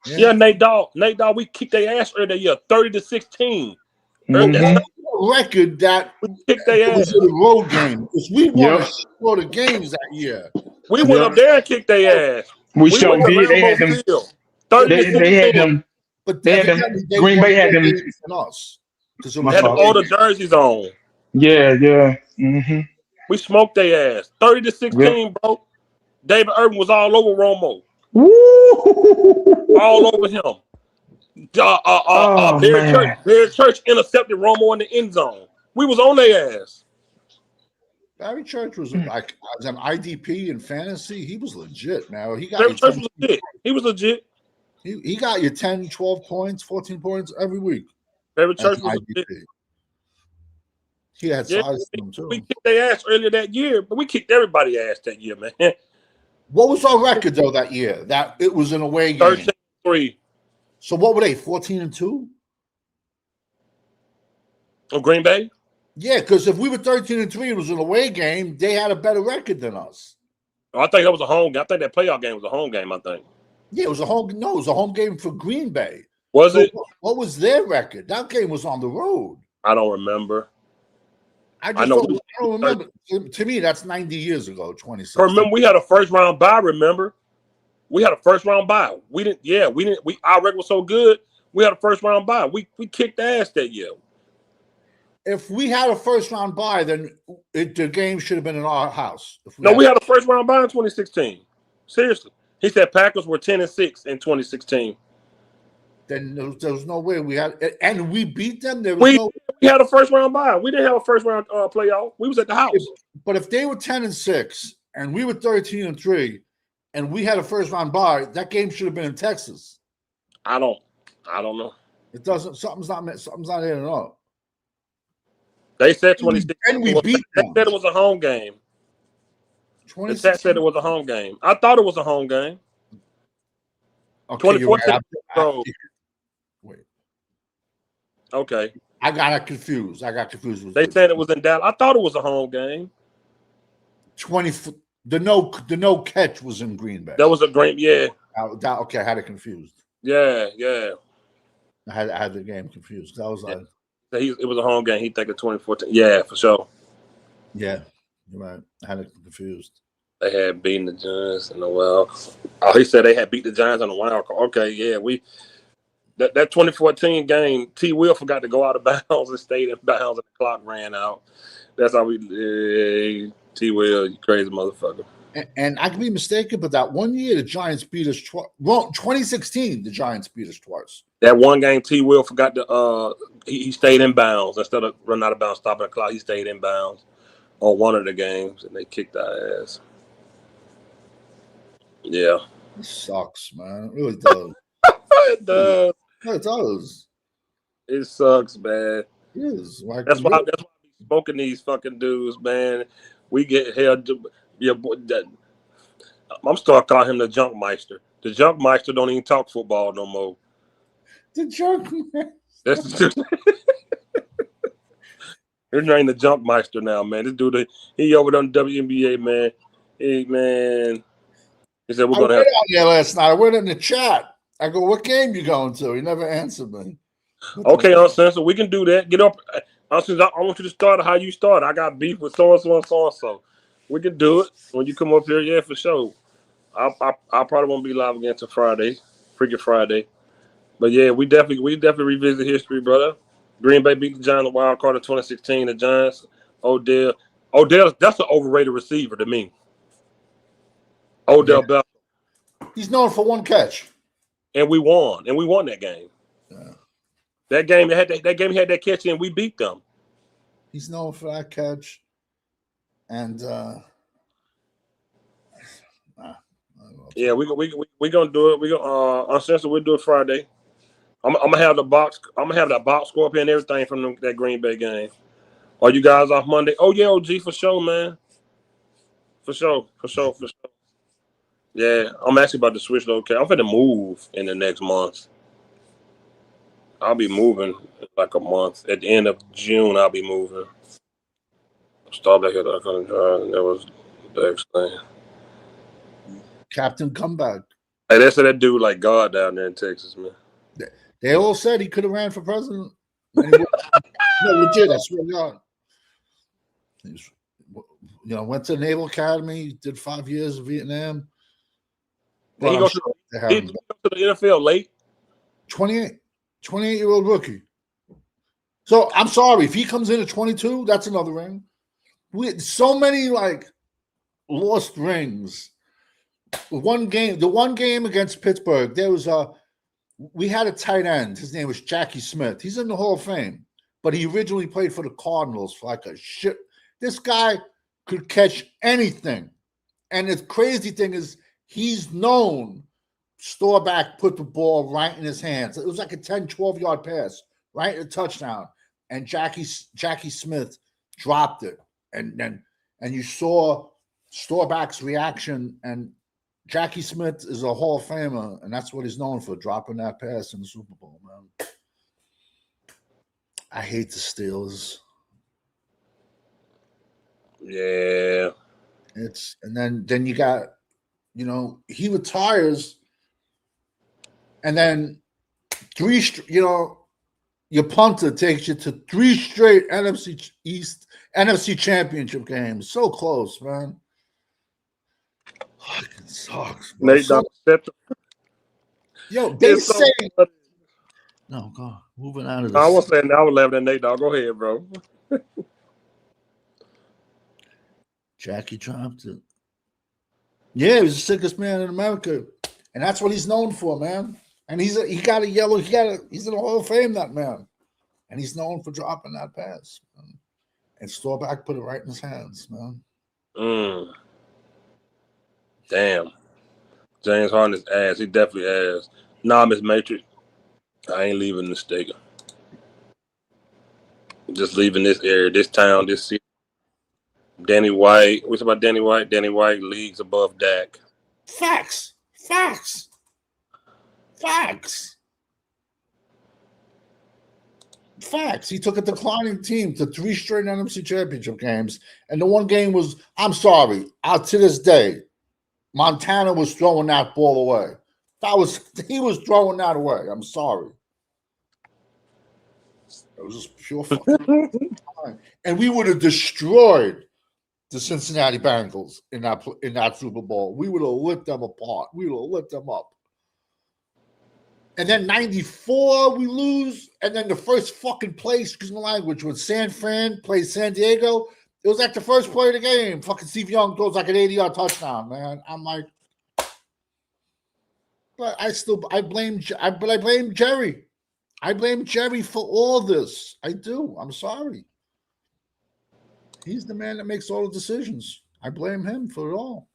Yeah, Nate Dogg, we kicked their ass earlier that year, 30-16. Record that we kicked their ass. Was a road game. Because we won all the games that year. We went up there and kicked their ass. We showed they had them. They had them. But they had them. Green Bay had them. Us. They had all the jerseys on. Yeah. Mm-hmm. We smoked their ass. 30-16, bro. David Irvin was all over Romo. Woo! All over him. Barry Church intercepted Romo in the end zone. We was on their ass. Barry Church was like as an IDP in fantasy. He was legit, man. Barry Church was legit. He was legit. He got you 10, 12 points, 14 points every week. Barry Church was legit. He had size to him too. We kicked their ass earlier that year, but we kicked everybody's ass that year, man. What was our record though that year? That it was an away game. 13-3. So what were they? 14-2? Oh, Green Bay? Yeah, because if we were 13-3, it was an away game. They had a better record than us. Oh, I think that was a home game. I think that playoff game was a home game. I think. Yeah, it was a home. No, it was a home game for Green Bay. Was it? What was their record? That game was on the road. I don't remember. I I know. don't remember. To me, that's 90 years ago. 26. Remember, we had a first round bye. Remember, we had a first round bye. We didn't. Yeah, we didn't. Our record was so good. We had a first round bye. We kicked ass that year. If we had a first round bye, then the game should have been in our house. We had a first round bye in 2016. Seriously, he said Packers were 10-6 in 2016. Then there was no way we had, and we beat them. We had a first round bye. We didn't have a first round playoff. We was at the house. But if they were 10-6 and we were 13-3, and we had a first round bye, that game should have been in Texas. I don't know. It doesn't. Something's not adding up. They said 26. And we beat them. They said it was a home game. The chat said it was a home game. I thought it was a home game. Okay, 2014. Wait. Okay. I got confused. With they said it was in Dallas. I thought it was a home game. The no catch was in Green Bay. That was a great, yeah. Okay, I had it confused. Yeah. I had the game confused. That was like. It was a home game. He think of 2014. Yeah, for sure. Yeah, you're right. I had it confused. They had beaten the Giants in the wild. Oh, he said they had beat the Giants on the wild card. Okay, yeah, that 2014 game, T. Will forgot to go out of bounds and stayed in bounds, and the clock ran out. That's how T. Will, you crazy motherfucker. And I could be mistaken, but that one year the Giants beat us twice. Well, 2016, the Giants beat us twice. That one game, T. Will forgot to he stayed in bounds instead of running out of bounds, stopping the clock. He stayed in bounds on one of the games, and they kicked our ass. Yeah, it sucks, man. It really does. It does. It does. It sucks, man. It is. That's why I'm smoking these fucking dudes, man. We get held. I'm starting calling him the Junk Meister. The Junk Meister don't even talk football no more. The Junk Meister. His name the Junk Meister now, man. This dude, he over on WNBA, man. He said we're gonna have. On there last night. I went in the chat. I go, "What game you going to?" He never answered me. Okay, Uncensored, we can do that. Get up, Uncensored. I want you to start how you start. I got beef with so and so and so and so. We can do it when you come up here. Yeah, for sure. I probably won't be live again till Friday, freaking Friday. But yeah, we definitely revisit history, brother. Green Bay beat the Giants wild card in 2016. The Giants, Odell, that's an overrated receiver to me. Odell Beckham. He's known for one catch. And we won that game. Yeah. That game had that catch and we beat them. He's known for that catch. And yeah, we gonna do it. We gonna Uncensored, we'll do it Friday. I'm gonna have that box score up here and everything from that Green Bay game. Are you guys off Monday? Oh yeah, OG, for sure, man. For sure. Yeah, I'm actually about to switch location. I'm finna move in the next month. I'll be moving in like a month. At the end of June, I'll be moving. Start back at and that was the next thing. Captain Comeback. Hey, that's that dude like God down there in Texas, man. They all said he could have ran for president. No, legit, I swear to God. He was, went to the Naval Academy, did 5 years in Vietnam. He goes to the NFL late. 28-year-old rookie. So I'm sorry if he comes in at 22, that's another ring. We had so many lost rings. The one game against Pittsburgh, we had a tight end. His name was Jackie Smith. He's in the Hall of Fame, but he originally played for the Cardinals for like a shit. This guy could catch anything. And the crazy thing is he's known Staubach put the ball right in his hands. It was like a 10, 12-yard pass, right? A touchdown. And Jackie Smith dropped it. And you saw Staubach's reaction, and Jackie Smith is a Hall of Famer, and that's what he's known for, dropping that pass in the Super Bowl, man. I hate the Steelers. Yeah. And then you got, he retires, and then your punter takes you to 3 straight NFC Championship games. So close, man. Fucking sucks, bro. Nate Dogg set the Yo, they it's so say funny. no. God, moving out of I this. was saying I was laughing at Nate Dogg. Go ahead, bro. Jackie dropped it. Yeah, he was the sickest man in America, and that's what he's known for, man. And he's in the Hall of Fame, that man, and he's known for dropping that pass. Man. And Staubach put it right in his hands, man. Damn. James Harden is ass. He definitely ass. Nah, Miss Matrix. I ain't leaving this state. Just leaving this area, this town, this city. Danny White. What's about Danny White? Danny White leagues above Dak. Facts. He took a declining team to 3 straight NFC Championship games, and the one game was, I'm sorry, out to this day, Montana was throwing that ball away. He was throwing that away. I'm sorry. It was just pure fucking time. And we would have destroyed the Cincinnati Bengals in that Super Bowl. We would have lit them apart. We would have lit them up. And then 94, we lose. And then the first fucking play, excuse my language, when San Fran plays San Diego, it was like the first play of the game. Fucking Steve Young throws like an 80-yard touchdown, man. I'm like, but I blame Jerry. I blame Jerry for all this. I do. I'm sorry. He's the man that makes all the decisions. I blame him for it all.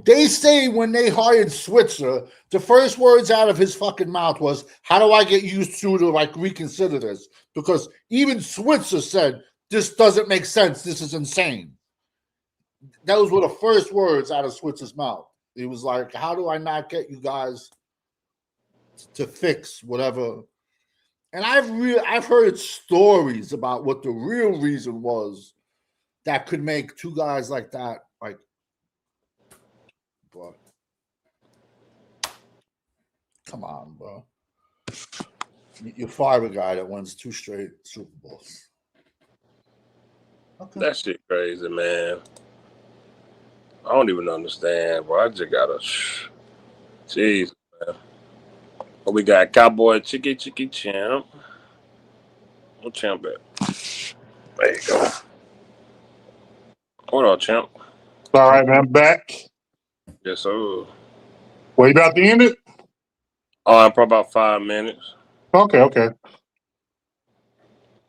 They say when they hired Switzer, the first words out of his fucking mouth was, how do I get used to reconsider this? Because even Switzer said, this doesn't make sense. This is insane. Those were the first words out of Switzer's mouth. He was like, how do I not get you guys to fix whatever? And I've heard stories about what the real reason was that could make two guys like that, but come on, bro. You fire a guy that wins 2 straight Super Bowls. Okay. That shit crazy, man. I don't even understand, bro. I just gotta. Jeez, man. But we got Cowboy Chicky Champ. What Champ at? There you go. What up, Champ? All right, man. I'm back. Yes, sir. Well, you about to end it? Oh, probably about 5 minutes. Okay.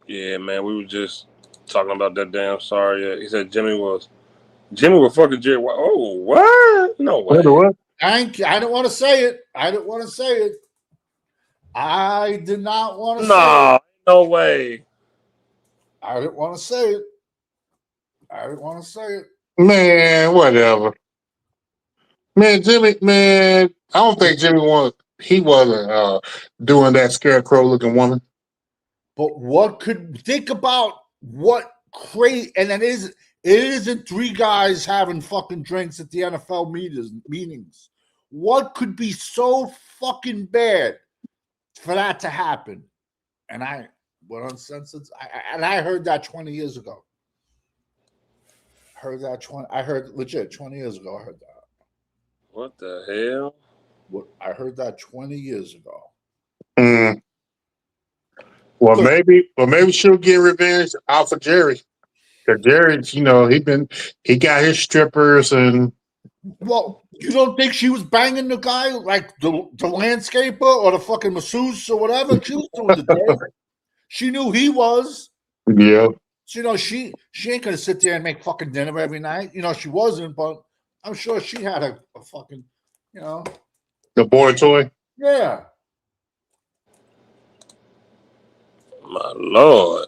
Yeah, man. We were just talking about that damn sorry. He said Jimmy was fucking Jerry White. Oh, what? No way. What? I didn't want to say it. I did not want to say it. I didn't want to say it. Man, whatever. Man, Jimmy, man, I don't think Jimmy wasn't doing that scarecrow looking woman. But think about what crazy, and it isn't 3 guys having fucking drinks at the NFL meetings. What could be so fucking bad for that to happen? And I heard that 20 years ago. I heard legit 20 years ago. I heard that. What the hell? I heard that 20 years ago. Mm. Well, maybe she'll get revenge off of Jerry. Because Jerry, he got his strippers and. Well, you don't think she was banging the guy like the landscaper or the fucking masseuse or whatever? She was doing the day. She knew he was. Yeah. So, she ain't gonna sit there and make fucking dinner every night. She wasn't, but I'm sure she had a fucking, The boy toy. Yeah. My Lord.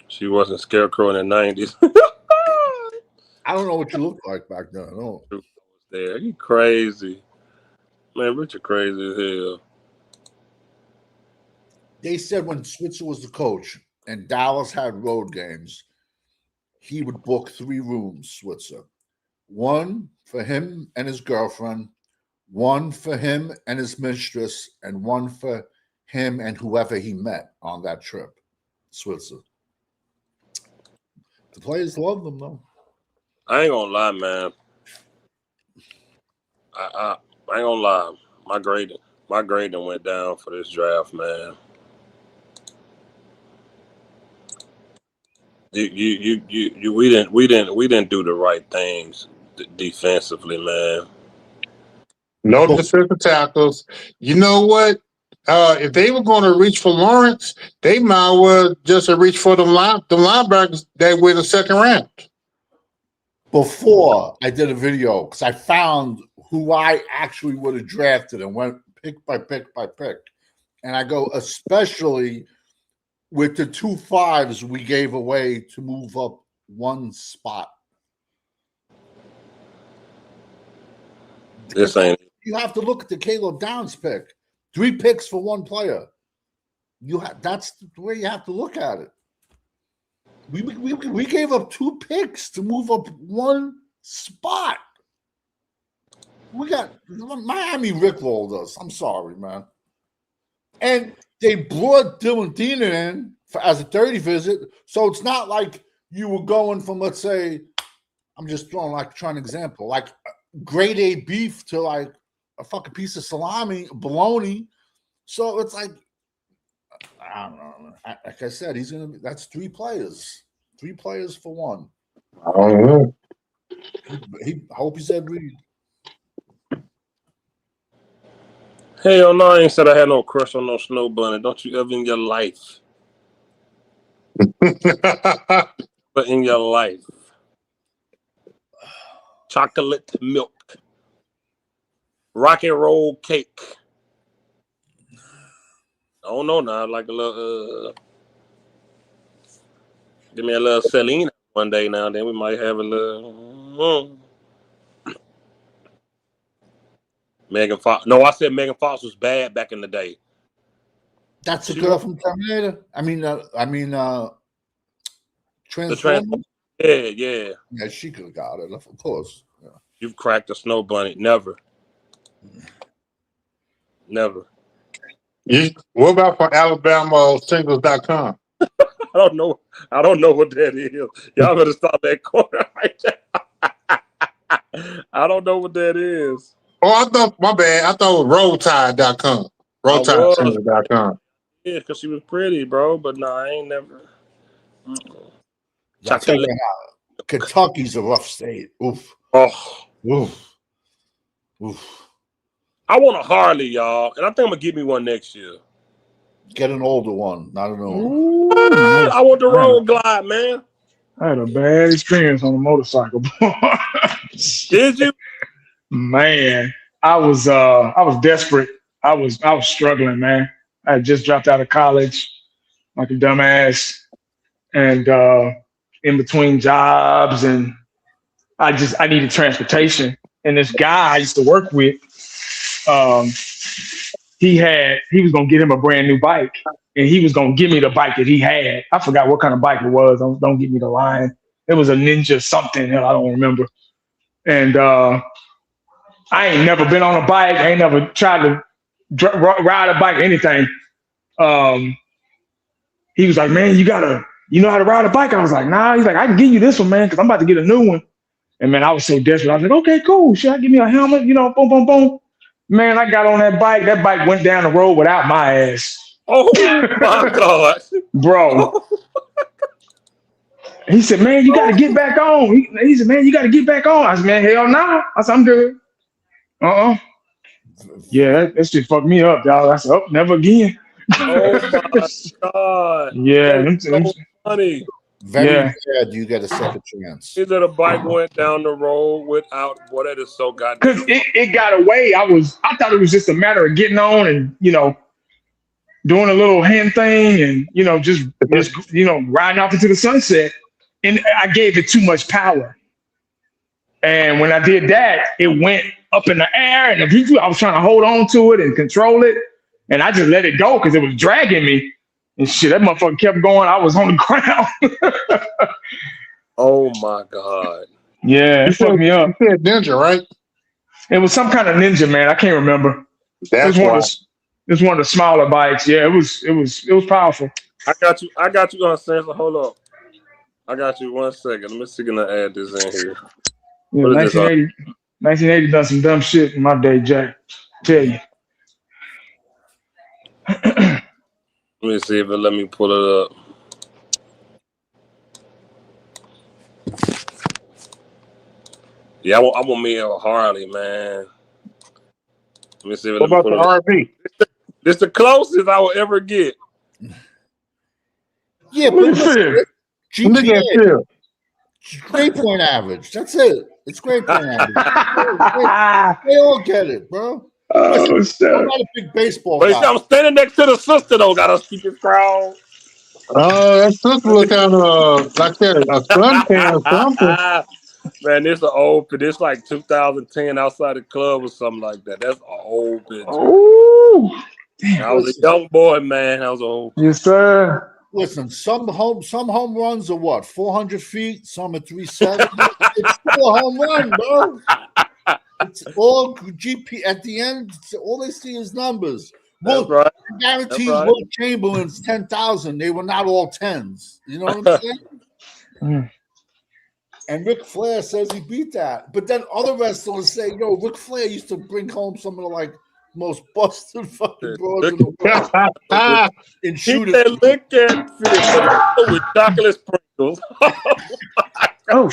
She wasn't Scarecrow in the 90s. I don't know what you looked like back then. No. There. You crazy. Man, Richard crazy as hell. They said when Switzer was the coach and Dallas had road games, he would book 3 rooms, Switzer. 1 for him and his girlfriend, 1 for him and his mistress, and 1 for him and whoever he met on that trip, Switzerland. The players love them though. I ain't gonna lie, man. I ain't gonna lie. My grading went down for this draft, man. We didn't do the right things defensively, man. No defensive tackles. You know what? If they were going to reach for Lawrence, they might well just reach for the linebackers that were in the second round. Before I did a video, because I found who I actually would have drafted and went pick by pick by pick. And I go, especially with the 2 5s we gave away to move up one spot. This ain't. You have to look at the Caleb Downs pick. 3 picks for one player. That's the way you have to look at it. We gave up 2 picks to move up one spot. We got Miami rickrolled us. I'm sorry, man. And they brought Dylan Diener in as a 30 visit, so it's not like you were going from, let's say, I'm just trying an example, like grade A beef to like a fucking piece of salami, bologna. So it's like, I don't know. Like I said, that's 3 players. 3 players for one. I don't know. I hope he said Reed. Hell no, I ain't said I had no crush on no Snow Bunny. Don't you ever in your life. But in your life. Chocolate milk. Rock and roll cake. I don't know now. Like a little give me a little Selena one day now. Then we might have a little Megan Fox. No, I said Megan Fox was bad back in the day. That's the girl from Terminator. Transformers. Yeah. Yeah, she could have got it, of course. Yeah. You've cracked a Snow Bunny. Never. What about from AlabamaSingles.com? I don't know what that is. Y'all better stop that corner right there. I don't know what that is. Oh, my bad. I thought it was RollTide.com. RollTideSingles.com. Yeah, because she was pretty, bro. But no, I ain't never. I'll tell you now, Kentucky's a rough state. Oof. Oh. Oof. I want a Harley, y'all. And I think I'm going to get me one next year. Get an older one, not an old one. Ooh, I want the Road Glide, man. I had a bad experience on a motorcycle. Did you? Man, I was desperate. I was struggling, man. I had just dropped out of college like a dumbass, and in between jobs, and I needed transportation. And this guy I used to work with, he was gonna get him a brand new bike, and he was gonna give me the bike that he had. I forgot what kind of bike it was. Don't give me the line. It was a Ninja something. I don't remember. And I ain't never been on a bike. I ain't never tried to ride a bike or anything. He was like, man, you know how to ride a bike? I was like, nah. He's like, I can give you this one, man, because I'm about to get a new one. And man, I was so desperate. I was like, okay, cool. Should I give me a helmet? Boom, boom, boom. Man, I got on that bike. That bike went down the road without my ass. Oh my God. Bro. He said, man, you got to get back on. He said, man, you got to get back on. I said, man, hell no. I said, I'm good. Yeah, that shit fucked me up, y'all. I said, oh, never again. Oh my God. Yeah. That's so funny. Very bad you get a second chance. Is that a bike went down the road without, boy, that is so goddamn. Because it got away. I thought it was just a matter of getting on and, doing a little hand thing and, just riding off into the sunset. And I gave it too much power. And when I did that, it went up in the air and I was trying to hold on to it and control it. And I just let it go because it was dragging me. And shit, that motherfucker kept going. I was on the ground. Oh my God. Yeah, it fucked me up. You said Ninja, right? It was some kind of Ninja, man. I can't remember. That's why. It's one of the smaller bikes. Yeah, it was powerful. I got you, Uncensored. Hold up. I got you 1 second. Let me see can I add this in here. Yeah, What is this? 1980 done some dumb shit in my day, Jack. Tell you. Let me see if it let me pull it up. Yeah, I want me a Harley, man. Let me see if it What let me about pull the it up. RV? This the closest I will ever get. Yeah, Look but at Phil. Look at GPA, Phil. grade point average. That's it. It's grade point average. They all get it, bro. Oh, I'm shit. not a big baseball But you guy. see, I'm standing next to the sister though. Gotta keep it crowned. Oh, that's supposed to look kind of like that, a suntan or something. Man, this an old. This like 2010 outside the club or something like that. That's an old picture. Oh, I was a young boy, man. I was old. yes, sir. Listen, some home runs are what 400 feet, some are 370. It's still a home run, bro. It's all GP at the end. All they see is numbers. That's Well, right. I guarantee you, That's right. Will Chamberlain's 10,000. They were not all tens. You know what I'm saying? Mm. And Ric Flair says he beat that. But then other wrestlers say, yo, Ric Flair used to bring home some of the like most busted fucking broads in the world and He shoot said, it. "Look at Phil with chocolate sprinkles." Oh,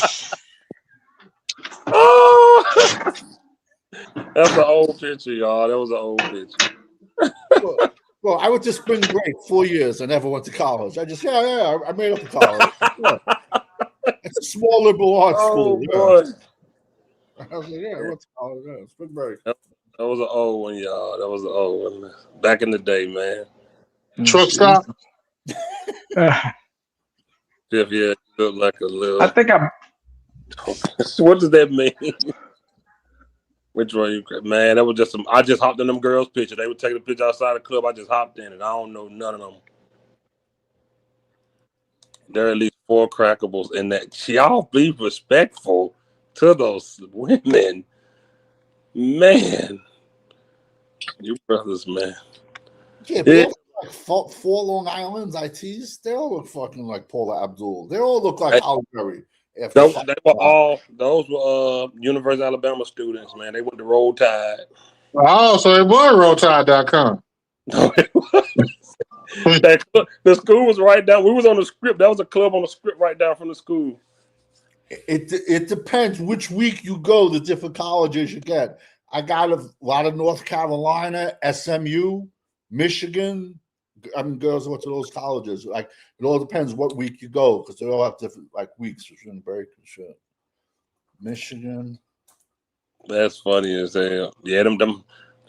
Oh, that's an old picture, y'all. That was an old picture. Well, I went to spring break 4 years. I never went to college. I just, I made it to college. Yeah. It's a small liberal arts Oh school. boy, Yeah. I was like, I went to college. Yeah, spring break. that was an old one, y'all. That was an old one. Back in the day, man. Truck stop. If you look like a little. I think I. What does that mean? Which one you, man? That was just some. I just hopped in them girls' picture. They would take the picture outside the club. I just hopped in it. I don't know none of them. There are at least 4 crackables in that. Y'all be respectful to those women, man. You brothers, man. Yeah, but all like four Long Island's ITs, they all look fucking like Paula Abdul. They all look like Halle Berry. Those were University of Alabama students, man. They went to Roll Tide. Oh, so it was RollTide.com. No, it wasn't. The school was right down. We was on the script. That was a club on the script right down from the school. It depends which week you go, the different colleges you get. I got a lot of North Carolina, SMU, Michigan. I mean, girls went to those colleges. Like, it all depends what week you go because they all have different like weeks for spring break and shit. Michigan. That's funny as hell. Yeah, them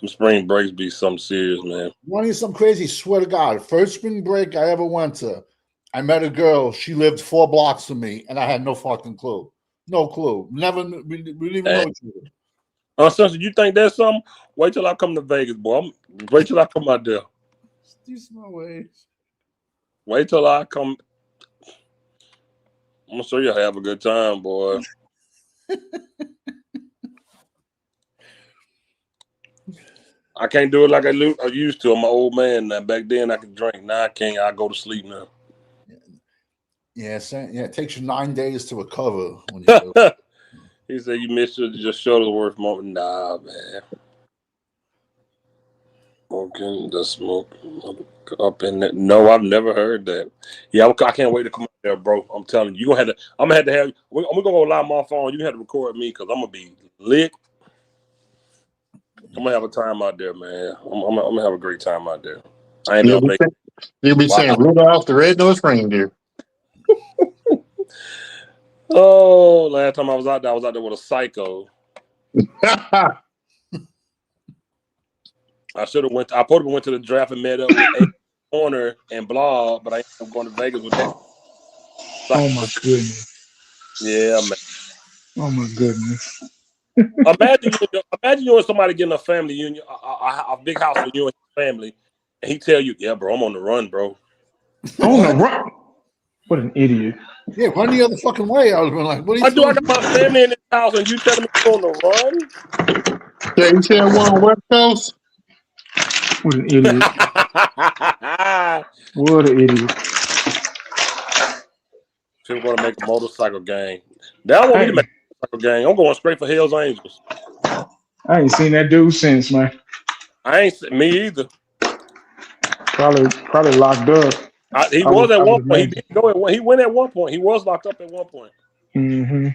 spring breaks be something serious, man. One is some crazy. Swear to God, first spring break I ever went to, I met a girl. She lived 4 blocks from me, and I had no fucking clue. No clue. Never. We didn't even know each other. So you think that's something? Wait till I come to Vegas, boy. Wait till I come out there. These my ways. Wait till I come. I'm gonna show you how to have a good time, boy. I can't do it like I used to. I'm an old man now. Back then I could drink. Now I can't. I go to sleep now. Yeah, it takes you 9 days to recover when you do it. He said you missed your just Shuttlesworth moment. Nah, man. Smoking the smoke up in that. No, I've never heard that. Yeah, I can't wait to come out there, bro. I'm telling you, I'm gonna have to have. We're gonna go live my phone. You have to record me because I'm gonna be lit. I'm gonna have a time out there, man. I'm gonna have a great time out there. I ain't gonna make. You'll be saying Rudolph the Red-Nosed Reindeer. Oh, last time I was out there with a psycho. I should have went. I probably went to the draft and met up with Corner and Blog, but I ended up going to Vegas with that. Oh my goodness. Yeah, man. Oh my goodness. Imagine you and somebody getting a family union, a big house with you and your family, and he tell you, "Yeah, bro, I'm on the run, bro." On the run. What an idiot. Yeah, run the other fucking way. I was like, what are you I got my family in this house, and you telling me you're on the run? Yeah, you said one on West Coast? What an idiot. What an idiot. People want to make a motorcycle game. They don't want me to make a motorcycle game. I'm going straight for Hell's Angels. I ain't seen that dude since, man. Me either. Probably locked up. He was at one point. He didn't go. He went at one point. He was locked up at one point. Mm-hmm.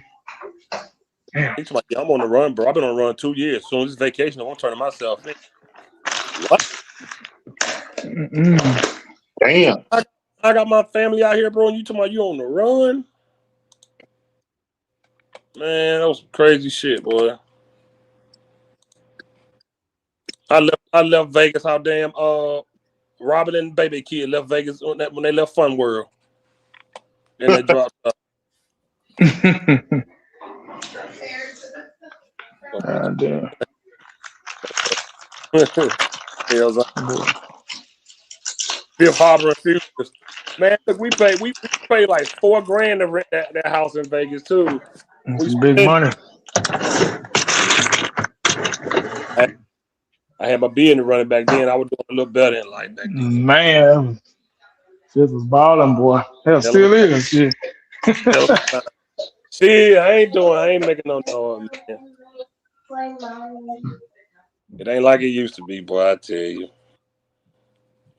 He's like, yeah, I'm on the run, bro. I've been on the run 2 years. Soon as this vacation, I want to turn to myself. What? Damn. I got my family out here, bro, and you talking about you on the run? Man, that was some crazy shit, boy. I left Vegas. How damn Robin and Baby Kid left Vegas when they left Fun World. Then they dropped up. Damn. Fifth Harbor and Futures. Man, look, we paid like $4,000 to rent that house in Vegas too. It's big money. I had my business running back then. I was doing a little better in life back then. Man, this was balling, boy. Hell, still is. Shit. See, I ain't making no noise, man. It ain't like it used to be, boy, I tell you.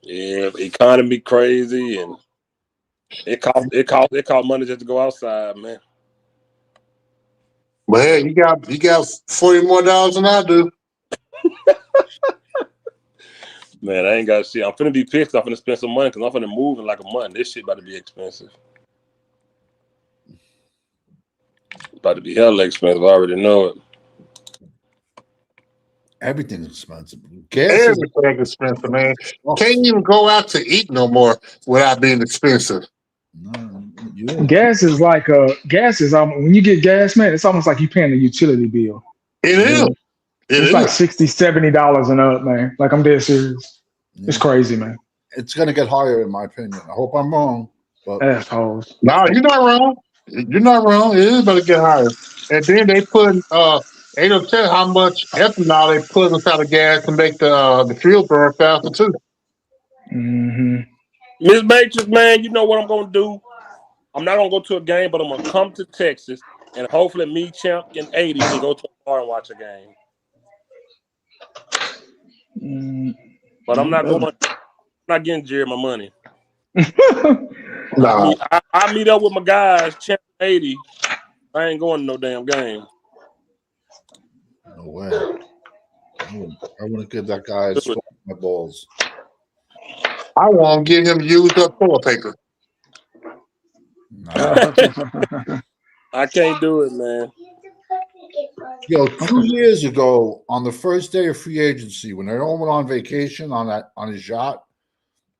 Yeah, economy crazy, and it cost money just to go outside, man. But hey, you got $40 more than I do. Man, I ain't got shit. I'm finna be pissed. I'm finna spend some money because I'm finna move in like a month. This shit about to be expensive. It's about to be hella expensive. I already know it. Everything's expensive. Gas Everything expensive, man. Can't even go out to eat no more without being expensive. Gas is like when you get gas, man, it's almost like you paying a utility bill. It is. It's like $60, $70 and up, man. Like, I'm dead serious. Yeah. It's crazy, man. It's gonna get higher, in my opinion. I hope I'm wrong. But assholes. No, you're not wrong. You're not wrong. It is about to get higher. And then they put they don't tell how much ethanol they put inside the gas to make the fuel burn faster too. Mm-hmm. Miss Matrix, man, you know what I'm gonna do? I'm not gonna go to a game, but I'm gonna come to Texas, and hopefully me, Champ, and 80 can go to a bar and watch a game. But I'm not going. I'm not getting Jerry my money. No. I meet up with my guys, Champ 80. I ain't going to no damn game. No way. I want to give that guy my balls. I want to get him used up toilet paper. I can't do it, man. Yo, 2 years ago, on the first day of free agency, when they all went on vacation on his yacht,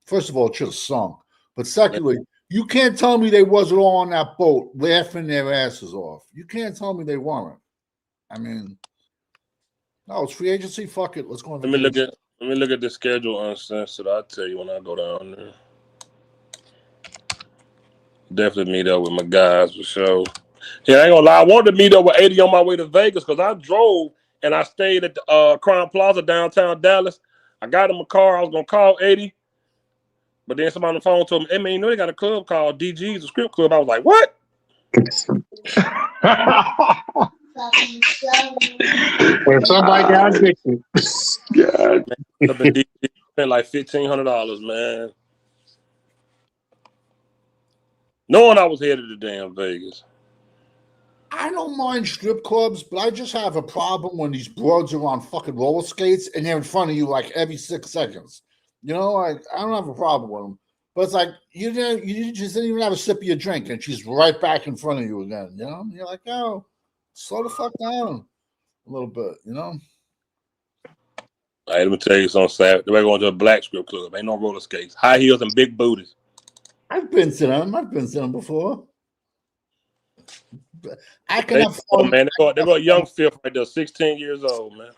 first of all, it should have sunk. But secondly, you can't tell me they wasn't all on that boat laughing their asses off. You can't tell me they weren't. I mean, no, it's free agency. Fuck it. Let's go on vacation. Let me look at the schedule uncensored. I'll tell you when I go down there. Definitely meet up with my guys for sure. Yeah, I ain't gonna lie. I wanted to meet up with 80 on my way to Vegas because I drove and I stayed at the Crown Plaza downtown Dallas. I got in my car. I was gonna call 80, but then somebody on the phone told me, "Hey man, you know they got a club called DG's, the Script Club." I was like, "What?" When somebody got addicted, God, DG spent like $1,500, man. Knowing I was headed to damn Vegas. I don't mind strip clubs, but I just have a problem when these broads are on fucking roller skates and they're in front of you like every 6 seconds. You know, like I don't have a problem with them, but it's like you just didn't even have a sip of your drink and she's right back in front of you again. You know, and you're like, oh, slow the fuck down a little bit. You know. All right, let me tell you something, Saturday. We're going to a black strip club. Ain't no roller skates, high heels and big booties. I've been to them before. I can have fun. Man, they got young Fifth right there, 16 years old, man.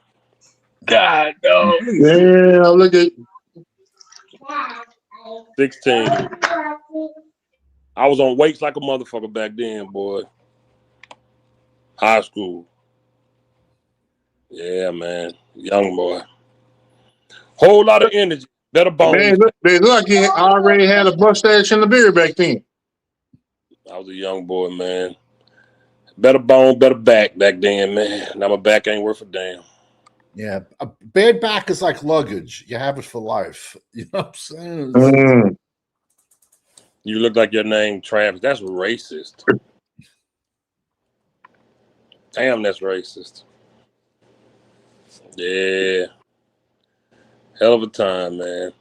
God, no. yeah, look at 16. I was on weights like a motherfucker back then, boy. High school. Yeah, man. Young boy. Whole lot of energy. Better bones. Man, they look like he already had a mustache and a beard back then. I was a young boy, man. Better bone, better back then, man. Now my back ain't worth a damn. Yeah, a bad back is like luggage. You have it for life. You know what I'm saying? Mm. You look like your name, Travis. That's racist. Damn, that's racist. Yeah. Hell of a time, man.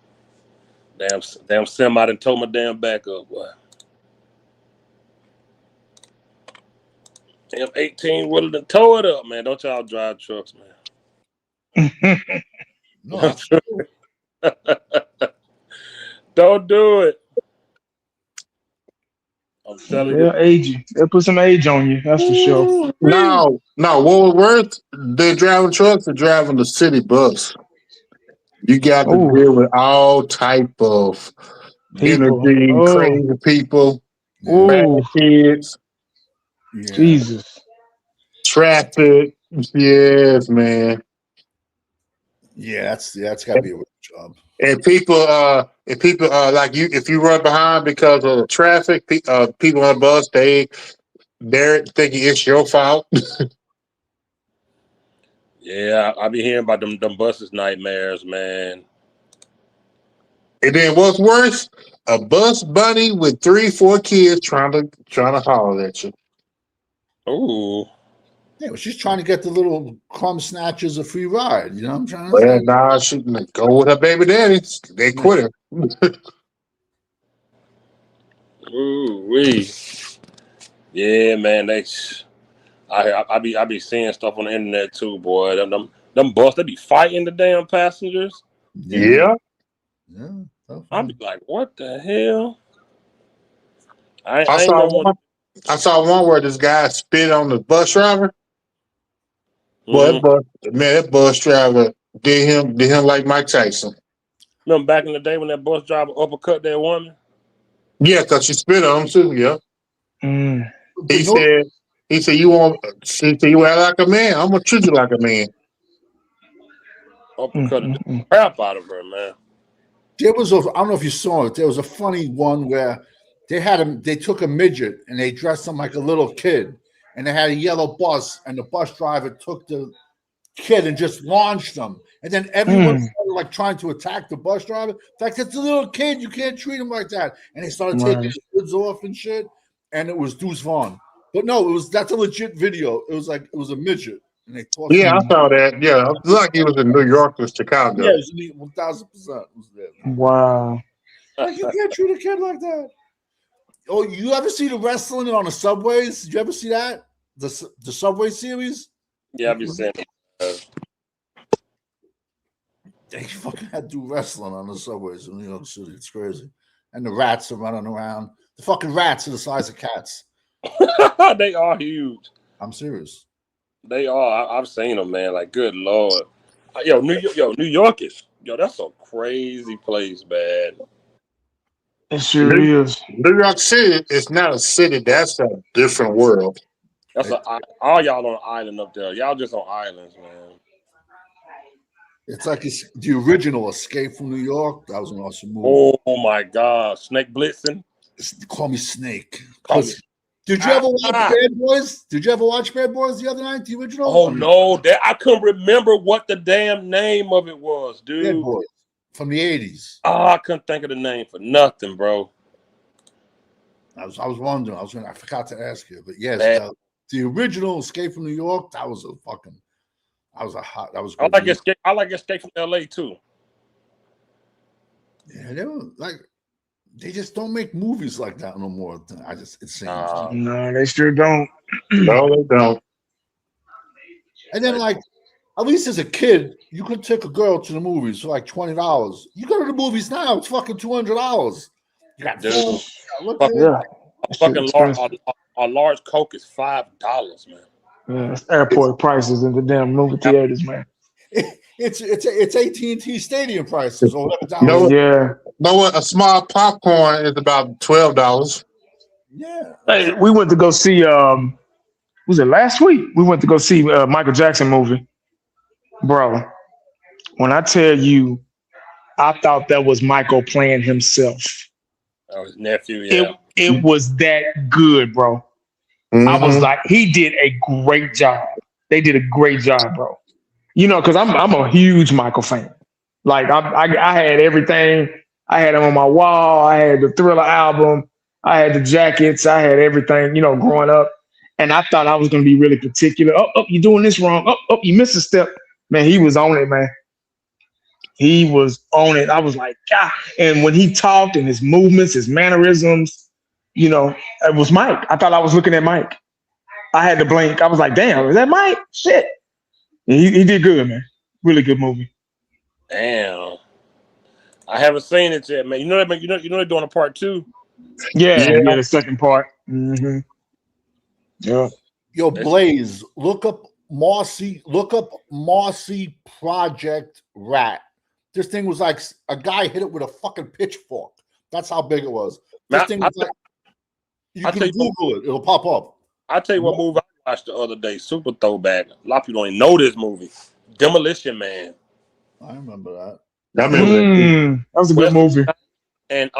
Damn semi done tore my damn back up, boy. Damn 18 willing to tow it up, man. Don't y'all drive trucks, man. No, Don't do it. I'm telling you. They'll age you. They'll put some age on you. That's for sure. No, what was worse? They're driving trucks or driving the city bus. You got to Ooh. deal with all type of People. energy, Oh. crazy people, Ooh. bad kids, yeah. Jesus. traffic. Yes, man. Yeah, that's gotta be a real job. And people, like you, if you run behind because of the traffic, people on the bus, they're thinking it's your fault. Yeah, I be hearing about them buses nightmares, man. And then what's worse, a bus bunny with 3-4 kids trying to holler at you. Ooh. Yeah, well, she's trying to get the little crumb snatchers a free ride. You know what I'm trying to Well, say? nah, she go with her baby daddy. They quit her. Ooh wee. Yeah, man. I be seeing stuff on the internet too, boy. Them bus, they be fighting the damn passengers. Yeah. Yeah. I be like, what the hell? I I ain't saw no one. I saw one where this guy spit on the bus driver. Well, that bus driver did him like Mike Tyson. Remember back in the day when that bus driver uppercut that woman? Yeah, because she spit on him too. Yeah. Mm. He said you act like a man. I'm gonna treat you like a man. Uppercutted the crap out of her, man. There was I don't know if you saw it. There was a funny one where they took a midget and they dressed him like a little kid, and they had a yellow bus, and the bus driver took the kid and just launched them, and then everyone started like trying to attack the bus driver. In fact, it's a little kid, you can't treat him like that. And they started taking his hoods off and shit, and it was Deuce Vaughn. But no, that's a legit video. It was a midget. And they I saw that. Yeah, it was like he was in New York or Chicago. Yeah, it was 1,000% was there. Wow. Like, you can't treat a kid like that. Oh, you ever see the wrestling on the subways? Did you ever see that? The Subway series? Yeah, I be saying They fucking had to do wrestling on the subways in New York City. It's crazy. And the rats are running around. The fucking rats are the size of cats. They are huge. I'm serious. They are. I've seen them, man. Like, good Lord. New York is that's a crazy place, man. It sure is. New York City is not a city. That's a different world. All y'all on an island up there. Y'all just on islands, man. It's like the original Escape from New York. That was an awesome movie. Oh my God, Snake Blitzen. Call me Snake. Did you ever watch Bad Boys? Did you ever watch Bad Boys the other night? The original? Oh no, I couldn't remember what the damn name of it was, dude. Bad Boys from the 80s. Oh, I couldn't think of the name for nothing, bro. I was wondering. I forgot to ask you, but yes, the original Escape from New York. That was good. I like Escape from LA too. Yeah, they just don't make movies like that no more. It seems. No, they sure don't. No, they don't. And then, at least as a kid, you could take a girl to the movies for like $20. You go to the movies now, it's fucking $200. You got food. A large Coke is $5, man. Yeah, it's airport prices in the damn movie theaters, man. It's AT&T Stadium prices or $11. No, a small popcorn is about $12. Yeah. Hey, we went to go see. Was it last week? We went to go see Michael Jackson movie, bro. When I tell you, I thought that was Michael playing himself. Oh, his nephew, yeah. It was that good, bro. I was like, he did a great job. They did a great job, bro. You know, because I'm a huge Michael fan. Like I had everything. I had him on my wall. I had the Thriller album. I had the jackets. I had everything, you know, growing up. And I thought I was going to be really particular. Oh, you're doing this wrong. Oh, you missed a step. Man, he was on it, man. He was on it. I was like, God. And when he talked and his movements, his mannerisms, you know, it was Mike. I thought I was looking at Mike. I had to blink. I was like, damn, is that Mike? Shit. And he did good, man. Really good movie. Damn. I haven't seen it yet, man. You know they're doing a part 2. Yeah, the second part. Mm-hmm. Yeah. Yo, Blaze, look up Marcy Project Rat. This thing was like a guy hit it with a fucking pitchfork. That's how big it was. This thing was like, you can Google it. It'll pop up. I'll tell you what movie I watched the other day. Super throwback. A lot of people don't even know this movie. Demolition Man. I remember that. That was a good movie. And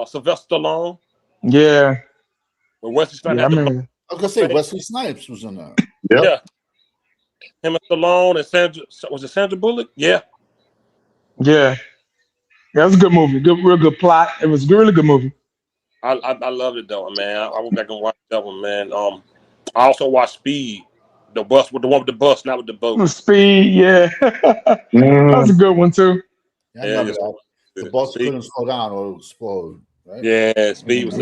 Sylvester Stallone. Yeah. With Wesley Snipes. Yeah, I mean, I was gonna say Wesley Snipes was in there. Yep. Yeah. Him and Stallone and Sandra Bullock? Yeah. Yeah. That was a good movie. Real good plot. It was a really good movie. I loved it though, man. I went back and watched that one, man. I also watched Speed, the one with the bus, not with the boat. Speed, yeah. That was a good one too. Yeah, I remember that. The bus couldn't slow down or it would explode. Right? Yeah, Speed was.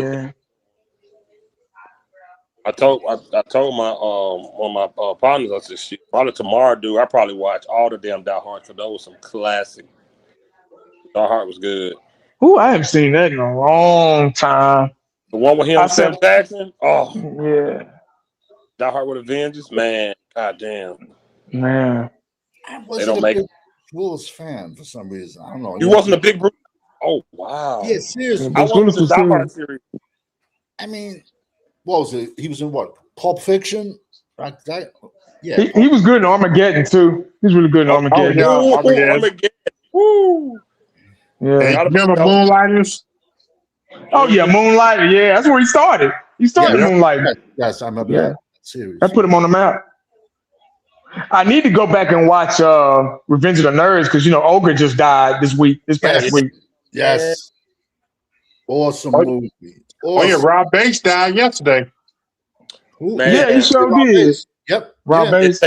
I told my one of my partners, I said, shit, probably tomorrow, dude. I probably watch all the damn Die Hard, because those were some classic. Die Hard was good. Ooh, I haven't seen that in a long time. The one with him and Sam Jackson? Oh. Yeah. Die Hard with a Vengeance? Man, goddamn. Man. I wasn't a big Willis fan for some reason. I don't know. You wasn't a big Bruce? Oh, wow. Yeah, seriously. I watched the Die Hard series. I mean, what was it? He was in what? Pulp Fiction? Like that? Yeah. He was good in Armageddon too. He's really good in Armageddon. Armageddon. Woo! Yeah. Hey, remember Moonlighters? Oh yeah, Moonlighter. Yeah, that's where he started. He started Moonlighter. Yes, I remember that series. That put him on the map. I need to go back and watch Revenge of the Nerds because you know Ogre just died this past week. Yes. Awesome movie. Oh yeah, Rob Bates died yesterday. Man, yeah, he sure did. Yep. Rob Bates.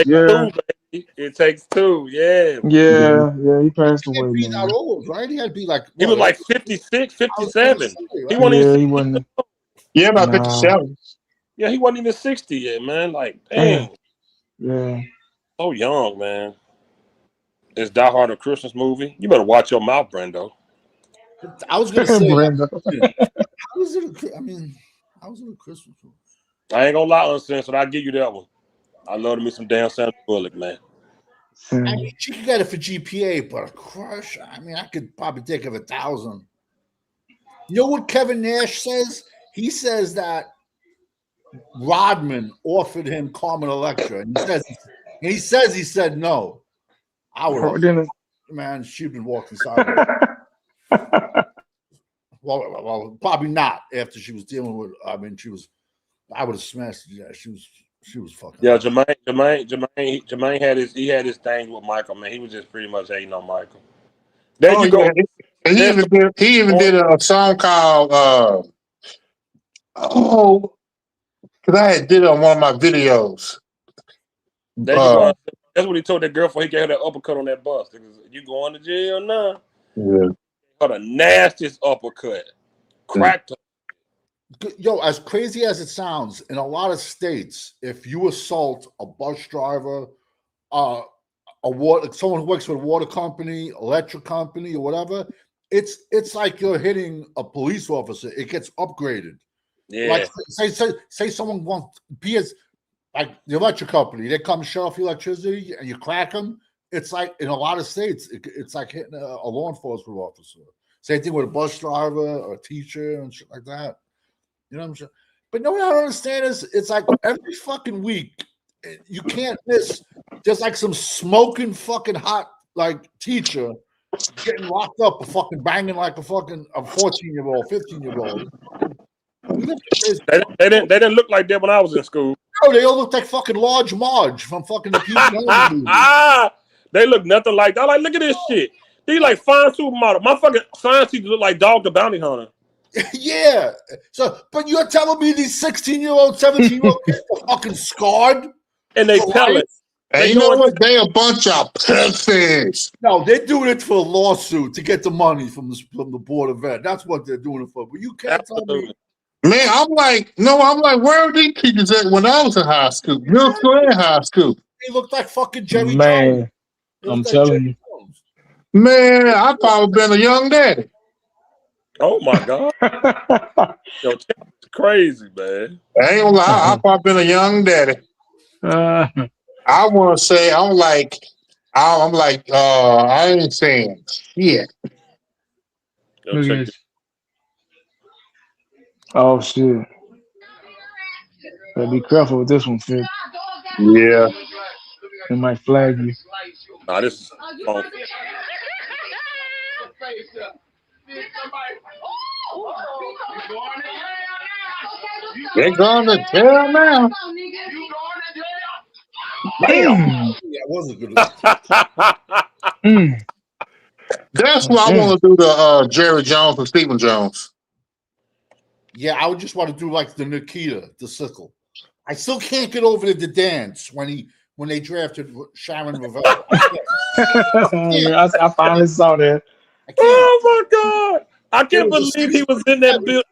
It takes two. Yeah. Yeah, he passed away. He not old, right? He had to be like he was like 56, 57. He wasn't even about 57. Yeah, he wasn't even 60 yet, man. Like, dang. Yeah. So young, man. Is Die Hard a Christmas movie? You better watch your mouth, Brendo. I was gonna say how was it a Christmas movie? I ain't gonna lie, uncensored. I'll give you that one. I love me some damn Sandra Bullock, man. I mean, you can get it for GPA, but a crush. I mean, I could probably think of 1,000. You know what Kevin Nash says? He says that Rodman offered him Carmen Electra, and he said no. I would, man. She'd been walking sideways. well, probably not after she was dealing with. I mean, I would have smashed. Yeah, she was fucking. Yeah, Jermaine had his thing with Michael, man. He was just pretty much hating on Michael. There you go. And he even did a song called because I had did it on one of my videos. There you go. That's what he told that girl before he gave her that uppercut on that bus. You going to jail now? Yeah. Got a nastiest uppercut. Cracked her. Yo, as crazy as it sounds, in a lot of states, if you assault a bus driver, someone who works for a water company, electric company, or whatever, it's like you're hitting a police officer. It gets upgraded. Yeah. Like say someone wants PS, like the electric company, they come shut off your electricity and you crack them. It's like in a lot of states, it's like hitting a law enforcement officer. Same thing with a bus driver or a teacher and shit like that. You know what I'm saying? But no, what I don't understand is it's like every fucking week you can't miss. There's like some smoking fucking hot like teacher getting locked up, fucking banging like a 14-year-old, 15-year-old. They didn't look like that when I was in school. No, they all look like fucking Large Marge from fucking the Pete Holmes movie. They look nothing like that. I'm like, look at this shit. These like fine supermodel. My fucking science teacher look like Dog the Bounty Hunter. Yeah. So, but you're telling me these 16-year-old, 17-year-old kids are fucking scarred? And they For tell life? it. And you know what? They a bunch of pussies. No, they're doing it for a lawsuit to get the money from the Board of Ed. That's what they're doing it for. But you can't tell me. Absolutely. Man, I'm like, where were these teachers at when I was in high school? Middle school and high school. They look like fucking Jerry Jones. Man, They I'm look like telling Jerry you. Jones. Man, I probably been a young daddy. Oh my God. Yo, it's crazy, man. I ain't gonna lie, I probably been a young daddy. I want to say I ain't saying shit. Yo, Look check at this. Oh shit. Better be careful with this one, Fitz. Yeah. It might flag you. Nah, this is oh, They're going to jail now. Mm. Yeah, it wasn't good. Mm. That's why I want to do the Jerry Jones and Stephen Jones. Yeah, I would just want to do like the Nikita, the sickle. I still can't get over the dance when they drafted Sharon Rivera. I finally saw that. I can't. oh my God. I can't It was believe he was in that building.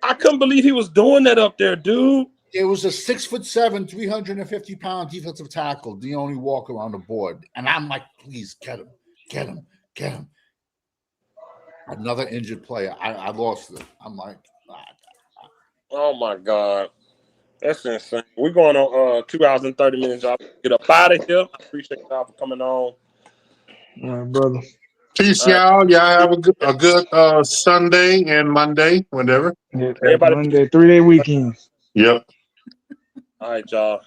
I couldn't believe he was doing that up there, dude. It was a 6'7", 350-pound defensive tackle, the only walker on the board. And I'm like, please get him. Another injured player. I lost it. I'm like, Oh my God. That's insane. We're going on 2 hours and 30 minutes, y'all. Get up out of here. I appreciate y'all for coming on. All right, brother. Peace, All right. y'all. Y'all have a good Sunday and Monday, whatever. Yeah, Everybody- Monday, 3-day weekend. Yep. All right, y'all.